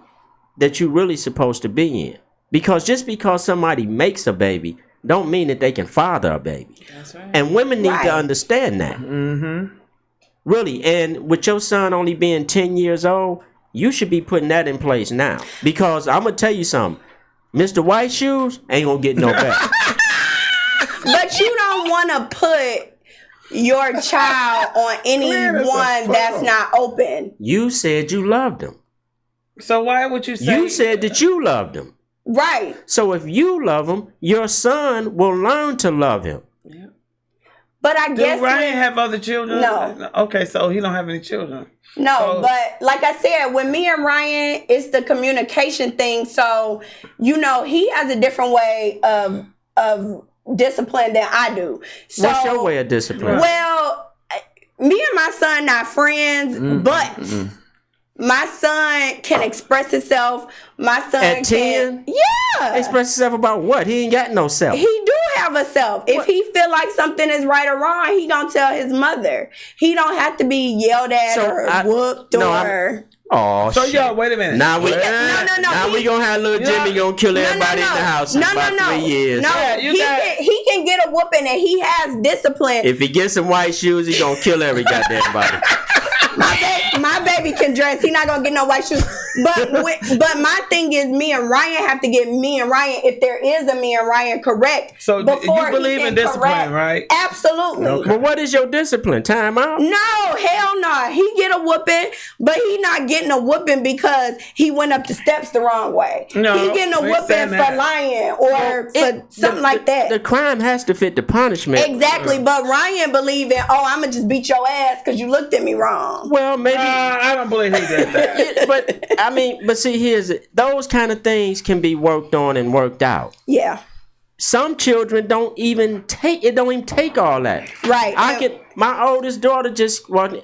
S2: that you're really supposed to be in? Because just because somebody makes a baby don't mean that they can father a baby.
S5: That's right.
S2: And women need to understand that.
S3: Mm-hmm.
S2: Really. And with your son only being 10 years old, you should be putting that in place now. Because I'm going to tell you something. Mr. White Shoes ain't going to get no better.
S4: But you don't want to put your child on anyone that's not open.
S2: You said you loved him.
S3: So why would you say?
S2: You said that you loved him.
S4: Right.
S2: So if you love him, your son will learn to love him.
S5: Yeah.
S4: But I guess
S3: Ryan have other children?
S4: No.
S3: Okay, so he don't have any children.
S4: No, but like I said, with me and Ryan, it's the communication thing. So, he has a different way of discipline than I do. So,
S2: what's your way of discipline?
S4: Well, me and my son not friends, but my son can express himself. My son
S2: at 10?
S4: Yeah.
S2: Express himself about what? He ain't got no self.
S4: He do have a self. If he feel like something is right or wrong, he gonna tell his mother. He don't have to be yelled at or whooped or...
S2: Oh,
S3: so
S2: shit.
S3: y'all, wait a minute.
S2: Now we gonna have little Jimmy gonna kill everybody in the house in about 3 years.
S4: No, he can get a whooping and he has discipline.
S2: If he gets some white shoes, he gonna kill every goddamn body.
S4: My baby can dress. He not gonna get no white shoes. But my thing is, me and Ryan have to get me and Ryan, if there is a me and Ryan, correct.
S3: So you believe in discipline, right?
S4: Absolutely.
S2: Okay. But what is your discipline? Time out?
S4: No, hell no. He get a whooping, but he not getting a whooping because he went up the steps the wrong way.
S3: No,
S4: he getting a whooping for lying or for something like that.
S2: The crime has to fit the punishment.
S4: Exactly, but Ryan believing, I'm gonna just beat your ass because you looked at me wrong.
S2: Well, maybe
S3: I don't believe he did that.
S2: but see, those kind of things can be worked on and worked out.
S4: Yeah.
S2: Some children don't even take all that.
S4: Right.
S2: My oldest daughter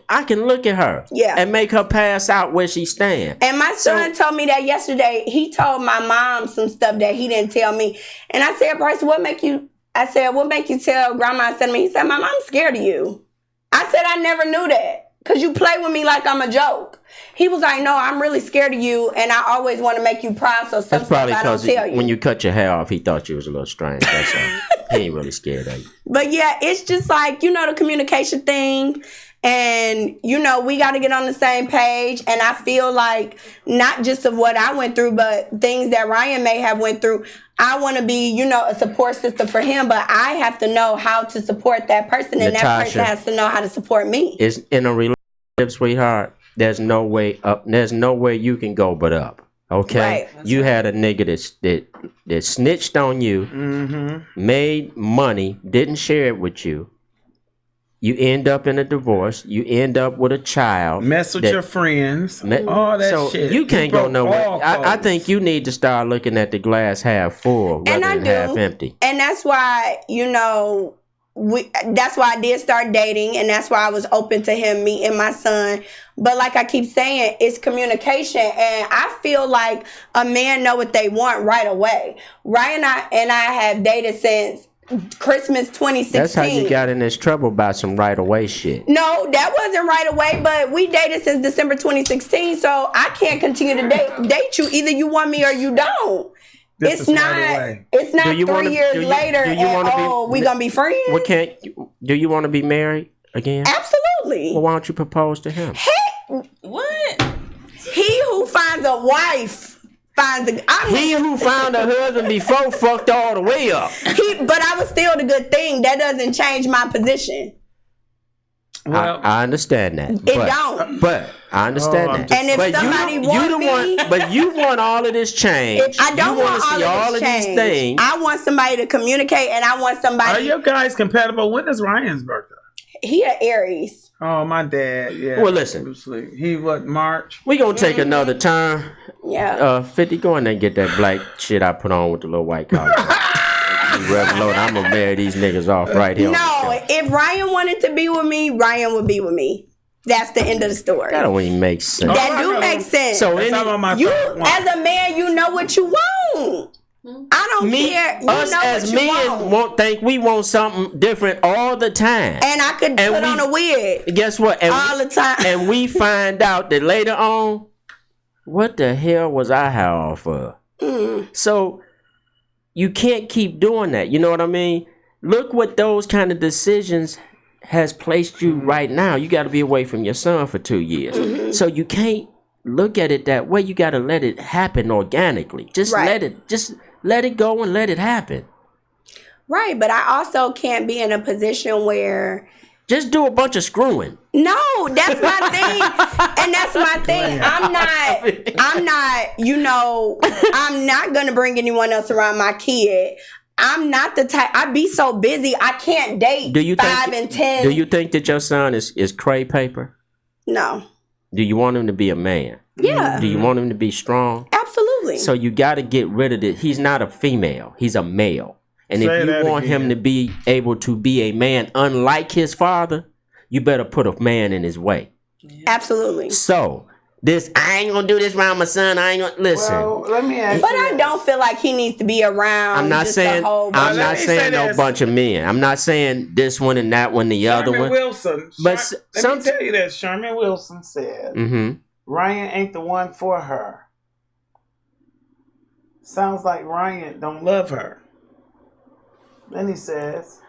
S2: I can look at her.
S4: Yeah.
S2: And make her pass out where she stands.
S4: And my son told me that yesterday. He told my mom some stuff that he didn't tell me. And I said, Bryce, what make you tell grandma instead of me? He said, Mom, I'm scared of you. I said, I never knew that. Because you play with me like I'm a joke. He was like, no, I'm really scared of you, and I always want to make you proud, so
S2: that's probably
S4: because
S2: when you cut your hair off, he thought you was a little strange. That's all. He ain't really scared of you.
S4: But yeah, it's just like, the communication thing, and, we got to get on the same page, and I feel like not just of what I went through, but things that Ryan may have went through, I want to be, a support system for him, but I have to know how to support that person, and that person has to know how to support me.
S2: It's in a relationship, sweetheart. There's no way up. There's nowhere you can go but up. Okay,
S4: right.
S2: You had a nigga that snitched on you, made money, didn't share it with you. You end up in a divorce. You end up with a child.
S3: Mess with your friends. All that shit.
S2: You can't go nowhere. I think you need to start looking at the glass half full rather than half empty.
S4: And that's why, that's why I did start dating, and that's why I was open to him meeting my son. But like I keep saying, it's communication, and I feel like a man know what they want right away. Ryan and I have dated since Christmas 2016.
S2: That's how you got in this trouble by some right away shit.
S4: No, that wasn't right away, but we dated since December 2016, so I can't continue to date you. Either you want me or you don't. It's not 3 years later and we gonna be friends.
S2: Do you want to be married again?
S4: Absolutely.
S2: Well, why don't you propose to him?
S5: What?
S4: He who finds a wife finds
S2: he who found a husband before fucked all the way up.
S4: But I was still the good thing. That doesn't change my position.
S2: Well, I understand that. But I understand that.
S4: And if somebody
S2: but you want all of this change.
S4: I don't want all of this change.
S2: These things.
S4: I want somebody to communicate, and I want somebody.
S3: Are you guys compatible? When is Ryan's birthday?
S4: He an Aries.
S3: Oh, my dad. Yeah.
S2: Well, listen.
S3: He March?
S2: We gonna take another turn.
S4: Yeah.
S2: 50, go in there and get that black shit I put on with the little white collar. I'm gonna marry these niggas off right here.
S4: No, if Ryan wanted to be with me, Ryan would be with me. That's the end of the story.
S2: That don't even make sense.
S4: That do make sense.
S2: So
S4: you, as a man, you know what you want. I don't care. You
S2: Us
S4: know
S2: as
S4: what you
S2: men
S4: want.
S2: think we want something different all the time.
S4: And I could put on a wig.
S2: Guess what?
S4: All the time.
S2: And we find out that later on, what the hell was I high off of? So you can't keep doing that. You know what I mean? Look what those kind of decisions has placed you right now. You got to be away from your son for 2 years. So you can't look at it that way. You got to let it happen organically. Just let it go and let it happen.
S4: Right, but I also can't be in a position where
S2: just do a bunch of screwing.
S4: No, that's my thing. And that's my thing. I'm not going to bring anyone else around my kid. I'm not the type. I be so busy. I can't date 5 and 10.
S2: Do you think that your son is cray paper?
S4: No.
S2: Do you want him to be a man?
S4: Yeah.
S2: Do you want him to be strong?
S4: Absolutely.
S2: So you got to get rid of it. He's not a female. He's a male. And if you want him to be able to be a man unlike his father, you better put a man in his way.
S4: Absolutely.
S2: So, I ain't going to do this around my son. I ain't going to listen.
S3: Well, let me ask
S4: But I don't feel like he needs to be around.
S2: I'm not saying no bunch of men. I'm not saying this one and that one, the other one.
S3: Wilson.
S2: But
S3: let me tell you this. Sherman Wilson said, Ryan ain't the one for her. Sounds like Ryan don't love her. Then he says,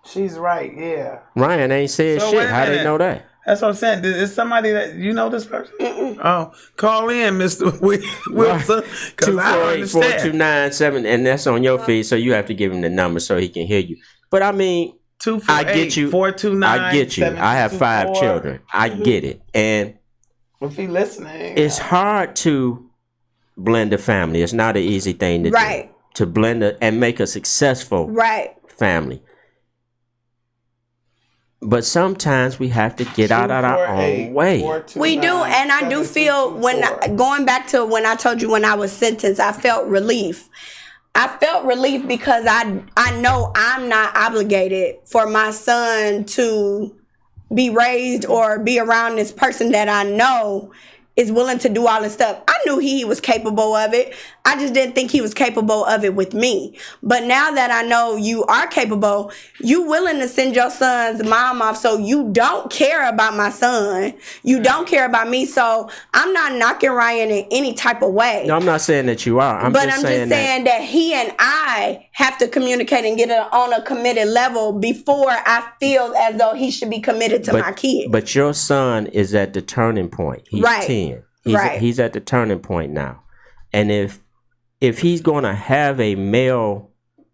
S3: she's right, yeah.
S2: Ryan ain't said shit. How they know that?
S3: That's what I'm saying. Is somebody that you know this person? Oh, call in, Mr. Wilson.
S2: 248-429-7, and that's on your feed, so you have to give him the number so he can hear you. But I mean,
S3: 248
S2: I get you.
S3: 429.
S2: I get you. I have 5 children. I get it, and
S3: if he listening,
S2: it's hard to blend a family. It's not an easy thing to do. To blend and make a successful family. But sometimes we have to get out of our own way.
S4: We do, and I do feel going back to when I told you when I was sentenced, I felt relief. I felt relief because I know I'm not obligated for my son to be raised or be around this person that I know is willing to do all this stuff. I knew he was capable of it. I just didn't think he was capable of it with me. But now that I know you are capable, you willing to send your son's mom off so you don't care about my son. You don't care about me. So I'm not knocking Ryan in any type of way.
S2: No, I'm not saying that you are. I'm just saying that
S4: he and I have to communicate and get it on a committed level before I feel as though he should be committed to my kid.
S2: But your son is at the turning point. He's 10. He's at the turning point now. And if he's going to have a male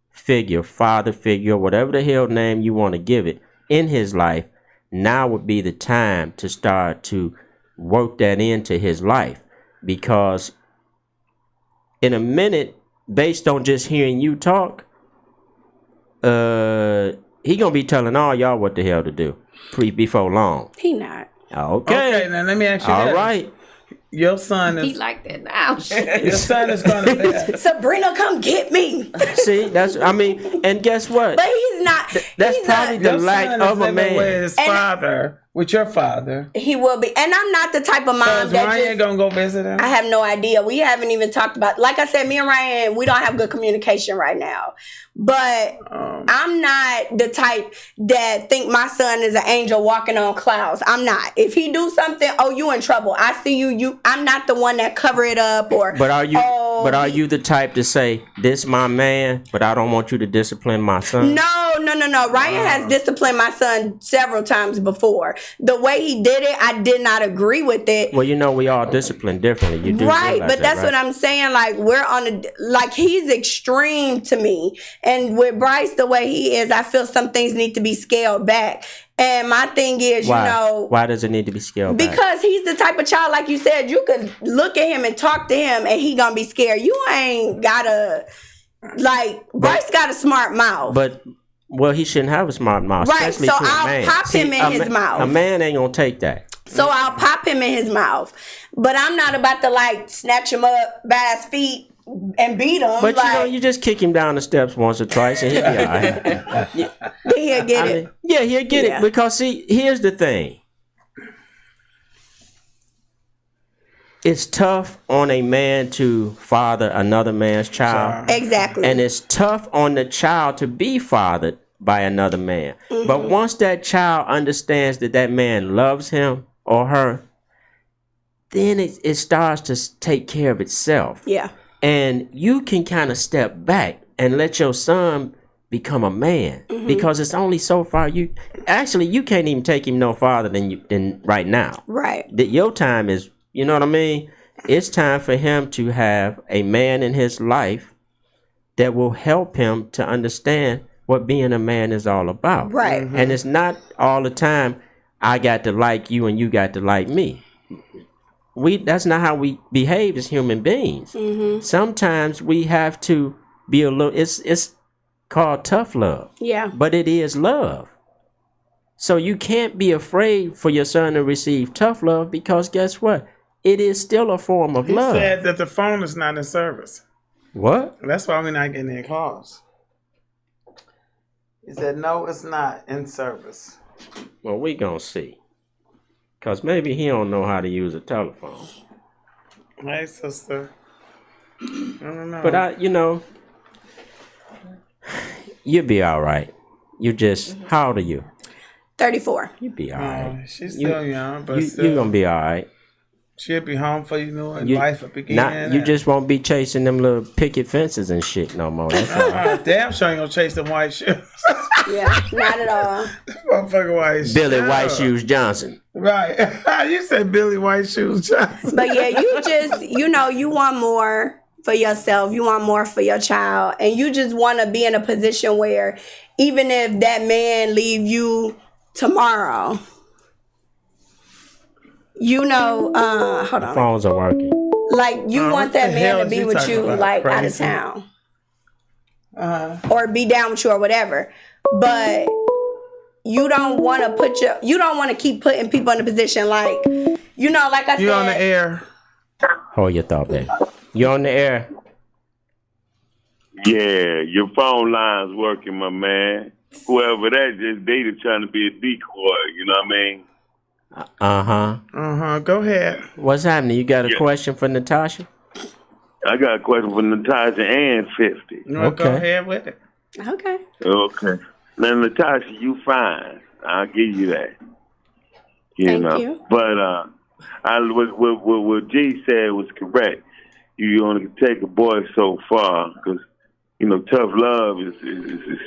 S2: figure, father figure, whatever the hell name you want to give it, in his life, now would be the time to start to work that into his life. Because in a minute, based on just hearing you talk, he going to be telling all y'all what the hell to do before long.
S4: He not.
S2: Okay.
S3: Now let me ask you
S2: all right.
S3: Your son is...
S6: He like that now.
S3: Your son is going to...
S4: Sabrina, come get me.
S2: See, and guess what?
S4: But he's not...
S2: That's probably the lack of a man.
S3: With his father, with your father.
S4: He will be. And I'm not the type of mom that
S3: Ryan going to go visit him?
S4: I have no idea. We haven't even talked about... Like I said, me and Ryan, we don't have good communication right now. But I'm not the type that think my son is an angel walking on clouds. I'm not. If he do something, you in trouble. I see you. I'm not the one that cover it up or.
S2: But are you the type to say this my man, but I don't want you to discipline my son?
S4: No. Ryan has disciplined my son several times before. The way he did it, I did not agree with it.
S2: Well, we all discipline differently. You do
S4: right, but that's what I'm saying. Like he's extreme to me. And with Bryce, the way he is, I feel some things need to be scaled back. And my thing is,
S2: why does it need to be scaled back?
S4: Because he's the type of child, like you said, you could look at him and talk to him and he gonna be scared. You ain't gotta, Bryce got a smart mouth.
S2: Well, he shouldn't have a smart mouth.
S4: Right, so I'll pop him in his mouth.
S2: A man ain't gonna take that.
S4: So I'll pop him in his mouth. But I'm not about to snatch him up by his feet and beat him.
S2: But you just kick him down the steps once or twice and he'll be all right.
S4: He'll get it.
S2: He'll get it. Because see, here's the thing. it's tough on a man to father another man's child.
S4: Exactly.
S2: And it's tough on the child to be fathered by another man. Mm-hmm. But once that child understands that that man loves him or her, then it starts to take care of itself.
S4: Yeah.
S2: And you can kind of step back and let your son become a man, because it's only so far you can't even take him no farther than right now.
S4: Right.
S2: That your time is, you know what I mean? It's time for him to have a man in his life that will help him to understand what being a man is all about.
S4: Right.
S2: And it's not all the time I got to like you and you got to like me. That's not how we behave as human beings. Sometimes we have to be a little, it's called tough love.
S4: Yeah.
S2: But it is love. So you can't be afraid for your son to receive tough love, because guess what? It is still a form of love.
S3: He said that the phone is not in service.
S2: What?
S3: That's why we're not getting any calls. He said, no, it's not in service.
S2: Well, we gonna see. Because maybe he don't know how to use a telephone.
S3: Hey, sister. I don't know.
S2: But you'll be all right. You just, how old are you?
S4: 34.
S2: You'll be all right.
S3: She's still young, but
S2: you're going to be all right.
S3: She'll be home for life will begin.
S2: You just won't be chasing them little picket fences and shit no more. That's all right.
S3: Damn sure ain't gonna chase them white shoes.
S4: Yeah, not at all.
S3: Motherfucking white shoes.
S2: Billy White Shoes Johnson.
S3: Right. You said Billy White Shoes Johnson.
S4: But yeah, you just, you want more for yourself. You want more for your child. And you just want to be in a position where even if that man leave you tomorrow, hold on.
S2: Phones are working.
S4: Like, you want that man to be with you, like, out of town. Or be down with you or whatever. But you don't want to keep putting people in a position like, like I said.
S3: You on the air.
S2: Hold your thought, baby. You on the air?
S7: Yeah, your phone line's working, my man. Whoever that is, they just trying to be a decoy, you know what I mean?
S3: Go ahead.
S2: What's happening? You got a question for Natasha?
S7: I got a question for Natasha and 50.
S3: Okay. Go ahead with it.
S4: Okay.
S7: Now, Natasha, you fine. I'll give you that.
S4: Thank you.
S7: But what G said was correct. You only can take a boy so far, because tough love is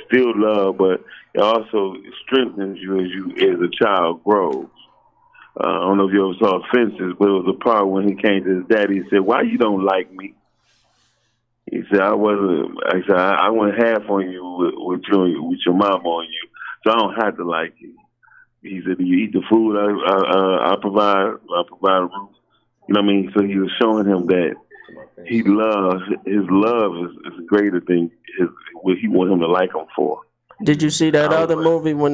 S7: still love, but it also strengthens you as a child grows. I don't know if you ever saw Fences, but it was a part when he came to his daddy. He said, "Why you don't like me?" He said, "I went half on you with your mom on you, so I don't have to like you." He said, "You eat the food I provide a roof." You know what I mean? So he was showing him that his love is greater than what he want him to like him for.
S2: Did you see that other movie when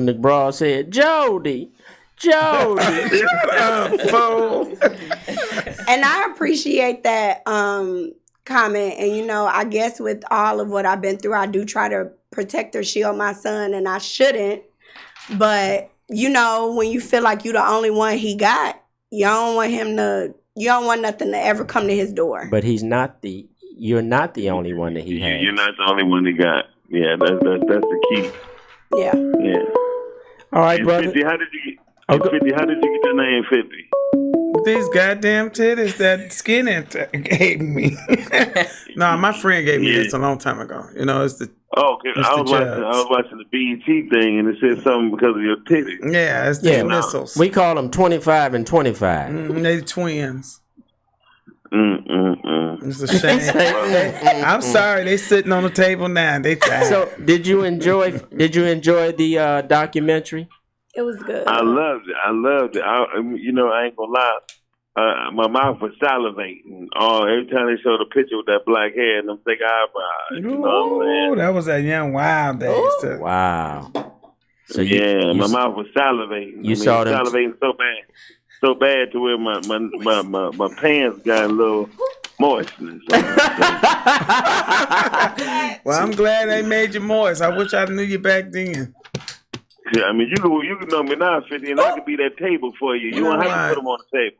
S2: the broad said, Jody?
S4: And I appreciate that comment. And I guess with all of what I've been through, I do try to protect or shield my son, and I shouldn't. But when you feel like you're the only one he got, you don't want nothing to ever come to his door.
S2: But you're not the only one that he has.
S7: You're not the only one he got. Yeah, that's the key.
S4: Yeah.
S2: All right, brother.
S7: 50, how did you get your name 50?
S3: These goddamn titties that Skinny gave me. No, my friend gave me this a long time ago. It's the.
S7: Oh, okay. I was watching the BET thing, and it said something because of your titties.
S3: Yeah, it's the missiles.
S2: We call them 25 and 25.
S3: They twins. It's a shame. I'm sorry, they sitting on the table now. They tired.
S2: So, did you enjoy the documentary?
S4: It was good.
S7: I loved it. I ain't gonna lie. My mouth was salivating. Every time they showed a picture with that black hair and them thick eyebrows.
S3: Ooh, that was that young wild days.
S2: Wow. So
S7: my mouth was salivating.
S2: Saw them
S7: salivating so bad to where my pants got a little moistness.
S3: Well, I'm glad they made you moist. I wish I knew you back then.
S7: I mean, you can know me now, 50, and I can be that table for you. You don't have to put them on the table.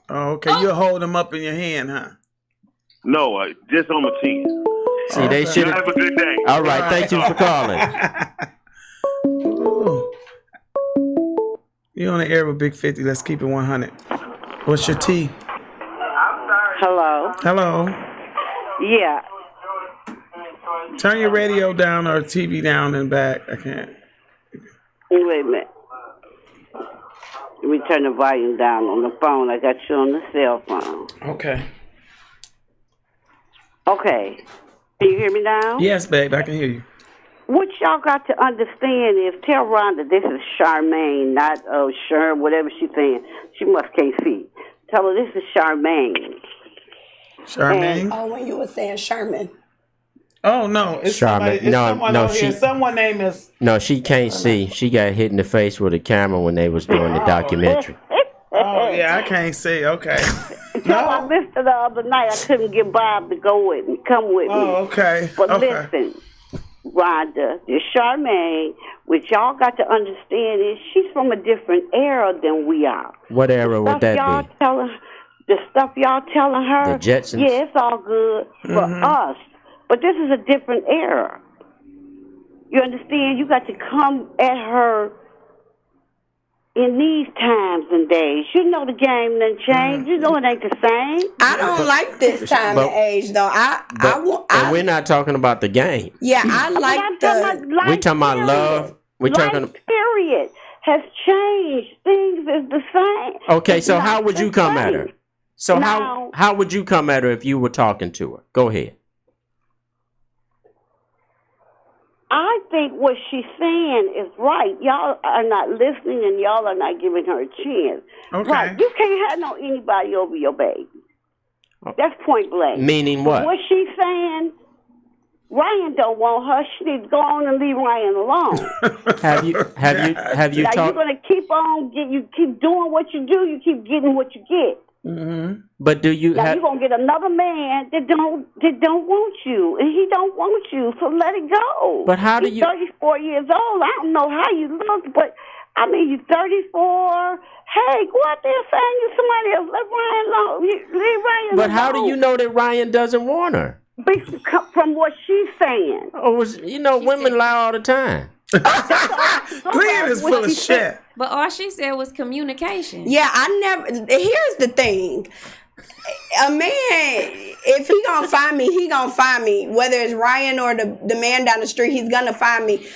S3: Oh, okay. You'll hold them up in your hand, huh?
S7: No, just on my chin.
S2: See, they should
S7: have a good day.
S2: All right, thank you for calling.
S3: You're on the air with Big 50. Let's keep it 100. What's your tea?
S8: Hello.
S3: Hello.
S8: Yeah.
S3: Turn your radio down or TV down and back. I can't.
S8: Wait a minute. Let me turn the volume down on the phone. I got you on the cell phone.
S3: Okay.
S8: Okay. Can you hear me now?
S3: Yes, babe. I can hear you.
S8: What y'all got to understand is, tell Rhonda this is Charmaine, not Sherm, whatever she's saying. She must can't see. Tell her this is Charmaine.
S3: Charmaine?
S4: Oh, when you were saying Sherman.
S3: Oh, no. It's
S2: Charmaine.
S3: somebody, it's someone over here. Someone name is...
S2: No, she can't see. She got hit in the face with a camera when they was doing the documentary.
S3: Oh, yeah, I can't see. Okay.
S8: Tell I missed her the other night. I couldn't get Bob to go with me, come with me.
S3: Oh, okay.
S8: But
S3: okay.
S8: listen, Rhonda, this Charmaine, what y'all got to understand is she's from a different era than we are.
S2: What era would that be?
S8: The stuff y'all telling her,
S2: The Jetsons?
S8: yeah, it's all good for us. But this is a different era. You understand? You got to come at her in these times and days. You know the game done changed. You know it ain't the same.
S4: I don't like this time and age, though.
S2: And we're not talking about the game.
S4: Yeah, I like the...
S2: We talking about love. We talking...
S8: Period has changed. Things is the same.
S2: Okay, so how would you come at her? So
S8: now,
S2: how would you come at her if you were talking to her? Go ahead.
S8: I think what she's saying is right. Y'all are not listening and y'all are not giving her a chance.
S3: Okay.
S8: Right. You can't have anybody over your baby. That's point blank.
S2: Meaning what?
S8: What she's saying, Ryan don't want her. She needs to go on and leave Ryan alone.
S2: have you
S8: now
S2: talked?
S8: You're gonna keep on. You keep doing what you do. You keep getting what you get.
S3: Mm-hmm.
S2: But do you
S8: now you're gonna get another man that don't want you, and he don't want you, so let it go.
S2: But how do you?
S8: 34 years old. I don't know how you look, but I mean you're 34. Hey, go out there and find you somebody else. Let Ryan alone. Leave Ryan alone.
S2: But how do you know that Ryan doesn't want her?
S8: From what she's saying.
S2: Oh, women lie all the time.
S3: Glenn is full of shit.
S6: But all she said was communication.
S4: Yeah, here's the thing. A man, if he gonna find me, he gonna find me. Whether it's Ryan or the man down the street, he's gonna find me.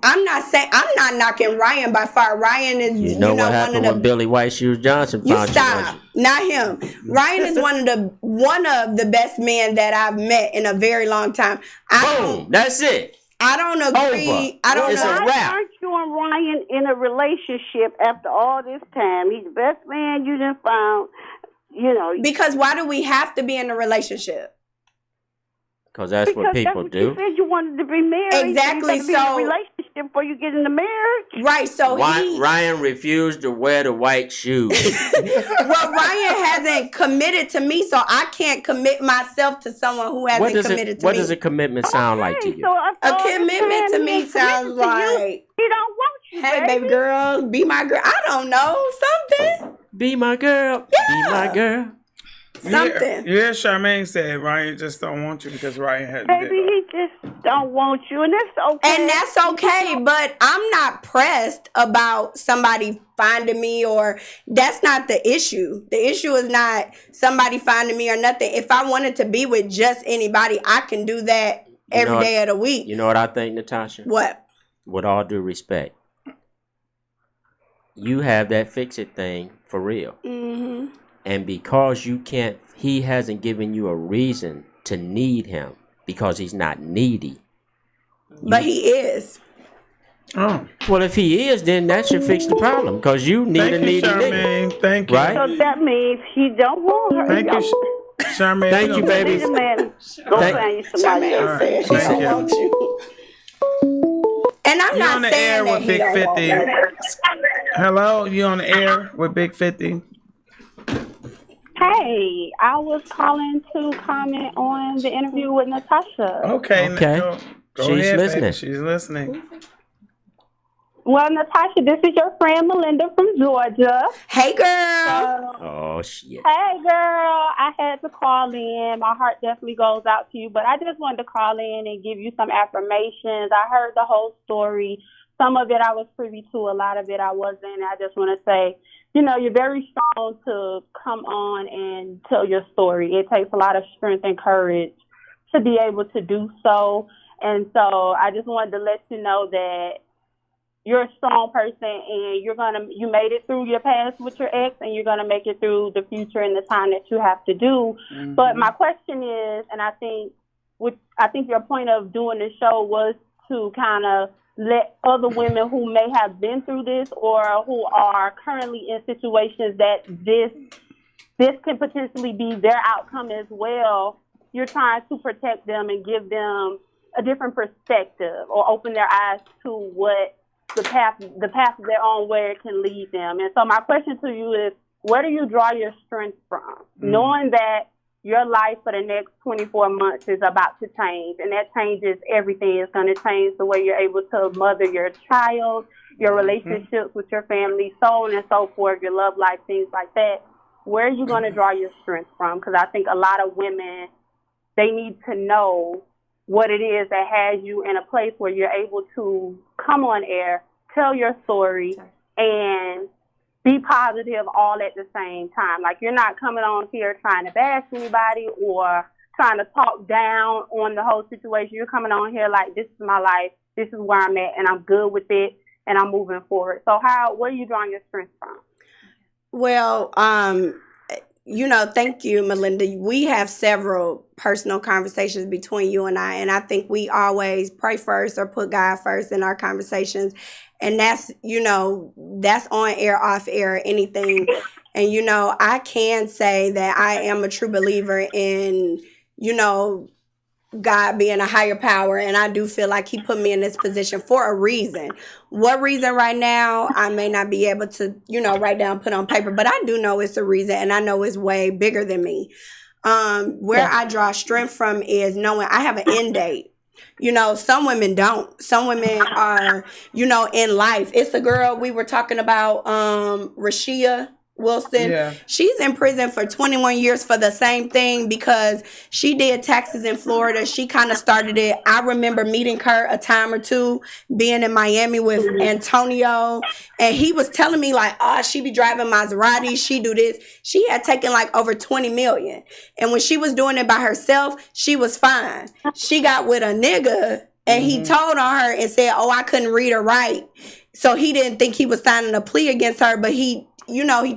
S4: I'm not knocking Ryan by far. Ryan is
S2: you know what happened when Billy White Shoes Johnson found
S4: you. Stop. Not him. Ryan is one of the best men that I've met in a very long time.
S2: Boom. That's it.
S4: I don't agree.
S2: Over.
S4: I don't
S2: it's
S4: know.
S2: A wrap.
S8: Aren't you and Ryan in a relationship after all this time? He's the best man you done found.
S4: Because why do we have to be in a relationship?
S2: Because that's what people do.
S8: You said you wanted to be married.
S4: Exactly.
S8: So you gotta be in a relationship before you get in the marriage.
S4: Right. So
S2: Ryan refused to wear the white shoes.
S4: Well, Ryan hasn't committed to me, so I can't commit myself to someone who hasn't committed to me.
S2: What does a commitment sound like to you?
S8: So
S4: a commitment to me sounds like
S8: he don't want you.
S4: Hey, baby girl, be my girl. I don't know, something.
S2: Be my girl. Yeah. Be my girl.
S4: Something.
S3: Yeah, Charmaine said Ryan just don't want you because Ryan had.
S8: Maybe he just don't want you, and that's okay.
S4: And that's okay, but I'm not pressed about somebody finding me, or that's not the issue. The issue is not somebody finding me or nothing. If I wanted to be with just anybody, I can do that every day of the week.
S2: You know what I think, Natasha?
S4: What?
S2: With all due respect, you have that fix-it thing for real.
S4: Mm-hmm.
S2: And because he hasn't given you a reason to need him because he's not needy.
S4: But he is.
S3: Oh.
S2: Well, if he is, then that should fix the problem because you need a needy nigga.
S3: Thank you.
S2: Right?
S8: So that means he don't want her.
S3: Thank you, Charmaine.
S2: Thank you, baby.
S8: Go find you somebody else.
S3: Right. Thank you.
S4: Want you. And I'm not
S3: on the
S4: saying
S3: air
S4: that
S3: with Big 50. Hello, you on the air with Big 50?
S9: Hey, I was calling to comment on the interview with Natasha.
S3: Okay. Go
S2: She's
S3: ahead,
S2: listening.
S3: baby. She's listening.
S9: Well, Natasha, this is your friend Melinda from Georgia.
S4: Hey, girl.
S2: Oh, shit.
S9: Hey, girl. I had to call in. My heart definitely goes out to you, but I just wanted to call in and give you some affirmations. I heard the whole story. Some of it I was privy to. A lot of it I wasn't. I just want to say, you're very strong to come on and tell your story. It takes a lot of strength and courage to be able to do so. And so I just wanted to let you know that you're a strong person, and you made it through your past with your ex, and you're gonna make it through the future and the time that you have to do. Mm-hmm. But my question is, and I think your point of doing the show was to kind of let other women who may have been through this or who are currently in situations that this can potentially be their outcome as well. You're trying to protect them and give them a different perspective or open their eyes to what the path of their own, where it can lead them. And so my question to you is, where do you draw your strength from? Knowing that your life for the next 24 months is about to change, and that changes everything. It's going to change the way you're able to mother your child, your relationships with your family, so on and so forth, your love life, things like that. Where are you going to draw your strength from? Because I think a lot of women, they need to know what it is that has you in a place where you're able to come on air, tell your story, and be positive all at the same time. Like, you're not coming on here trying to bash anybody or trying to talk down on the whole situation. You're coming on here like, this is my life, this is where I'm at, and I'm good with it, and I'm moving forward. So where are you drawing your strength from?
S4: Well, thank you, Melinda. We have several personal conversations between you and I think we always pray first or put God first in our conversations. And that's, that's on air, off air, anything. And, I can say that I am a true believer in, God being a higher power, and I do feel like he put me in this position for a reason. What reason right now, I may not be able to, write down, put on paper, but I do know it's a reason, and I know it's way bigger than me. Where I draw strength from is knowing I have an end date. Some women don't. Some women are, in life. It's a girl we were talking about, Rashia Wilson. Yeah. She's in prison for 21 years for the same thing because she did taxes in Florida. She kind of started it. I remember meeting her a time or two, being in Miami with Antonio, and he was telling me like, she be driving Maserati, she do this. She had taken like over 20 million. And when she was doing it by herself, she was fine. She got with a nigga, and he told on her and said, I couldn't read or write. So he didn't think he was signing a plea against her, but he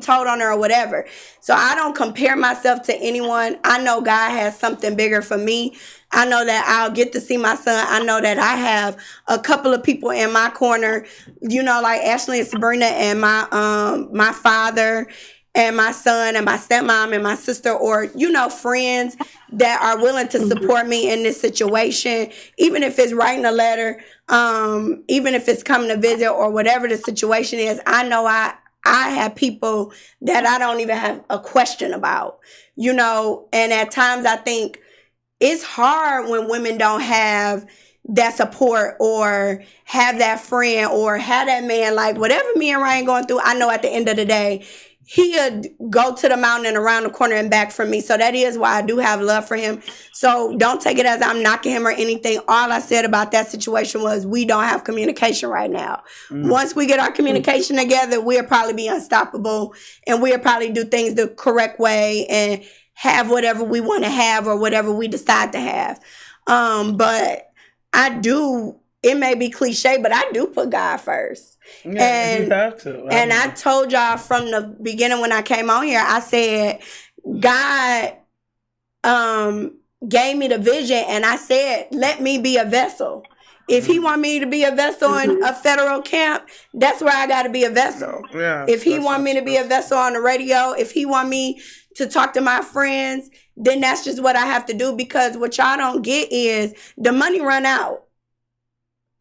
S4: told on her or whatever. So I don't compare myself to anyone. I know God has something bigger for me. I know that I'll get to see my son. I know that I have a couple of people in my corner, like Ashley and Sabrina and my father and my son and my stepmom and my sister, or, friends that are willing to support me in this situation, even if it's writing a letter, even if it's coming to visit or whatever the situation is. I know I have people that I don't even have a question about, and at times I think it's hard when women don't have that support or have that friend or have that man. Like, whatever me and Ryan going through, I know at the end of the day, he'll go to the mountain and around the corner and back for me. So that is why I do have love for him. So don't take it as I'm knocking him or anything. All I said about that situation was we don't have communication right now. Once we get our communication together, we'll probably be unstoppable, and we'll probably do things the correct way and have whatever we want to have or whatever we decide to have. But it may be cliche, but I do put God first.
S3: Yeah, and you have to.
S4: And I told y'all from the beginning when I came on here, I said, God gave me the vision, and I said, let me be a vessel. If he want me to be a vessel in a federal camp, that's where I got to be a vessel. Yeah, if he want me to be a vessel on the radio, if he want me to talk to my friends, then that's just what I have to do, because what y'all don't get is the money run out.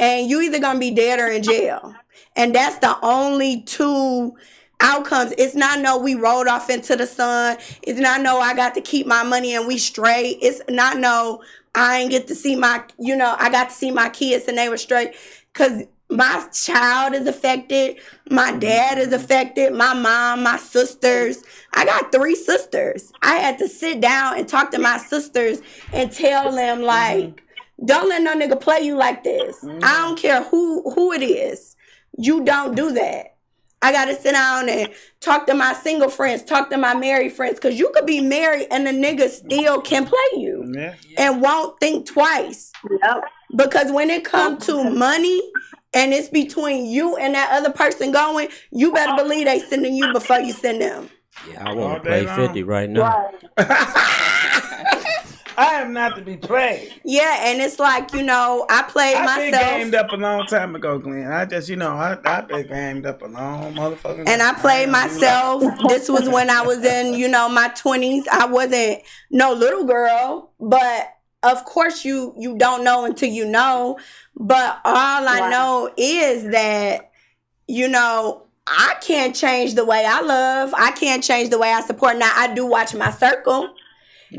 S4: And you either going to be dead or in jail. And that's the only two outcomes. It's not no we rolled off into the sun. It's not no I got to keep my money and we straight. It's not no I ain't get to see my, I got to see my kids and they were straight. Because My child is affected. My dad is affected. My mom, my sisters. I got 3 sisters. I had to sit down and talk to my sisters and tell them, like, don't let no nigga play you like this. I don't care who it is. You don't do that. I got to sit down and talk to my single friends, talk to my married friends, because you could be married and the nigga still can play you and won't think twice.
S8: Yep.
S4: Because when it comes to money and it's between you and that other person going, you better believe they sending you before you send them.
S2: Yeah, I want to play 50 right now.
S3: I am not to be played.
S4: Yeah, and it's like, I played myself.
S3: I've been gamed up a long time ago, Glenn. I just, I've been gamed up a long motherfucking time.
S4: And I played myself. This was when I was in, my 20s. I wasn't no little girl, but of course you don't know until you know. But all I know is that, I can't change the way I love. I can't change the way I support. Now, I do watch my circle.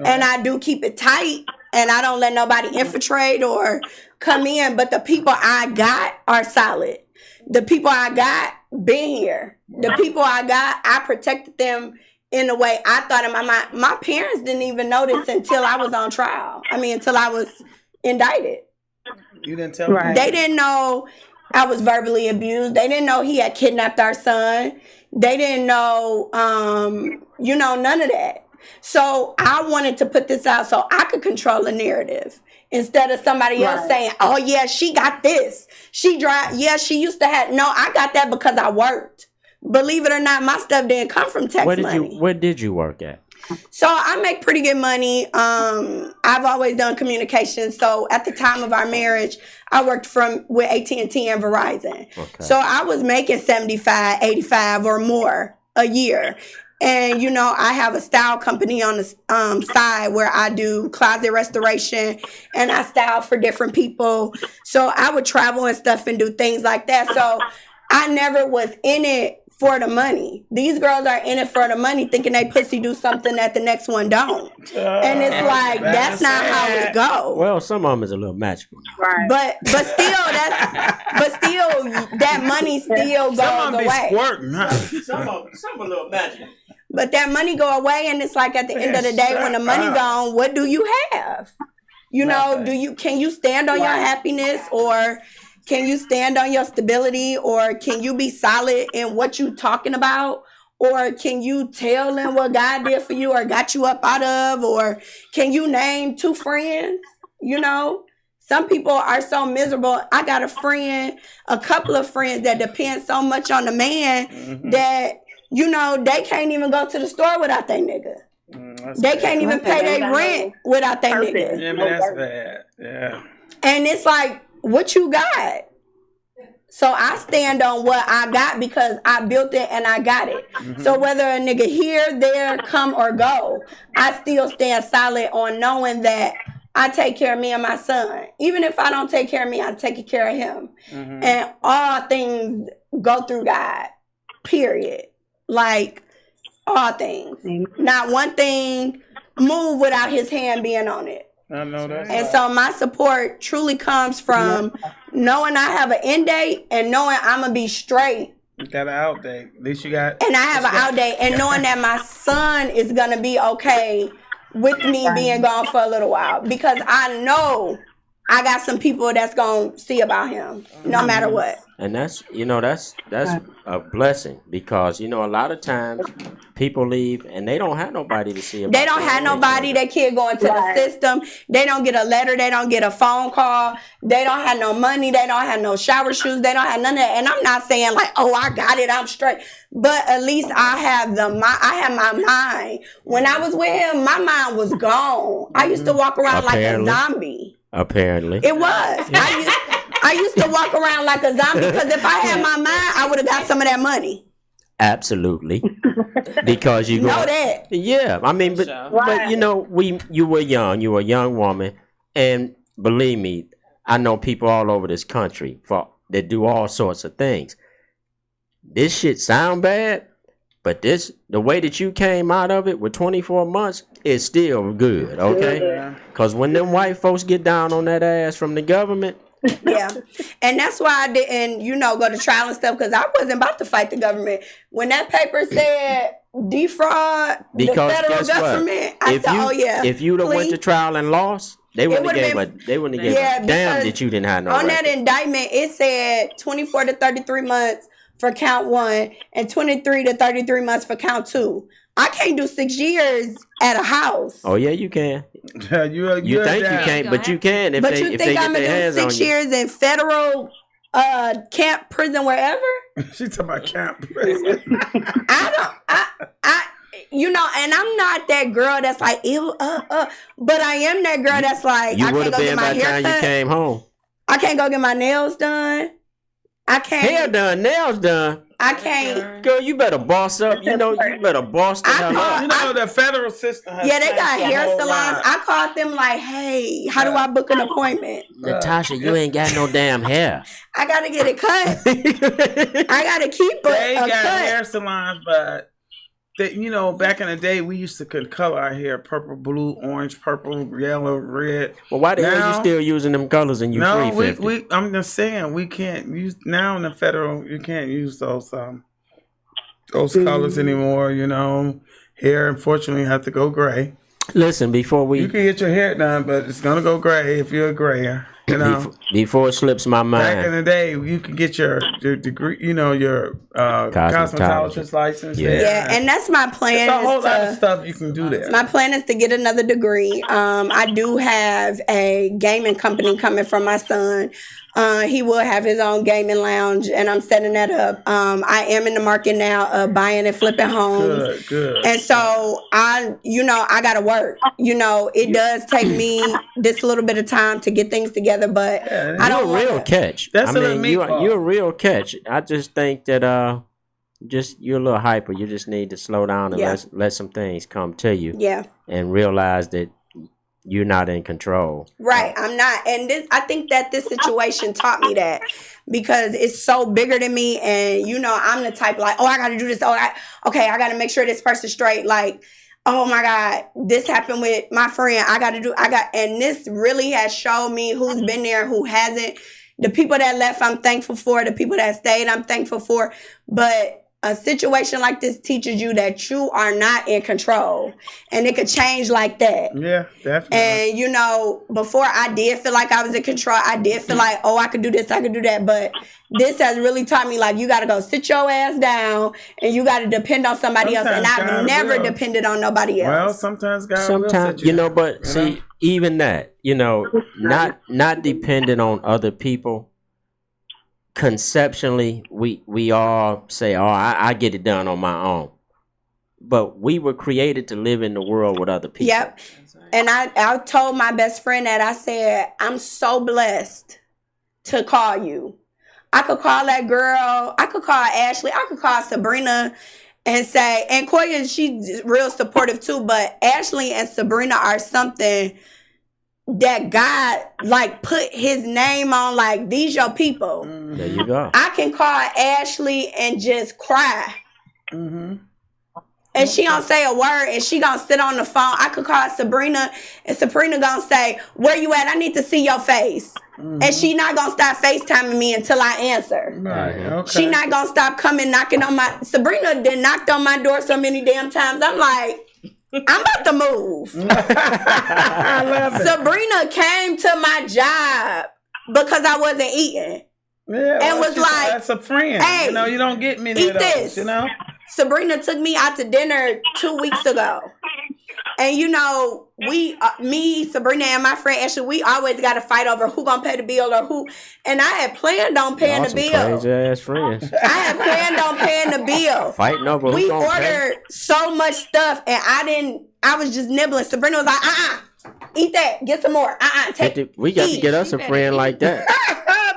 S4: And I do keep it tight, and I don't let nobody infiltrate or come in. But the people I got are solid. The people I got been here. The people I got, I protected them in a way I thought in my mind. My parents didn't even notice until I was on trial. Until I was indicted.
S3: You didn't tell me.
S4: They didn't know I was verbally abused. They didn't know he had kidnapped our son. They didn't know, none of that. So I wanted to put this out so I could control the narrative instead of somebody else saying, oh, yeah, she got this. She used to have. No, I got that because I worked. Believe it or not, my stuff didn't come from tax money.
S2: Where did you work at?
S4: So I make pretty good money. I've always done communications. So at the time of our marriage, I worked with AT&T and Verizon. Okay. So I was making 75, 85 or more a year. And, I have a style company on the side where I do closet restoration and I style for different people. So I would travel and stuff and do things like that. So I never was in it for the money. These girls are in it for the money thinking they pussy do something that the next one don't. And it's like, that's not how it go.
S2: Well, some of them is a little magical.
S8: Right.
S4: But still, that money still goes away.
S2: Some a little magical.
S4: But that money go away, and it's like at the end of the day, when the money gone, what do you have? Can you stand on your happiness, or can you stand on your stability, or can you be solid in what you talking about? Or can you tell them what God did for you or got you up out of? Or can you name 2 friends? Some people are so miserable. I got a couple of friends that depend so much on the man that, they can't even go to the store without their nigga. They can't even pay their rent without their nigga.
S3: Yeah, that's bad. Yeah.
S4: And it's like, what you got? So I stand on what I got because I built it and I got it. Mm-hmm. So whether a nigga here, there, come or go, I still stand solid on knowing that I take care of me and my son. Even if I don't take care of me, I'm taking care of him. Mm-hmm. And all things go through God, period. Like, all things. Mm-hmm. Not one thing move without his hand being on it.
S3: I know that.
S4: And so my support truly comes from knowing I have an end date and knowing I'm going to be straight.
S3: You got an out date. At least you got.
S4: And I have an out date. And knowing that my son is going to be okay with me being gone for a little while. Because I know I got some people that's going to see about him no matter what.
S2: And that's a blessing because, a lot of times people leave and they don't have nobody to see about.
S4: They don't have nobody. Their kid going to the system. They don't get a letter. They don't get a phone call. They don't have no money. They don't have no shower shoes. They don't have none of that. And I'm not saying like, oh, I got it, I'm straight. But at least I have my mind. When I was with him, my mind was gone. I used to walk around like a zombie.
S2: Apparently.
S4: It was. I used to walk around like a zombie because if I had my mind, I would have got some of that money.
S2: Absolutely. Because you
S4: know that.
S2: Yeah. I mean, but you were young. You were a young woman. And believe me, I know people all over this country that do all sorts of things. This shit sound bad, but the way that you came out of it with 24 months is still good, okay? Because when them white folks get down on that ass from the government,
S4: Yeah. And that's why I didn't, go to trial and stuff, because I wasn't about to fight the government. When that paper said defraud
S2: Because
S4: the federal
S2: guess
S4: government,
S2: what?
S4: I said, oh yeah.
S2: If you'd have went to trial and lost, they wouldn't have gave a damn that you didn't have no
S4: on
S2: record.
S4: that indictment, it said 24 to 33 months for count 1 and 23 to 33 months for count 2. I can't do 6 years at a house.
S2: Oh yeah, you can. You think you can't, but you can if they get
S4: I'm
S2: their hands on you.
S4: 6 years in federal camp, prison, wherever?
S3: She's talking about camp prison.
S4: And I'm not that girl that's like, ew, but I am that girl that's like,
S2: you
S4: I
S2: would
S4: can't
S2: have
S4: go
S2: been
S4: get my
S2: by the time
S4: hair
S2: you came home.
S4: I can't go get my nails done. I can't.
S2: Hair done, nails done.
S4: I can't.
S2: Girl, you better boss up. You better boss the hell up.
S3: The federal system has
S4: they got hair salons.
S3: Lot.
S4: I called them like, hey, how do I book an appointment?
S2: Natasha, you ain't got no damn hair.
S4: I got to get it cut. I got to keep it
S3: They got
S4: cut.
S3: hair salons, but back in the day, we used to could color our hair purple, blue, orange, purple, yellow, red.
S2: Well, why the hell you still using them colors and you
S3: I'm just saying we can't use now in the federal. You can't use those colors anymore. Hair unfortunately have to go gray.
S2: Listen, you
S3: can get your hair done, but it's gonna go gray if you're a grayer.
S2: Before it slips my mind.
S3: Back in the day, you could get your degree, your cosmetologist license.
S4: Yeah, and that's my plan.
S3: There's a whole lot of stuff you can do there.
S4: My plan is to get another degree. I do have a gaming company coming from my son. He will have his own gaming lounge, and I'm setting that up. I am in the market now of buying and flipping homes.
S3: Good.
S4: And so I gotta work. It does take me this little bit of time to get things together, but I don't
S2: you're a real catch. You're a real catch. I just think that you're a little hyper. You just need to slow down and let some things come to you.
S4: Yeah.
S2: And realize that you're not in control.
S4: Right, I'm not. And I think that this situation taught me that, because it's so bigger than me. And, I'm the type like, I got to do this. I got to make sure this person's straight. Like, oh my God, this happened with my friend. And this really has shown me who's been there, who hasn't. The people that left, I'm thankful for. The people that stayed, I'm thankful for. But a situation like this teaches you that you are not in control, and it could change like that.
S3: Yeah, definitely.
S4: And before I did feel like I was in control. I did feel like, I could do this, I could do that. But this has really taught me, like, you got to go sit your ass down, and you got to depend on somebody else. And I've never depended on nobody else.
S3: Well, sometimes God will sit
S2: you but see, even that, not dependent on other people. Conceptually, we all say, I get it done on my own. But we were created to live in the world with other people.
S4: Yep. And I told my best friend that, I said, I'm so blessed to call you. I could call that girl. I could call Ashley. I could call Sabrina and say, and Koya, she's real supportive too, but Ashley and Sabrina are something that God like put his name on, like, these your people.
S2: There you go.
S4: I can call Ashley and just cry.
S3: Mm-hmm.
S4: And she gonna say a word, and she gonna sit on the phone. I could call Sabrina, and Sabrina gonna say, where you at? I need to see your face. Mm-hmm. And she not gonna stop FaceTiming me until I answer.
S3: Right, okay.
S4: She not gonna stop coming knocking on my... Sabrina done knocked on my door so many damn times. I'm like, I'm about to move.
S3: I love it.
S4: Sabrina came to my job because I wasn't eating.
S3: Yeah,
S4: and was like,
S3: that's a friend.
S4: Hey,
S3: you don't get many
S4: eat
S3: of those,
S4: this. Sabrina took me out to dinner 2 weeks ago. And me, Sabrina, and my friend Ashley, we always got to fight over who gonna pay the bill or who. And I had planned on paying the bill.
S2: Crazy ass friends.
S4: I had planned on paying the bill.
S2: Fighting over.
S4: We ordered so much stuff, and I was just nibbling. Sabrina was like, eat that, get some more.
S2: We got to get us a friend like that.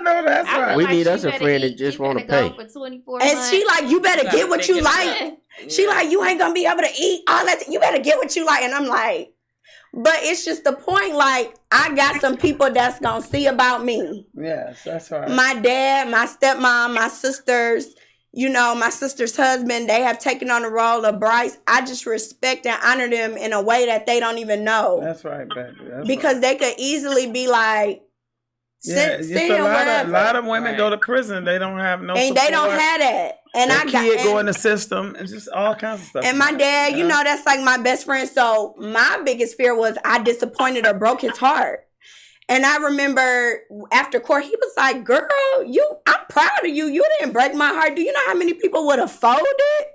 S3: No, that's right.
S2: We need us a friend that just want to pay.
S4: And she like, you better get what you like. She like, you ain't gonna be able to eat all that. You better get what you like. And I'm like, but it's just the point. Like, I got some people that's gonna see about me.
S3: Yes, that's right.
S4: My dad, my stepmom, my sisters. My sister's husband. They have taken on the role of Bryce. I just respect and honor them in a way that they don't even know.
S3: That's right, baby.
S4: Because they could easily be like,
S3: a lot of women go to prison. They don't have no support.
S4: They don't have that. And
S3: I go in the system and just all kinds of stuff.
S4: And my dad, you know, that's like my best friend. So my biggest fear was I disappointed or broke his heart. And I remember after court, he was like, girl, I'm proud of you. You didn't break my heart. Do you know how many people would have folded?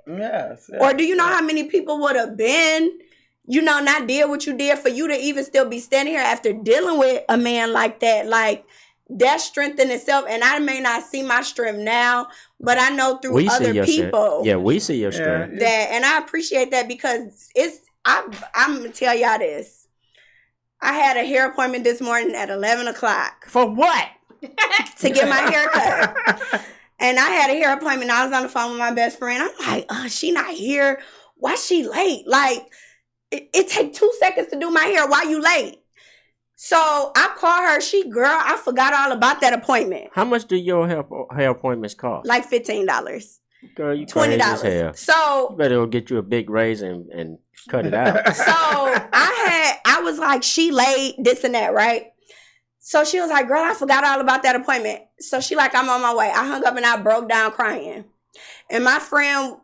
S3: Yes.
S4: Or do you know how many people would have been, you know, not did what you did for you to even still be standing here after dealing with a man like that? Like, that's strength in itself. And I may not see my strength now, but I know through other people.
S2: Yeah, we see your strength.
S4: And I appreciate that because I'm going to tell y'all this. I had a hair appointment this morning at 11 o'clock.
S2: For what?
S4: To get my hair cut. And I had a hair appointment. I was on the phone with my best friend. I'm like, she not here. Why she late? Like, it take 2 seconds to do my hair. Why you late? So I call her. I forgot all about that appointment.
S2: How much do your hair appointments cost?
S4: Like $15.
S2: Girl, you
S4: $20. So
S2: you better go get you a big razor and cut it out.
S4: So I was like, she late, this and that, right? So she was like, girl, I forgot all about that appointment. So she like, I'm on my way. I hung up and I broke down crying. And my friend,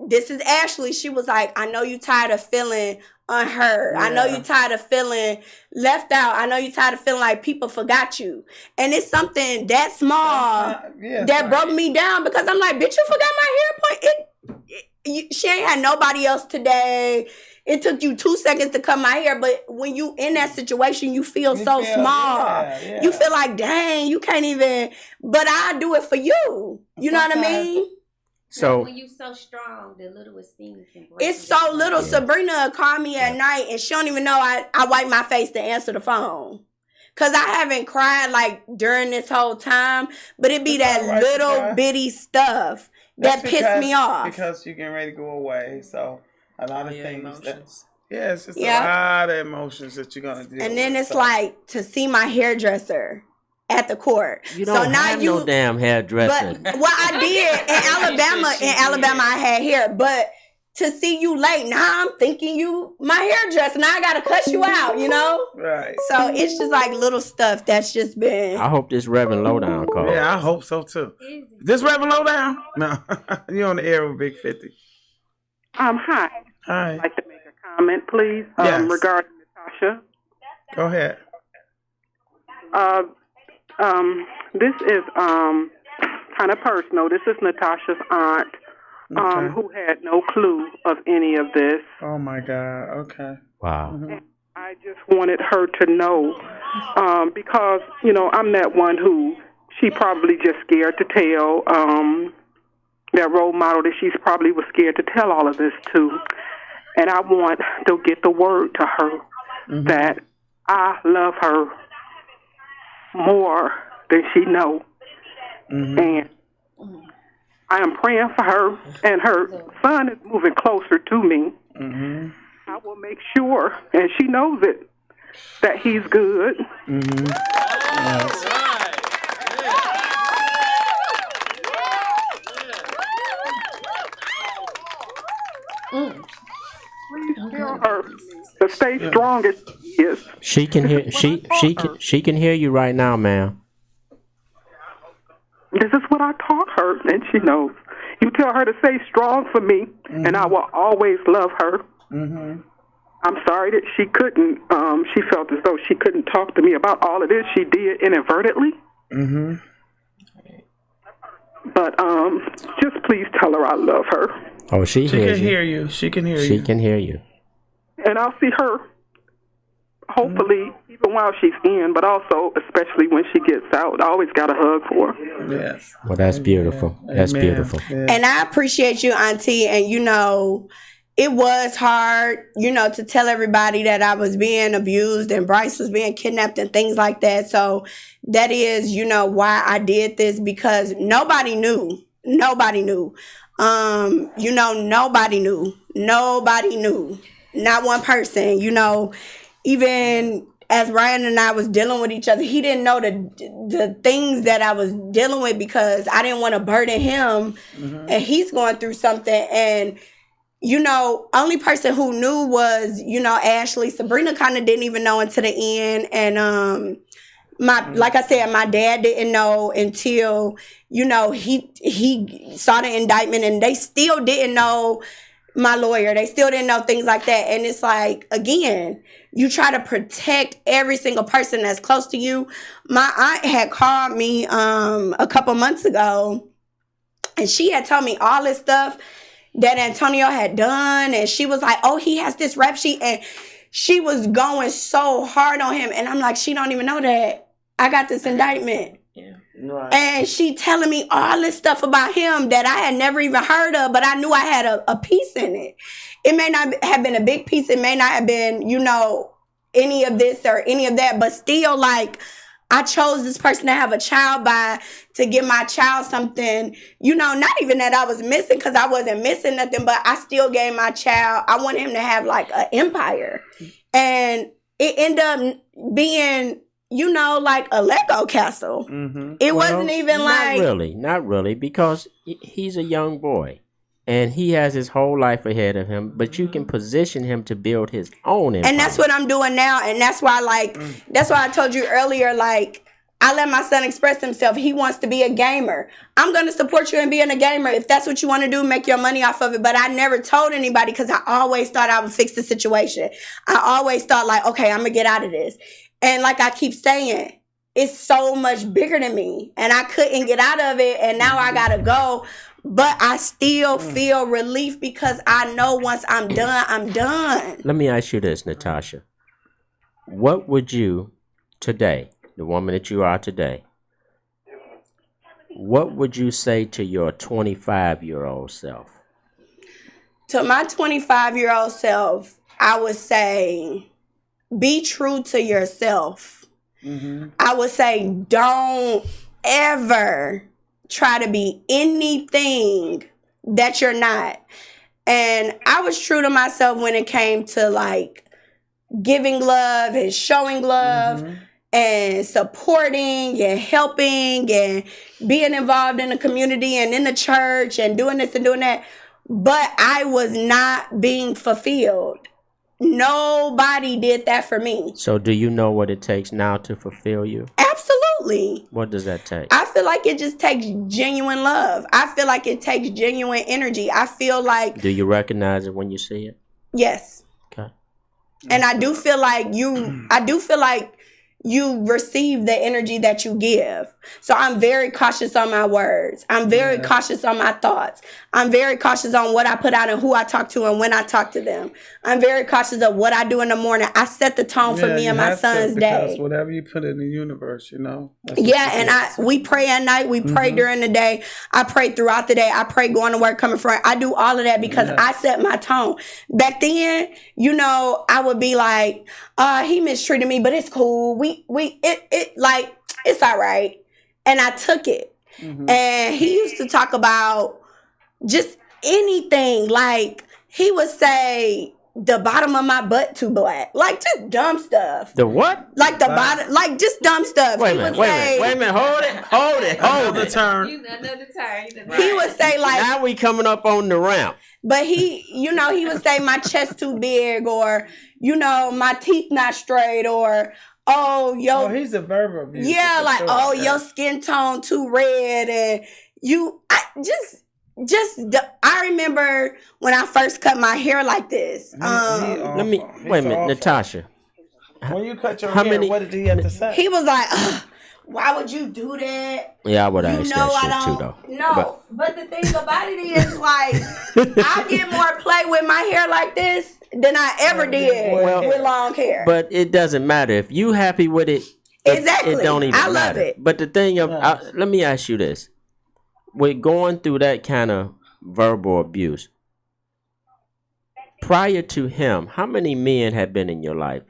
S4: this is Ashley, she was like, I know you tired of feeling unheard. Yeah. I know you tired of feeling left out. I know you tired of feeling like people forgot you. And it's something that small that broke me down because I'm like, bitch, you forgot my hair point. She ain't had nobody else today. It took you 2 seconds to cut my hair, but when you in that situation, you feel so small. Yeah. You feel like, dang, you can't even. But I do it for you. You know what I mean?
S2: So
S6: when you so strong, the littlest thing can break.
S4: It's so little. Yeah. Sabrina called me at night, and she don't even know I wipe my face to answer the phone. Cause I haven't cried like during this whole time, but it be that little bitty stuff that pissed me off.
S3: Because you're getting ready to go away, so. A lot of things. It's just a lot of emotions that you're going to deal with.
S4: And then it's like to see my hairdresser at the court.
S2: You don't have no damn hairdresser.
S4: But, well, I did in Alabama. In Alabama, I had hair. But to see you late, now I'm thinking you my hairdresser. Now I got to cut you out, you know?
S3: Right.
S4: So it's just like little stuff that's just been.
S2: I hope this Reverend Lowdown calls.
S3: Yeah, I hope so too. This Reverend Lowdown? No. You're on the air with Big 50.
S10: Hi.
S3: Hi.
S10: I'd like to make a comment, please, regarding Natasha.
S3: Go ahead.
S10: This is kind of personal. This is Natasha's aunt, who had no clue of any of this.
S3: Oh, my God. Okay.
S2: Wow.
S3: Mm-hmm.
S10: And I just wanted her to know, because, you know, I'm that one who she probably just scared to tell, that role model that she's probably was scared to tell all of this to. And I want to get the word to her that I love her more than she knows. And I am praying for her, and her son is moving closer to me. I will make sure, and she knows it, that he's good.
S3: Yes.
S10: Please tell her to stay strong as she is.
S2: She can hear. She can hear you right now, ma'am.
S10: This is what I taught her, and she knows. You tell her to stay strong for me, and I will always love her. I'm sorry that she couldn't. She felt as though she couldn't talk to me about all of this. She did inadvertently. But just please tell her I love her.
S2: Oh, she
S3: can hear you. She can hear you.
S2: She can hear you.
S10: And I'll see her, hopefully, even while she's in, but also, especially when she gets out. I always got a hug for her.
S3: Yes.
S2: Well, that's beautiful. That's beautiful.
S3: Yeah.
S4: And I appreciate you, Auntie. And, you know, it was hard, you know, to tell everybody that I was being abused and Bryce was being kidnapped and things like that. So that is, you know, why I did this, because nobody knew. Nobody knew. You know, nobody knew. Nobody knew. Not one person, you know. Even as Ryan and I was dealing with each other, he didn't know the things that I was dealing with because I didn't want to burden him. And he's going through something. And, you know, only person who knew was, you know, Ashley. Sabrina kind of didn't even know until the end. And, like I said, my dad didn't know until, you know, he saw the indictment, and they still didn't know my lawyer. They still didn't know things like that. And it's like, again, you try to protect every single person that's close to you. My aunt had called me a couple months ago, and she had told me all this stuff that Antonio had done. And she was like, oh, he has this rap sheet. And she was going so hard on him. And I'm like, she don't even know that I got this indictment.
S5: Yeah.
S3: Right.
S4: And she telling me all this stuff about him that I had never even heard of, but I knew I had a piece in it. It may not have been a big piece. It may not have been, you know, any of this or any of that, but still, like, I chose this person to have a child by, to give my child something, you know, not even that I was missing, because I wasn't missing nothing, but I still gave my child, I wanted him to have like an empire. And it ended up being, you know, like a Lego castle.
S3: Mm-hmm.
S4: It wasn't even like...
S2: Not really, because he's a young boy. And he has his whole life ahead of him, but you can position him to build his own empire.
S4: And that's what I'm doing now. And that's why, like, that's why I told you earlier, like, I let my son express himself. He wants to be a gamer. I'm going to support you in being a gamer. If that's what you want to do, make your money off of it. But I never told anybody, because I always thought I would fix the situation. I always thought, like, okay, I'm going to get out of this. And like I keep saying, it's so much bigger than me. And I couldn't get out of it. And now I got to go. But I still feel relief, because I know once I'm done, I'm done.
S2: Let me ask you this, Natasha. What would you, today, the woman that you are today, what would you say to your 25-year-old self?
S4: To my 25-year-old self, I would say, be true to yourself. Mm-hmm. I would say, don't ever try to be anything that you're not. And I was true to myself when it came to, like, giving love and showing love, mm-hmm. and supporting and helping and being involved in the community and in the church and doing this and doing that. But I was not being fulfilled. Nobody did that for me.
S2: So do you know what it takes now to fulfill you?
S4: Absolutely.
S2: What does that take?
S4: I feel like it just takes genuine love. I feel like it takes genuine energy. I feel like...
S2: Do you recognize it when you see it?
S4: Yes.
S2: Okay.
S4: And I do feel like you receive the energy that you give. So I'm very cautious on my words. I'm very cautious on my thoughts. I'm very cautious on what I put out and who I talk to and when I talk to them. I'm very cautious of what I do in the morning. I set the tone for me and my son's day.
S3: Whatever you put in the universe, you know.
S4: We pray at night. We pray during the day. I pray throughout the day. I pray going to work, coming from. I do all of that because I set my tone. Back then, you know, I would be like, he mistreated me, but it's cool. It's all right. And I took it. Mm-hmm. And he used to talk about just anything. Like, he would say, the bottom of my butt too black. Like, just dumb stuff.
S2: The what?
S4: Like, the bottom, like, just dumb stuff.
S2: Wait a minute. Hold it.
S3: Another turn.
S4: He would say, like...
S2: Now we coming up on the ramp.
S4: But he would say, my chest too big, or, you know, my teeth not straight, or...
S3: he's a verbal abuser.
S4: Yeah, like, your skin tone too red, and I remember when I first cut my hair like this.
S2: Wait a minute, Natasha.
S3: When you cut your hair, what did he have to say?
S4: He was like, why would you do that?
S2: Yeah, I would ask that shit too, though.
S4: No, but the thing about it is, like, I get more play with my hair like this than I ever did with long hair.
S2: But it doesn't matter. If you happy with it,
S4: exactly.
S2: It don't even matter.
S4: I love it.
S2: But the thing of, let me ask you this. With going through that kind of verbal abuse, prior to him, how many men had been in your life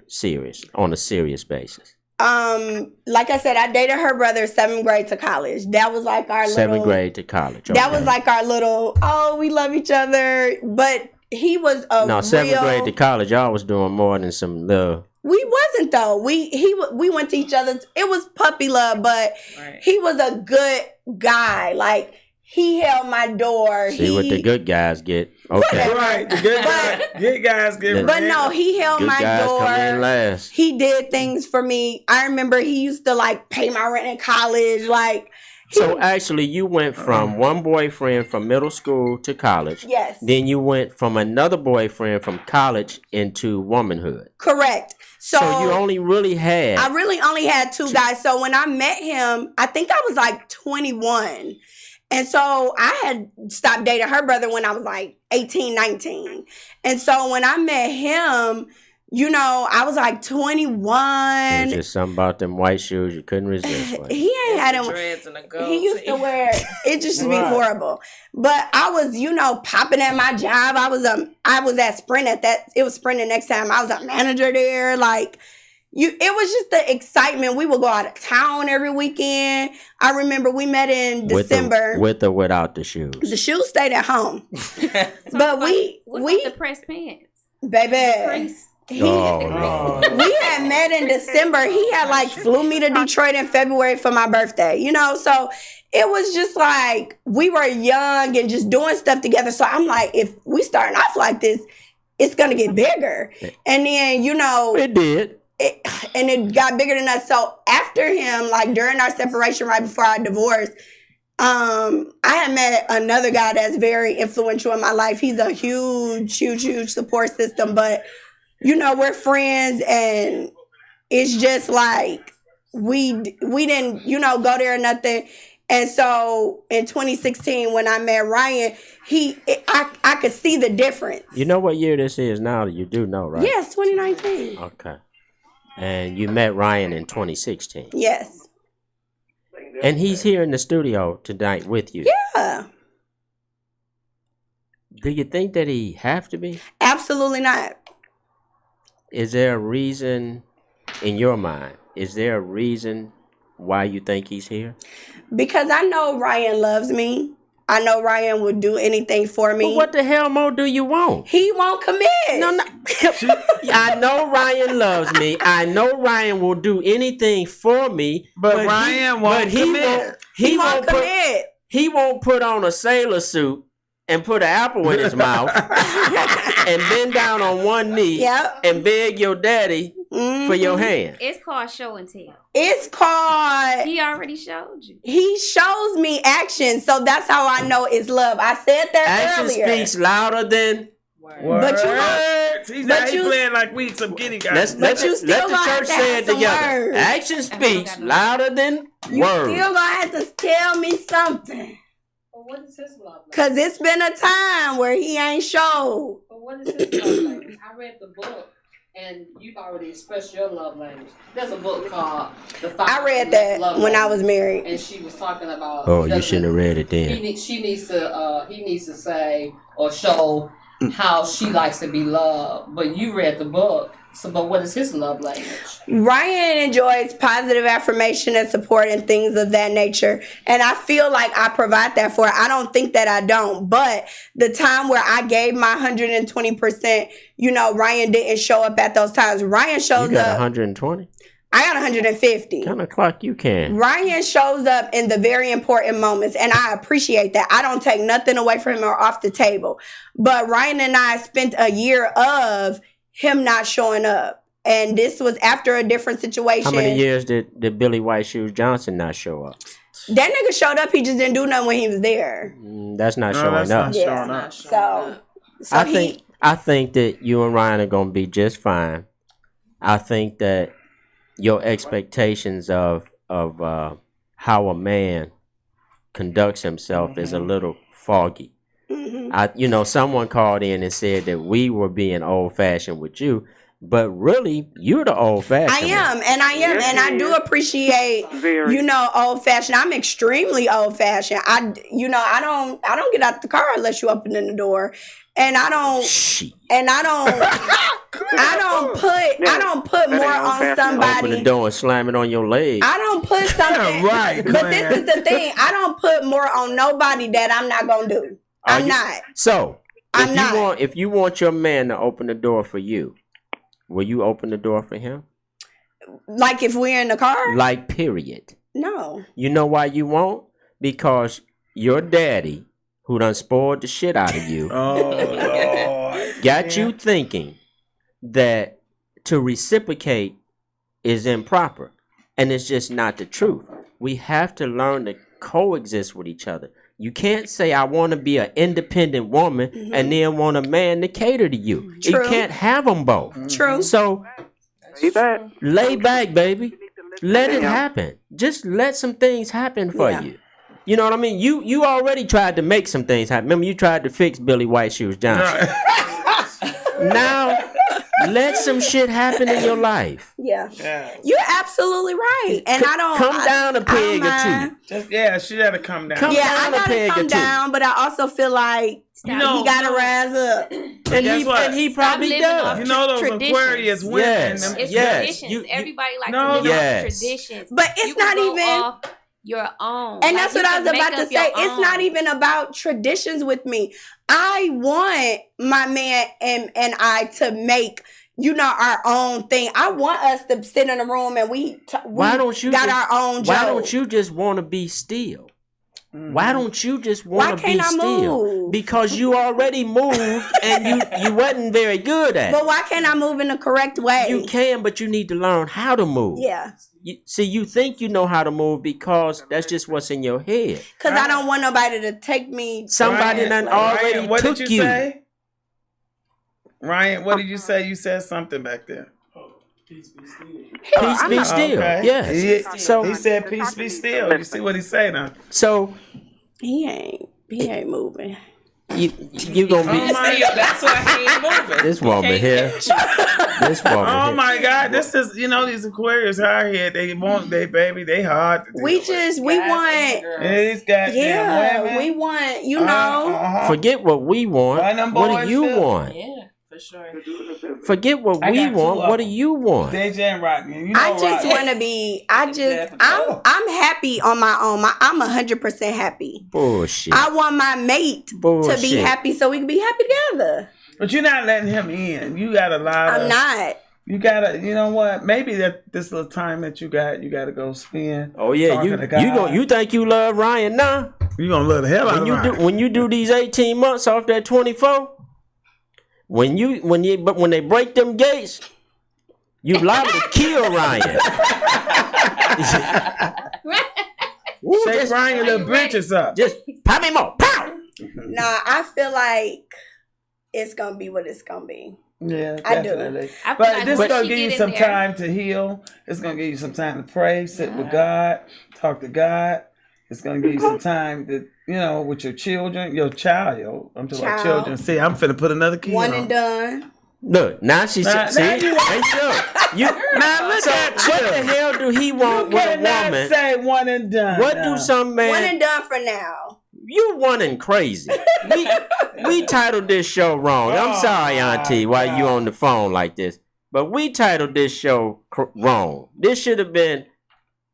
S2: on a serious basis?
S4: Like I said, I dated her brother 7th grade to college. That was like our
S2: 7th grade to college.
S4: Okay. That was like our little, we love each other. But he was a
S2: 7th grade to college, y'all was doing more than some love.
S4: We wasn't though. We went to each other. It was puppy love, but he was a good guy. Like, he held my door.
S2: See what the good guys get. Okay.
S3: Right. The good guys get.
S4: But no, he held
S2: good
S4: my
S2: guys
S4: door.
S2: Come in last.
S4: He did things for me. I remember he used to like pay my rent in college. Like.
S2: So actually, you went from one boyfriend from middle school to college.
S4: Yes.
S2: Then you went from another boyfriend from college into womanhood.
S4: Correct. So
S2: you only really had.
S4: I really only had two guys. So when I met him, I think I was like 21. And so I had stopped dating her brother when I was like 18, 19. And so when I met him, you know, I was like 21.
S2: It was just something about them white shoes you couldn't resist. Like.
S4: He ain't had them.
S5: Dreads and a goatee.
S4: He used to wear it just to be horrible. But I was, you know, popping at my job. I was at Sprint at that. It was Sprint the next time. I was a manager there. Like it was just the excitement. We would go out of town every weekend. I remember we met in December.
S2: With or without the shoes?
S4: The shoes stayed at home. But we
S6: the press pants,
S4: baby. We had met in December. He had like flew me to Detroit in February for my birthday, you know? So it was just like we were young and just doing stuff together. So I'm like, if we starting off like this, it's going to get bigger. And then, you know.
S2: It did.
S4: And it got bigger than us. So after him, like during our separation, right before our divorce, I had met another guy that's very influential in my life. He's a huge support system, but you know, we're friends and it's just like we didn't, you know, go there or nothing. And so in 2016, when I met Ryan, I could see the difference.
S2: You know what year this is now? You do know, right?
S4: Yes, 2019.
S2: Okay. And you met Ryan in 2016.
S4: Yes.
S2: And he's here in the studio tonight with you.
S4: Yeah.
S2: Do you think that he have to be?
S4: Absolutely not.
S2: Is there a reason in your mind? Is there a reason why you think he's here?
S4: Because I know Ryan loves me. I know Ryan would do anything for me.
S2: But what the hell more do you want?
S4: He won't commit.
S2: No. I know Ryan loves me. I know Ryan will do anything for me. But Ryan won't commit. He won't commit. He won't put on a sailor suit and put an apple in his mouth and bend down on one knee and beg your daddy for your hand.
S6: It's called show and tell.
S4: It's called...
S6: He already showed you.
S4: He shows me action, so that's how I know it's love. I said that earlier.
S2: Action speaks louder than...
S3: But he's playing like we some guinea guys.
S2: Let the church say it together.
S4: Words.
S2: Action speaks louder than
S4: you
S2: words.
S4: You still gonna have to tell me something.
S11: But what is his love language?
S4: Cause it's been a time where he ain't showed.
S11: But what is his love language? I read the book, and you've already expressed your love language. There's a book called The Five.
S4: I read that when I was married,
S11: and she was talking about.
S2: Oh, you shouldn't have read it then.
S11: He needs to say or show how she likes to be loved. But you read the book. So, but what is his love language?
S4: Ryan enjoys positive affirmation and support and things of that nature. And I feel like I provide that for her. I don't think that I don't. But the time where I gave my 120%, you know, Ryan didn't show up at those times. Ryan shows
S2: up. You got
S4: up.
S2: 120?
S4: I got 150.
S2: What kind of clock you can?
S4: Ryan shows up in the very important moments, and I appreciate that. I don't take nothing away from him or off the table. But Ryan and I spent a year of him not showing up. And this was after a different situation.
S2: How many years did Billy White Shoes Johnson not show up?
S4: That nigga showed up. He just didn't do nothing when he was there.
S2: That's not showing up. I think that you and Ryan are going to be just fine. I think that your expectations of how a man conducts himself is a little foggy. Someone called in and said that we were being old-fashioned with you, but really, you're the old-fashioned.
S4: I am, and I do appreciate, old-fashioned. I'm extremely old-fashioned. I don't get out the car unless you open the door, and I don't put more on somebody.
S2: Open the door and slam it on your leg.
S4: I don't put something.
S3: Right,
S4: but this is the thing. I don't put more on nobody that I'm not gonna do. I'm not.
S2: So, if you want your man to open the door for you, will you open the door for him?
S4: Like if we're in the car?
S2: Like, period.
S4: No.
S2: You know why you won't? Because your daddy, who done spoiled the shit out of you, got you thinking that to reciprocate is improper. And it's just not the truth. We have to learn to coexist with each other. You can't say I want to be an independent woman and then want a man to cater to you.
S4: True.
S2: You can't have them both.
S4: True.
S2: So lay back, baby. Let it happen. Just let some things happen for you. You know what I mean? You already tried to make some things happen. Remember, you tried to fix Billy White Shoes Johnson. Now, let some shit happen in your life.
S4: Yeah. You're absolutely right. And I don't
S2: come down a peg or two.
S3: She had to come down.
S4: I gotta come down, but I also feel like he gotta rise up.
S2: And he probably does.
S3: You know those Aquarius women.
S6: It's traditions. Everybody likes to live off traditions.
S4: But it's not even
S6: your own.
S4: And that's what I was about to say. It's not even about traditions with me. I want my man and I to make, our own thing. I want us to sit in a room and we our own joke.
S2: Why don't you just want to be still? Why don't you just want to be still?
S4: Move?
S2: Because you already moved and you wasn't very good at it.
S4: But why can't I move in the correct way?
S2: You can, but you need to learn how to move.
S4: Yeah.
S2: You think you know how to move because that's just what's in your head.
S4: Because I don't want nobody to take me.
S2: Somebody done already
S3: what
S2: took
S3: did you say? Ryan, what did you say? You said something back there.
S2: Peace be still.
S3: Okay.
S2: Yes.
S3: He said peace be still. You see what he said now?
S2: So
S4: he ain't moving.
S2: You gonna be?
S5: That's why he ain't moving.
S2: This woman here.
S3: Oh my God! This is these Aquarius out here. They want they hard. To
S4: we want.
S3: These goddamn women.
S4: We want.
S2: Forget what we want. What do you want?
S5: Yeah. For sure.
S2: Forget what we want. What do you want?
S3: DJ and Rodney.
S4: I just want to be. I'm happy on my own. I'm 100% happy.
S2: Bullshit.
S4: I want my mate to be happy so we can be happy together.
S3: But you're not letting him in. You got a lot.
S4: I'm not.
S3: You gotta. You know what? Maybe that this little time that you got to go spend.
S2: Oh yeah, you think you love Ryan now?
S3: You gonna love the hell out of Ryan.
S2: When you do these 18 months off that 24. When they break them gates, you liable to kill Ryan.
S3: Shake Ryan little britches up.
S2: Just pop him up. Pow!
S4: Nah, I feel like it's gonna be what it's gonna be.
S3: Yeah,
S4: definitely.
S3: I do. But this is gonna give you some time to heal. It's gonna give you some time to pray, sit with God, talk to God. It's gonna give you some time to, with your children, your child. I'm talking about children. See, I'm finna put another key
S4: One
S3: on.
S4: and done.
S2: Look, now she's see. Now look at what the hell do he want with a woman?
S3: Say one and done.
S2: What do some man?
S4: One and done for now.
S2: You one and crazy. We titled this show wrong. I'm sorry, Auntie, while you on the phone like this, but we titled this show wrong. This should have been.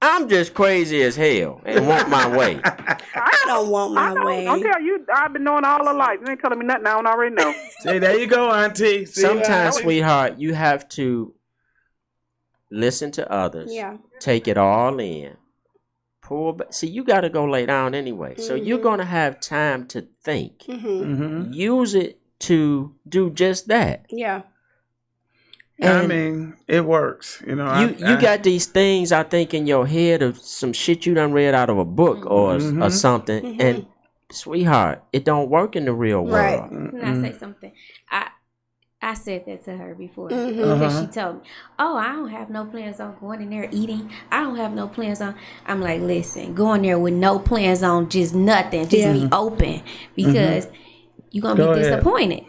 S2: I'm just crazy as hell and want my way.
S4: I don't want my way.
S10: I'll tell you, I've been knowing all her life. You ain't telling me nothing I don't already know.
S3: See, there you go, Auntie. See,
S2: sometimes, sweetheart, you have to listen to others.
S4: Yeah.
S2: Take it all in. Pull back. See, you got to go lay down anyway. So you're going to have time to think. Use it to do just that.
S4: Yeah.
S2: And
S3: I mean, it works. You
S2: got these things, I think, in your head of some shit you done read out of a book or something. And, sweetheart, it don't work in the real world.
S4: Right.
S6: Can I say something? I said that to her before because she told me, "Oh, I don't have no plans on going in there eating. I don't have no plans on." I'm like, "Listen, go in there with no plans on, just nothing, just be open because you're gonna be disappointed."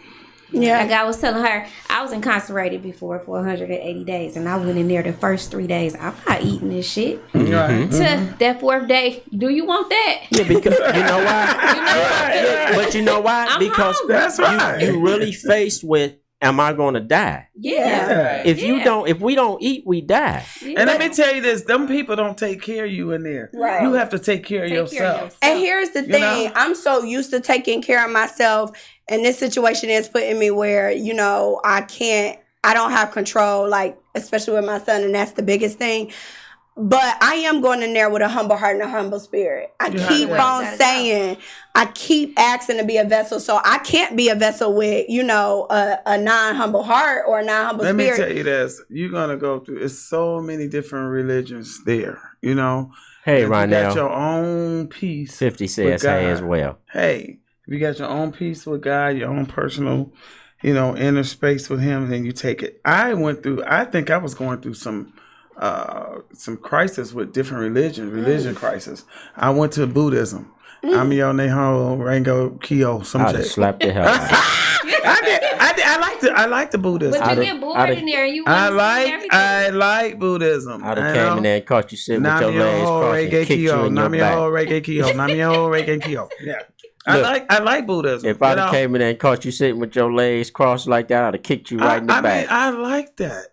S4: Yeah.
S6: Like I was telling her, I was incarcerated before for 180 days, and I went in there the first 3 days. I'm not eating this shit.
S3: Right.
S6: To that fourth day, do you want that?
S2: Yeah, because you know why? But you know why?
S6: I'm
S2: because
S6: hungry.
S3: That's right.
S2: You really faced with, am I going to die?
S6: Yeah.
S2: If we don't eat, we die.
S6: Yeah.
S3: And let me tell you this: them people don't take care of you in there.
S4: Right.
S3: You have to take care of yourself.
S4: And here's the thing: I'm so used to taking care of myself, and this situation is putting me where I don't have control, like especially with my son, and that's the biggest thing. But I am going in there with a humble heart and a humble spirit. I keep on saying, I keep asking to be a vessel. So I can't be a vessel with, a non-humble heart or a non-humble spirit.
S3: Let me tell you this. You're going to go through, it's so many different religions there,
S2: Hey,
S3: if
S2: Ronell.
S3: you got your own peace.
S2: 50 says hey as well.
S3: Hey, if you got your own peace with God, your own personal, inner space with Him, then you take it. I think I was going through some crisis with different religion crisis. I went to Buddhism. Amio Neho Rango Kyo.
S2: I just slapped the hell out.
S3: I like the Buddhism.
S6: But you get bored in there. You want to see everything.
S3: I like Buddhism.
S2: I'd have came in there and caught you sitting with your legs crossed and kicked you in your back.
S3: Yeah. I like Buddhism.
S2: If I'd have came in there and caught you sitting with your legs crossed like that, I'd have kicked you right in the back.
S3: I like that.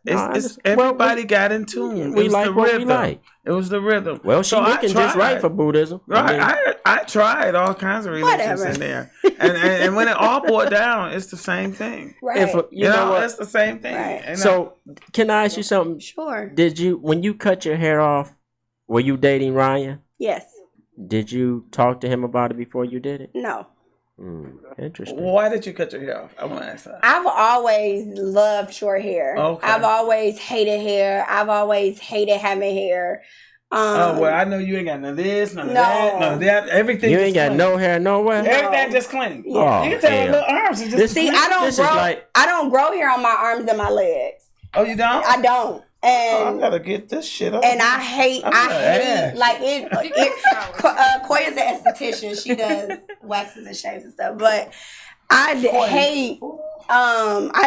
S3: Everybody got in tune.
S2: We like what we like.
S3: It was the rhythm.
S2: Well, she looking just right for Buddhism.
S3: Right. I tried all kinds of religions in there. And when it all boiled down, it's the same thing.
S4: Right.
S2: You know what?
S3: It's the same thing.
S4: Right.
S2: So, can I ask you something?
S4: Sure.
S2: When you cut your hair off, were you dating Ryan?
S4: Yes.
S2: Did you talk to him about it before you did it?
S4: No.
S2: Interesting.
S3: Why did you cut your hair off? I want to ask that.
S4: I've always loved short hair.
S3: Okay.
S4: I've always hated hair. I've always hated having hair.
S3: I know you ain't got none of this, none of that, none of that. Everything.
S2: You ain't got clean. No hair nowhere.
S3: Everything just clean.
S4: Yeah.
S3: Oh, you can tell little arms.
S4: I don't grow hair on my arms and my legs.
S3: Oh, you don't?
S4: I don't. And
S3: I gotta get this shit up.
S4: And I hate like it. Koya's an esthetician. She does waxes and shaves and stuff. But I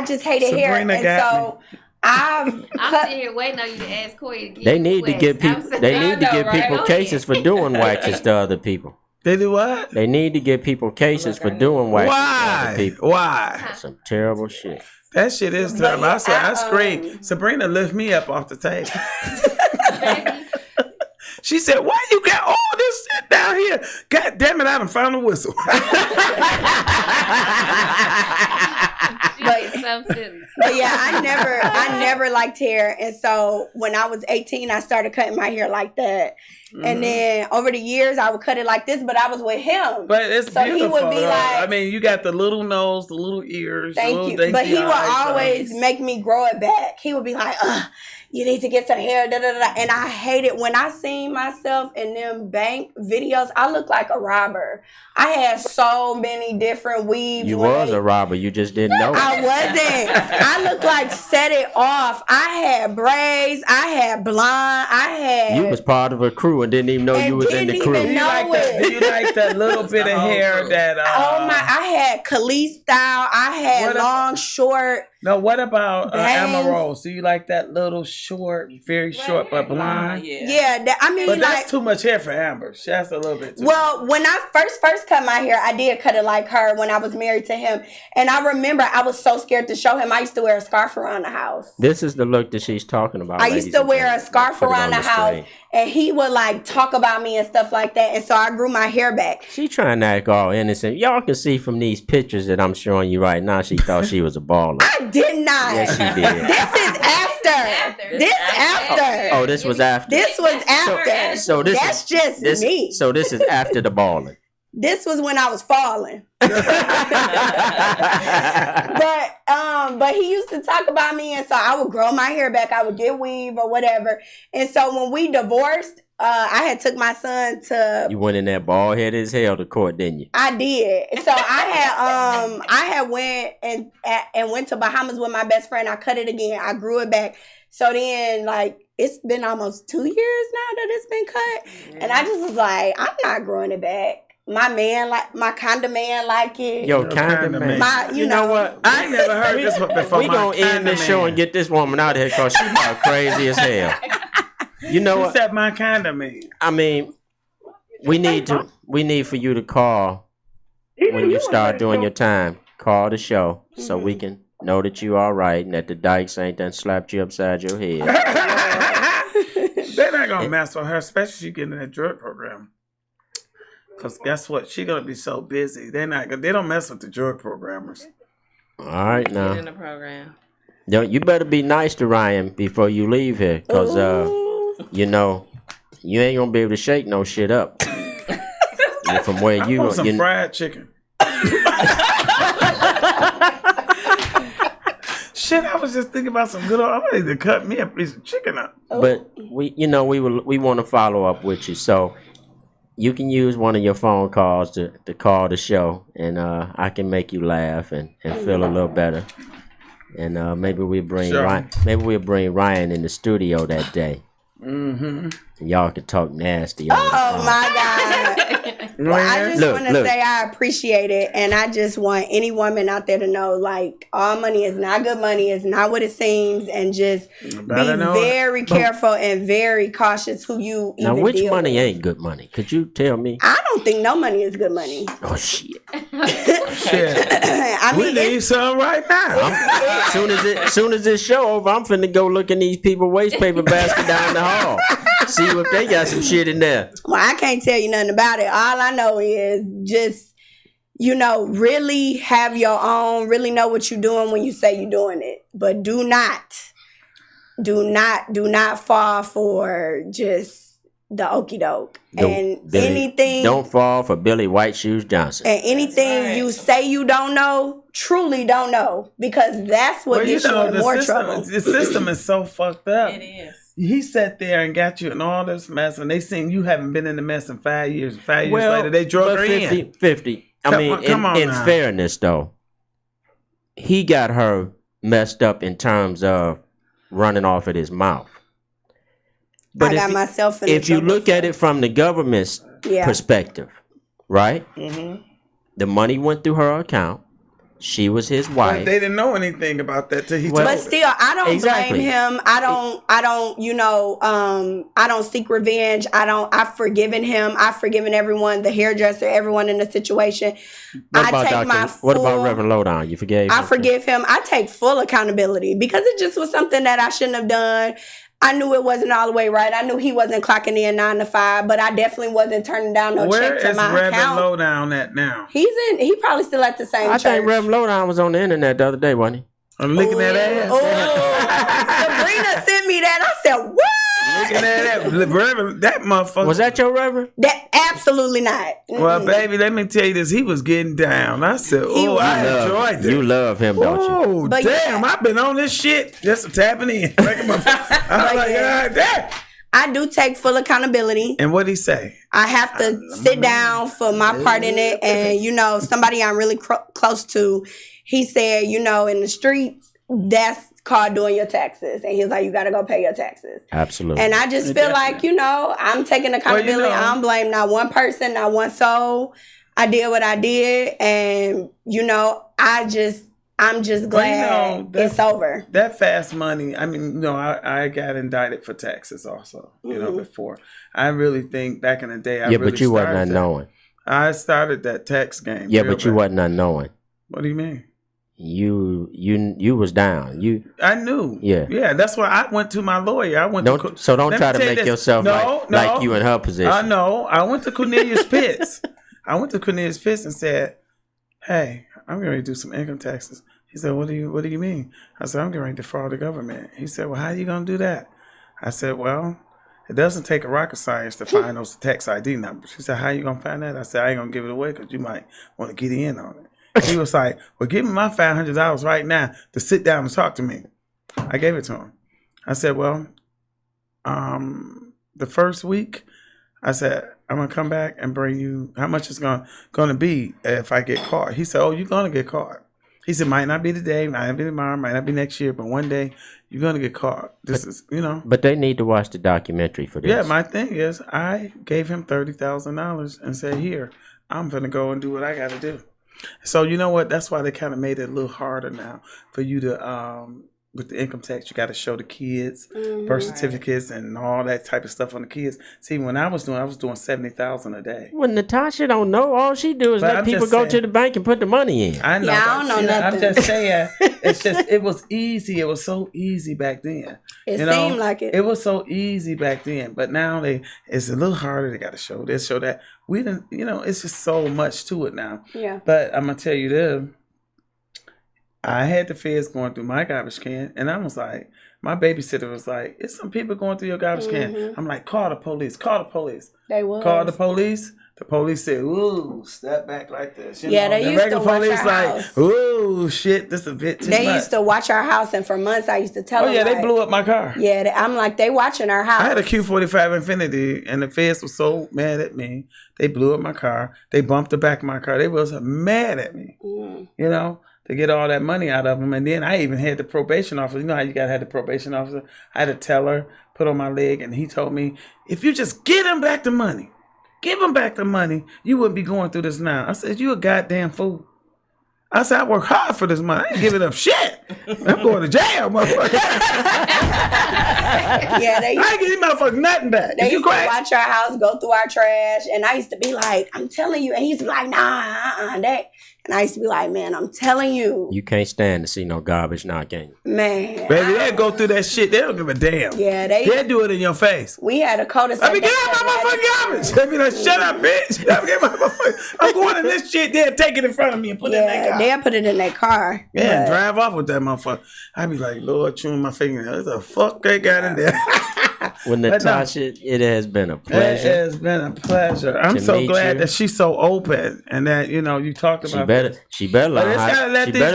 S4: just hated hair, and so I'm
S6: sitting here waiting on you to ask Koya to get
S2: They need to give people. They need to give people cases for doing waxes to other people.
S3: They do what?
S2: They need to give people cases for doing waxes to other people.
S3: Why?
S2: That's some terrible shit.
S3: That shit is terrible. I screamed. Sabrina, lift me up off the table. She said, "Why you got all this shit down here? God damn it, I done found a whistle."
S4: But yeah, I never liked hair, and so when I was 18, I started cutting my hair like that. And then over the years, I would cut it like this, but I was with him.
S3: But it's
S4: so
S3: beautiful.
S4: He would be like,
S3: I mean, you got the little nose, the little ears.
S4: Thank you. But he would always make me grow it back. He would be like, you need to get some hair, da, da, da. And I hate it. When I seen myself in them bank videos, I look like a robber. I had so many different weaves.
S2: You was a robber. You just didn't know it.
S4: I wasn't. I looked like Set It Off. I had braids. I had blonde.
S2: You was part of a crew and didn't even know you was in the crew.
S3: Do you like that little bit of hair that...
S4: I had Khalees style. I had long, short...
S3: No, what about Emma Rose? Do you like that little short, very short but blonde?
S4: Yeah,
S3: but that's too much hair for Amber. That's a little bit too
S4: much. When I first cut my hair, I did cut it like her when I was married to him. And I remember I was so scared to show him. I used to wear a scarf around the house.
S2: This is the look that she's talking about.
S4: I used to wear a scarf around the house. And he would talk about me and stuff like that. And so I grew my hair back.
S2: She trying to act all innocent. Y'all can see from these pictures that I'm showing you right now, she thought she was a baller.
S4: I did not.
S2: Yes, she did.
S4: This is after. This after.
S2: Oh, this was after.
S4: This was after.
S2: So this
S4: That's just me.
S2: So this is after the balling.
S4: This was when I was falling. But he used to talk about me, and so I would grow my hair back. I would get weave or whatever. And so when we divorced, I had took my son to.
S2: You went in there bald headed as hell to court, didn't you?
S4: I did. So I had went and went to Bahamas with my best friend. I cut it again. I grew it back. So then it's been almost 2 years now that it's been cut, and I just was like, I'm not growing it back. My kind of man like it.
S2: Yo, kind of man. You know what?
S3: I ain't never heard this one before.
S2: We gonna end this show and get this woman out of here because she's about crazy as hell. You know what?
S3: She said my kind of man.
S2: I mean, we need for you to call when you start doing your time. Call the show so we can know that you all right and that the dykes ain't done slapped you upside your head.
S3: They're not gonna mess with her, especially if she get in that drug program. Cause guess what? She gonna be so busy. They don't mess with the drug programmers.
S2: All right now.
S5: Get in the program.
S2: You better be nice to Ryan before you leave here, cause you know, you ain't gonna be able to shake no shit up. From where you
S3: want some fried chicken. Shit, I was just thinking about some good old. I'm ready to cut me a piece of chicken up.
S2: But we want to follow up with you, so you can use one of your phone calls to call the show, and I can make you laugh and feel a little better. And maybe we'll bring Ryan in the studio that day. Mm-hmm. Y'all can talk nasty.
S4: Oh my God! Well, I just want to say I appreciate it, and I just want any woman out there to know, like, all money is not good money. It's not what it seems, and just be very careful and very cautious who you even
S2: now. Which
S4: deal
S2: money
S4: with.
S2: ain't good money? Could you tell me?
S4: I don't think no money is good money.
S2: Oh shit!
S3: I mean, we need some right now.
S2: Soon as this show over, I'm finna go look in these people waste paper basket down the hall. See if they got some shit in there.
S4: Well, I can't tell you nothing about it. All I know is just, really have your own, really know what you're doing when you say you're doing it. But do not fall for just the okie doke. Anything.
S2: Don't fall for Billy White Shoes Johnson.
S4: And anything you say you don't know, truly don't know. Because that's what gets you in more trouble.
S3: The system is so fucked up.
S5: It is.
S3: He sat there and got you in all this mess, and they seen you haven't been in the mess in 5 years. 5 years later, they drug her in.
S2: 50. In fairness, though, he got her messed up in terms of running off at his mouth. But
S4: I got myself in
S2: if you look at it from the government's perspective, right? Mm-hmm. The money went through her account. She was his wife.
S3: But they didn't know anything about that till he told
S4: But still, I don't blame him. I don't seek revenge. I've forgiven him. I've forgiven everyone, the hairdresser, everyone in the situation.
S2: What about Reverend Lowdown? You forgave him?
S4: I forgive him. I take full accountability because it just was something that I shouldn't have done. I knew it wasn't all the way right. I knew he wasn't clocking in 9 to 5, but I definitely wasn't turning down no check to my account.
S3: Where is Reverend Lowdown at now?
S4: He probably still at the same church.
S2: I think Reverend Lowdown was on the internet the other day, wasn't he?
S3: I'm looking at ass.
S4: Sabrina sent me that. I said, what?
S3: Looking at that, Reverend, that motherfucker.
S2: Was that your Reverend?
S4: That absolutely not. Mm-mm.
S3: Well, baby, let me tell you this. He was getting down. I said, I enjoyed it.
S2: You love him, don't you?
S3: Oh, damn. I've been on this shit just tapping in. I'm like, God damn.
S4: I do take full accountability.
S3: And what'd he say?
S4: I have to sit down for my part in it. And, somebody I'm really close to, he said, in the streets, that's called doing your taxes. And he's like, you got to go pay your taxes.
S2: Absolutely.
S4: And I just feel like, I'm taking accountability. I don't blame not one person, not one soul. I did what I did. And, I'm just glad it's over.
S3: That fast money, I got indicted for taxes also, before. I really think back in the day,
S2: but you wasn't unknowing.
S3: I started that tax game.
S2: Yeah, but you wasn't unknowing.
S3: What do you mean?
S2: You was down.
S3: I knew.
S2: Yeah.
S3: That's why I went to my lawyer.
S2: Don't try to make yourself like you in her position.
S3: I know. I went to Cornelius Pitts. And said, "Hey, I'm going to do some income taxes." He said, "What do you mean?" I said, "I'm getting ready to defraud the government." He said, "Well, how are you going to do that?" I said, "Well, it doesn't take a rocket science to find those tax ID numbers." He said, "How are you going to find that?" I said, "I ain't going to give it away because you might want to get in on it." He was like, "Well, give me my $500 right now to sit down and talk to me." I gave it to him. I said, "Well, the first week," I said, "I'm going to come back and bring you how much it's going to be if I get caught." He said, "Oh, you're going to get caught." He said, "Might not be today, might not be tomorrow, might not be next year, but one day you're going to get caught." But
S2: they need to watch the documentary for this.
S3: Yeah, my thing is I gave him $30,000 and said, "Here, I'm going to go and do what I got to do." So you know what? That's why they kind of made it a little harder now for you to, with the income tax, you got to show the kids birth certificates and all that type of stuff on the kids. See, when I was doing $70,000 a day.
S2: Well, Natasha don't know. All she do is let people go to the bank and put the money in.
S3: I know.
S4: Yeah, I don't know nothing.
S3: I'm just saying, it was easy. It was so easy back then.
S4: It seemed like it.
S3: It was so easy back then, but now it's a little harder. They got to show this, show that. We didn't, it's just so much to it now.
S4: Yeah.
S3: But I'm gonna tell you this. I had the feds going through my garbage can, and I was like, my babysitter was like, "It's some people going through your garbage can." I'm like, "Call the police! Call the police!"
S4: They was.
S3: Call the police. The police said, "Ooh, step back like this." You know?
S4: They
S3: the
S4: used to watch
S3: police
S4: our
S3: like,
S4: house.
S3: "Ooh, shit, this a bit too much."
S4: They used to watch our house, and for months I used to tell them.
S3: Oh yeah,
S4: like,
S3: they blew up my car.
S4: Yeah, I'm like, they watching our house.
S3: I had a Q45 Infinity, and the feds were so mad at me. They blew up my car. They bumped the back of my car. They was mad at me. You know, to get all that money out of them. And then I even had the probation officer. You know how you gotta have the probation officer? I had a teller put on my leg, and he told me, "If you just give them back the money, give them back the money, you wouldn't be going through this now." I said, "You a goddamn fool." I said, "I work hard for this money. I ain't giving up shit. I'm going to jail, motherfucker."
S4: Yeah, they
S3: I ain't getting motherfuckers nothing back.
S4: They
S3: If you
S4: used to
S3: crack,
S4: watch our house, go through our trash, and I used to be like, "I'm telling you," and he used to be like, "Nah, that." And I used to be like, "Man, I'm telling you."
S2: You can't stand to see no garbage not game.
S4: Man.
S3: baby, they go through that shit. They don't give a damn.
S4: Yeah,
S3: They'll do it in your face.
S4: We had a cul-de-sac.
S3: I mean, get out my motherfucking garbage. They be like, "Shut up, bitch." I'm going in this shit. They'll take it in front of me and put it in their car.
S4: They'll put it in their car.
S3: Yeah, and
S4: But-
S3: drive off with that motherfucker. I be like, Lord, chewing my finger. What the fuck they got in there?
S2: Well, Natasha, it has been a pleasure.
S3: It has been a pleasure. I'm
S2: to
S3: so
S2: meet
S3: glad
S2: you.
S3: that she's so open and that, you know, you talked about
S2: She better
S3: But
S2: learn
S3: it's gotta let these
S2: how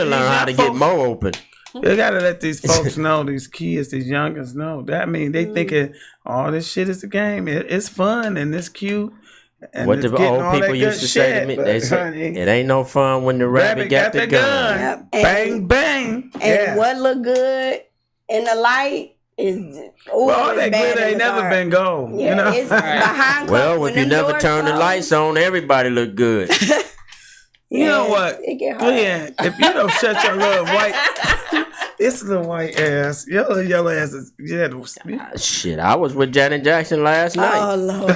S2: to
S3: young
S2: get
S3: folks-
S2: more open.
S3: You gotta let these folks know, these kids, these youngers know. That mean they thinking all this shit is a game. It's fun and it's cute. And
S2: What
S3: it's
S2: the
S3: getting
S2: old
S3: all
S2: people
S3: that
S2: used
S3: good
S2: to say to
S3: shit,
S2: me,
S3: but,
S2: they say,
S3: honey,
S2: it ain't no fun when the rabbit got the gun.
S4: Yep.
S3: Bang, bang.
S4: And
S3: Yeah.
S4: what look good in the light is
S3: Well, all
S4: it's
S3: that
S4: bad
S3: glitter
S4: in
S3: ain't
S4: the
S3: never
S4: dark.
S3: been gold.
S4: Yeah,
S3: You know?
S4: it's behind
S2: Well,
S4: when
S2: if you
S4: them
S2: never
S4: doors
S2: turn the
S4: close,
S2: lights on, everybody look good.
S3: You know what,
S4: it get hard.
S3: Glenn, if you don't shut your little white, this little white ass, your little yellow ass is,
S2: Shit, I was with Janet Jackson last night.
S4: Oh Lord.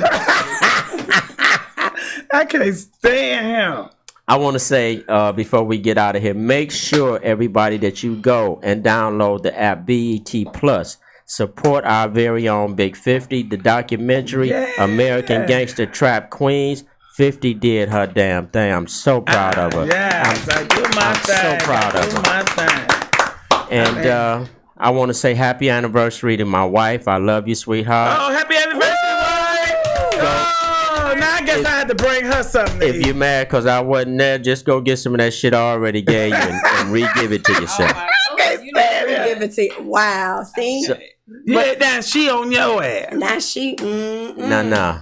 S3: I can't stand him.
S2: I want to say before we get out of here, make sure everybody that you go and download the app BET Plus. Support our very own Big 50, the documentary American Gangster Trap Queens. 50 did her damn thing. I'm so proud of her.
S3: Yes, I do my thing.
S2: so proud of
S3: I do
S2: her.
S3: my thing.
S2: And I want to say happy anniversary to my wife. I love you, sweetheart.
S3: Oh, happy anniversary, wife! Oh, now I guess I had to bring her something to
S2: If
S3: eat.
S2: you're mad because I wasn't there, just go get some of that shit I already gave you and re-give it to yourself.
S4: Give it to you. Wow. See?
S2: So-
S3: Yeah, now she on your ass.
S4: Now she
S2: Nah.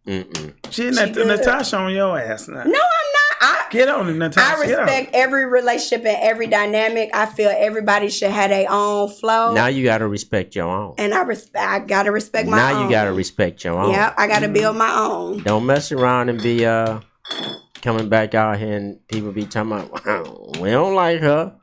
S2: Mm-mm.
S3: She
S4: good.
S3: Natasha on your ass now.
S4: No, I'm not.
S3: Get on it, Natasha.
S4: I respect every relationship and every dynamic. I feel everybody should have their own flow.
S2: Now you gotta respect your own.
S4: And I gotta respect my own.
S2: Now you gotta respect your own.
S4: Yeah, I gotta build my own.
S2: Don't mess around and be coming back out here and people be talking about, wow, we don't like her.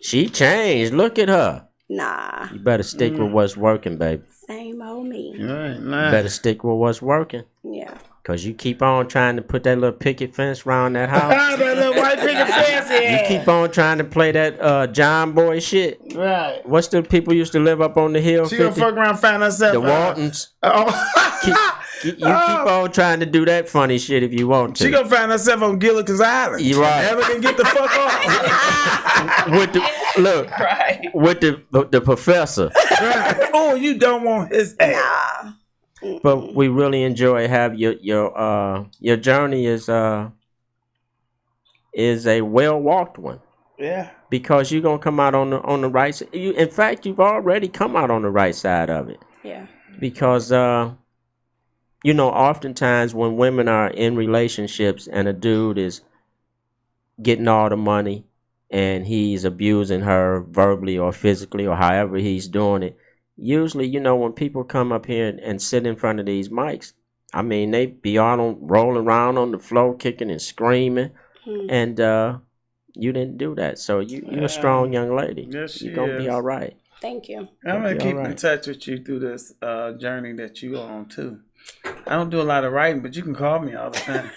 S2: She changed. Look at her.
S4: Nah.
S2: You better stick with what's working, baby.
S4: Same old me.
S3: Right,
S2: You better stick with what's working.
S4: Yeah.
S2: Cause you keep on trying to put that little picket fence around that house.
S3: that little white picket fence,
S2: You
S3: yeah.
S2: keep on trying to play that John Boy shit.
S3: Right.
S2: What's the people used to live up on the hill?
S3: She gonna
S2: 50?
S3: fuck around and find herself.
S2: The Waltons. You keep on trying to do that funny shit if you want to.
S3: She gonna find herself on Gilligan's Island.
S2: You right.
S3: Never can get the fuck off.
S2: with the look, with the professor.
S3: Right. Oh, you don't want his ass.
S2: But we really enjoy have your journey is a well walked one.
S3: Yeah.
S2: Because you're gonna come out on the right side. In fact, you've already come out on the right side of it.
S4: Yeah.
S2: Because oftentimes when women are in relationships and a dude is getting all the money and he's abusing her verbally or physically or however he's doing it, usually, when people come up here and sit in front of these mics, I mean, they be rolling around on the floor, kicking and screaming, and you didn't do that. So you're a strong young lady.
S3: Yes,
S2: You're going to be all right.
S4: Thank you.
S3: I'm gonna
S2: Be
S3: keep
S2: all
S3: in
S2: right.
S3: touch with you through this journey that you on too. I don't do a lot of writing, but you can call me all the time.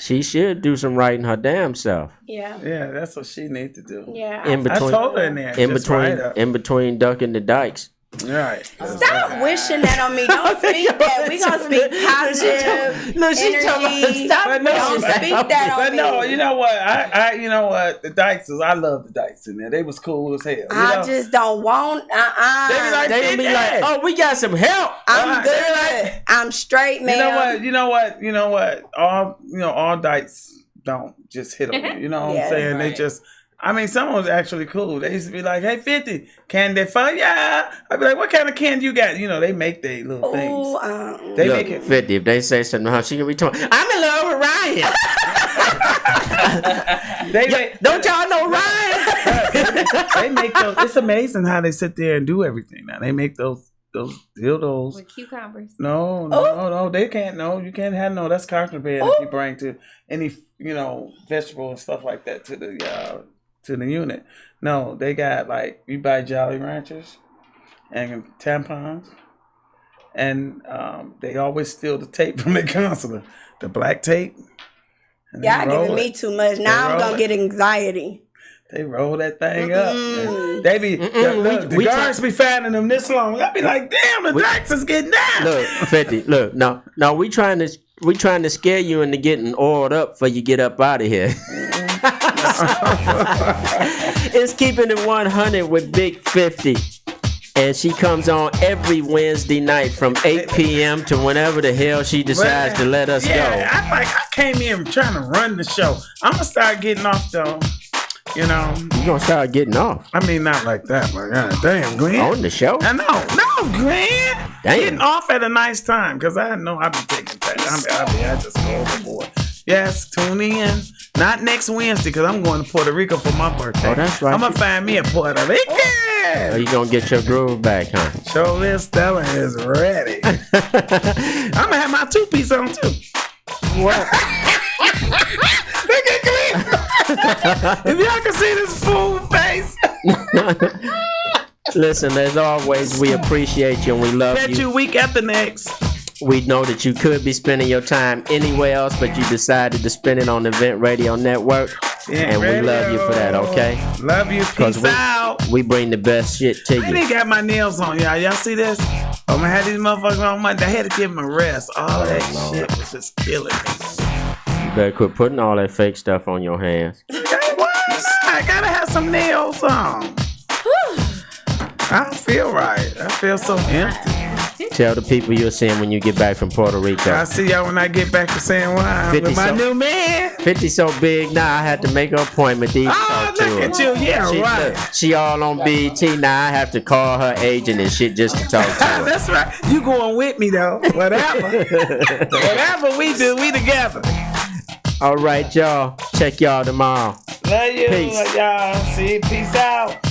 S2: She should do some writing her damn self.
S4: Yeah.
S3: Yeah, that's what she needs to do.
S4: Yeah.
S2: In between,
S3: I told her in there. just write up.
S2: in between ducking the dykes.
S3: Right.
S4: Stop wishing that on me. Don't speak that. We gonna speak positive.
S2: No, she
S4: energy.
S2: stop.
S4: Don't speak that on
S3: But
S4: me.
S3: no, you know what? You know what? The Dykes, I love the Dykes in there. They was cool as hell.
S4: I just don't want.
S3: They
S2: be like, oh, we got some help.
S4: I'm good. I'm straight, man.
S3: You know what? All Dykes don't just hit on you. You know what I'm saying? Right. They just. I mean, someone was actually cool. They used to be like, "Hey, 50, candy for ya?" I'd be like, "What kind of candy you got?" You know, they make their little things. They make it
S2: 50. If they say something, how she gonna be talking? I'm in love with Ryan. Don't y'all know Ryan?
S3: They make those. It's amazing how they sit there and do everything. Now they make those dildos
S6: with cucumbers.
S3: No, they can't. No, you can't have no. That's contraband if you bring to any vegetable and stuff like that to the unit. No, they got like you buy Jolly Ranchers and tampons, and they always steal the tape from their counselor, the black tape.
S4: Y'all giving me too much. Now I'm gonna get anxiety.
S3: They roll that thing up. They be the guards be finding them this long. I be like, damn, the Dykes is getting down.
S2: Look, 50. Look, no, we trying to scare you into getting oiled up before you get up out of here. It's Keeping It 100 with Big 50. And she comes on every Wednesday night from 8 p.m. to whenever the hell she decides to let us go.
S3: I came in trying to run the show. I'm going to start getting off, though. You know.
S2: You going to start getting off?
S3: I mean, not like that, but damn, Glenn.
S2: On the show?
S3: I know. No, Glenn.
S2: Damn.
S3: Getting off at a nice time, because I know I be taking that. I just go overboard. Yes, tune in. Not next Wednesday, because I'm going to Puerto Rico for my birthday.
S2: Oh, that's right.
S3: I'm going to find me a Puerto Rican.
S2: Oh, you going to get your groove back, huh?
S3: Show this Stella is ready. I'm going to have my two-piece on, too.
S2: What?
S3: Look at Glenn. If y'all can see this fool face.
S2: Listen, as always, we appreciate you and we love you.
S3: Bet you week after next.
S2: We know that you could be spending your time anywhere else, but you decided to spend it on the Vent Radio Network. And we love you for that, okay?
S3: Love you. Peace out.
S2: We bring the best shit to you.
S3: I didn't got my nails on, y'all. Y'all see this? I'm gonna have these motherfuckers on Monday. I had to give them a rest. All that shit was just killing me.
S2: You better quit putting all that fake stuff on your hands.
S3: Why not? I gotta have some nails on. I don't feel right. I feel so empty.
S2: Tell the people you'll see him when you get back from Puerto Rico.
S3: I'll see y'all when I get back to San Juan with my new man.
S2: 50 so big now I had to make an appointment to talk to her.
S3: Look at you. Yeah, right.
S2: She all on BT now. I have to call her agent and shit just to talk to her.
S3: That's right. You going with me though. Whatever. Whatever we do, we together.
S2: All right, y'all. Check y'all tomorrow.
S3: Love you.
S2: Peace.
S3: Y'all. See you. Peace out.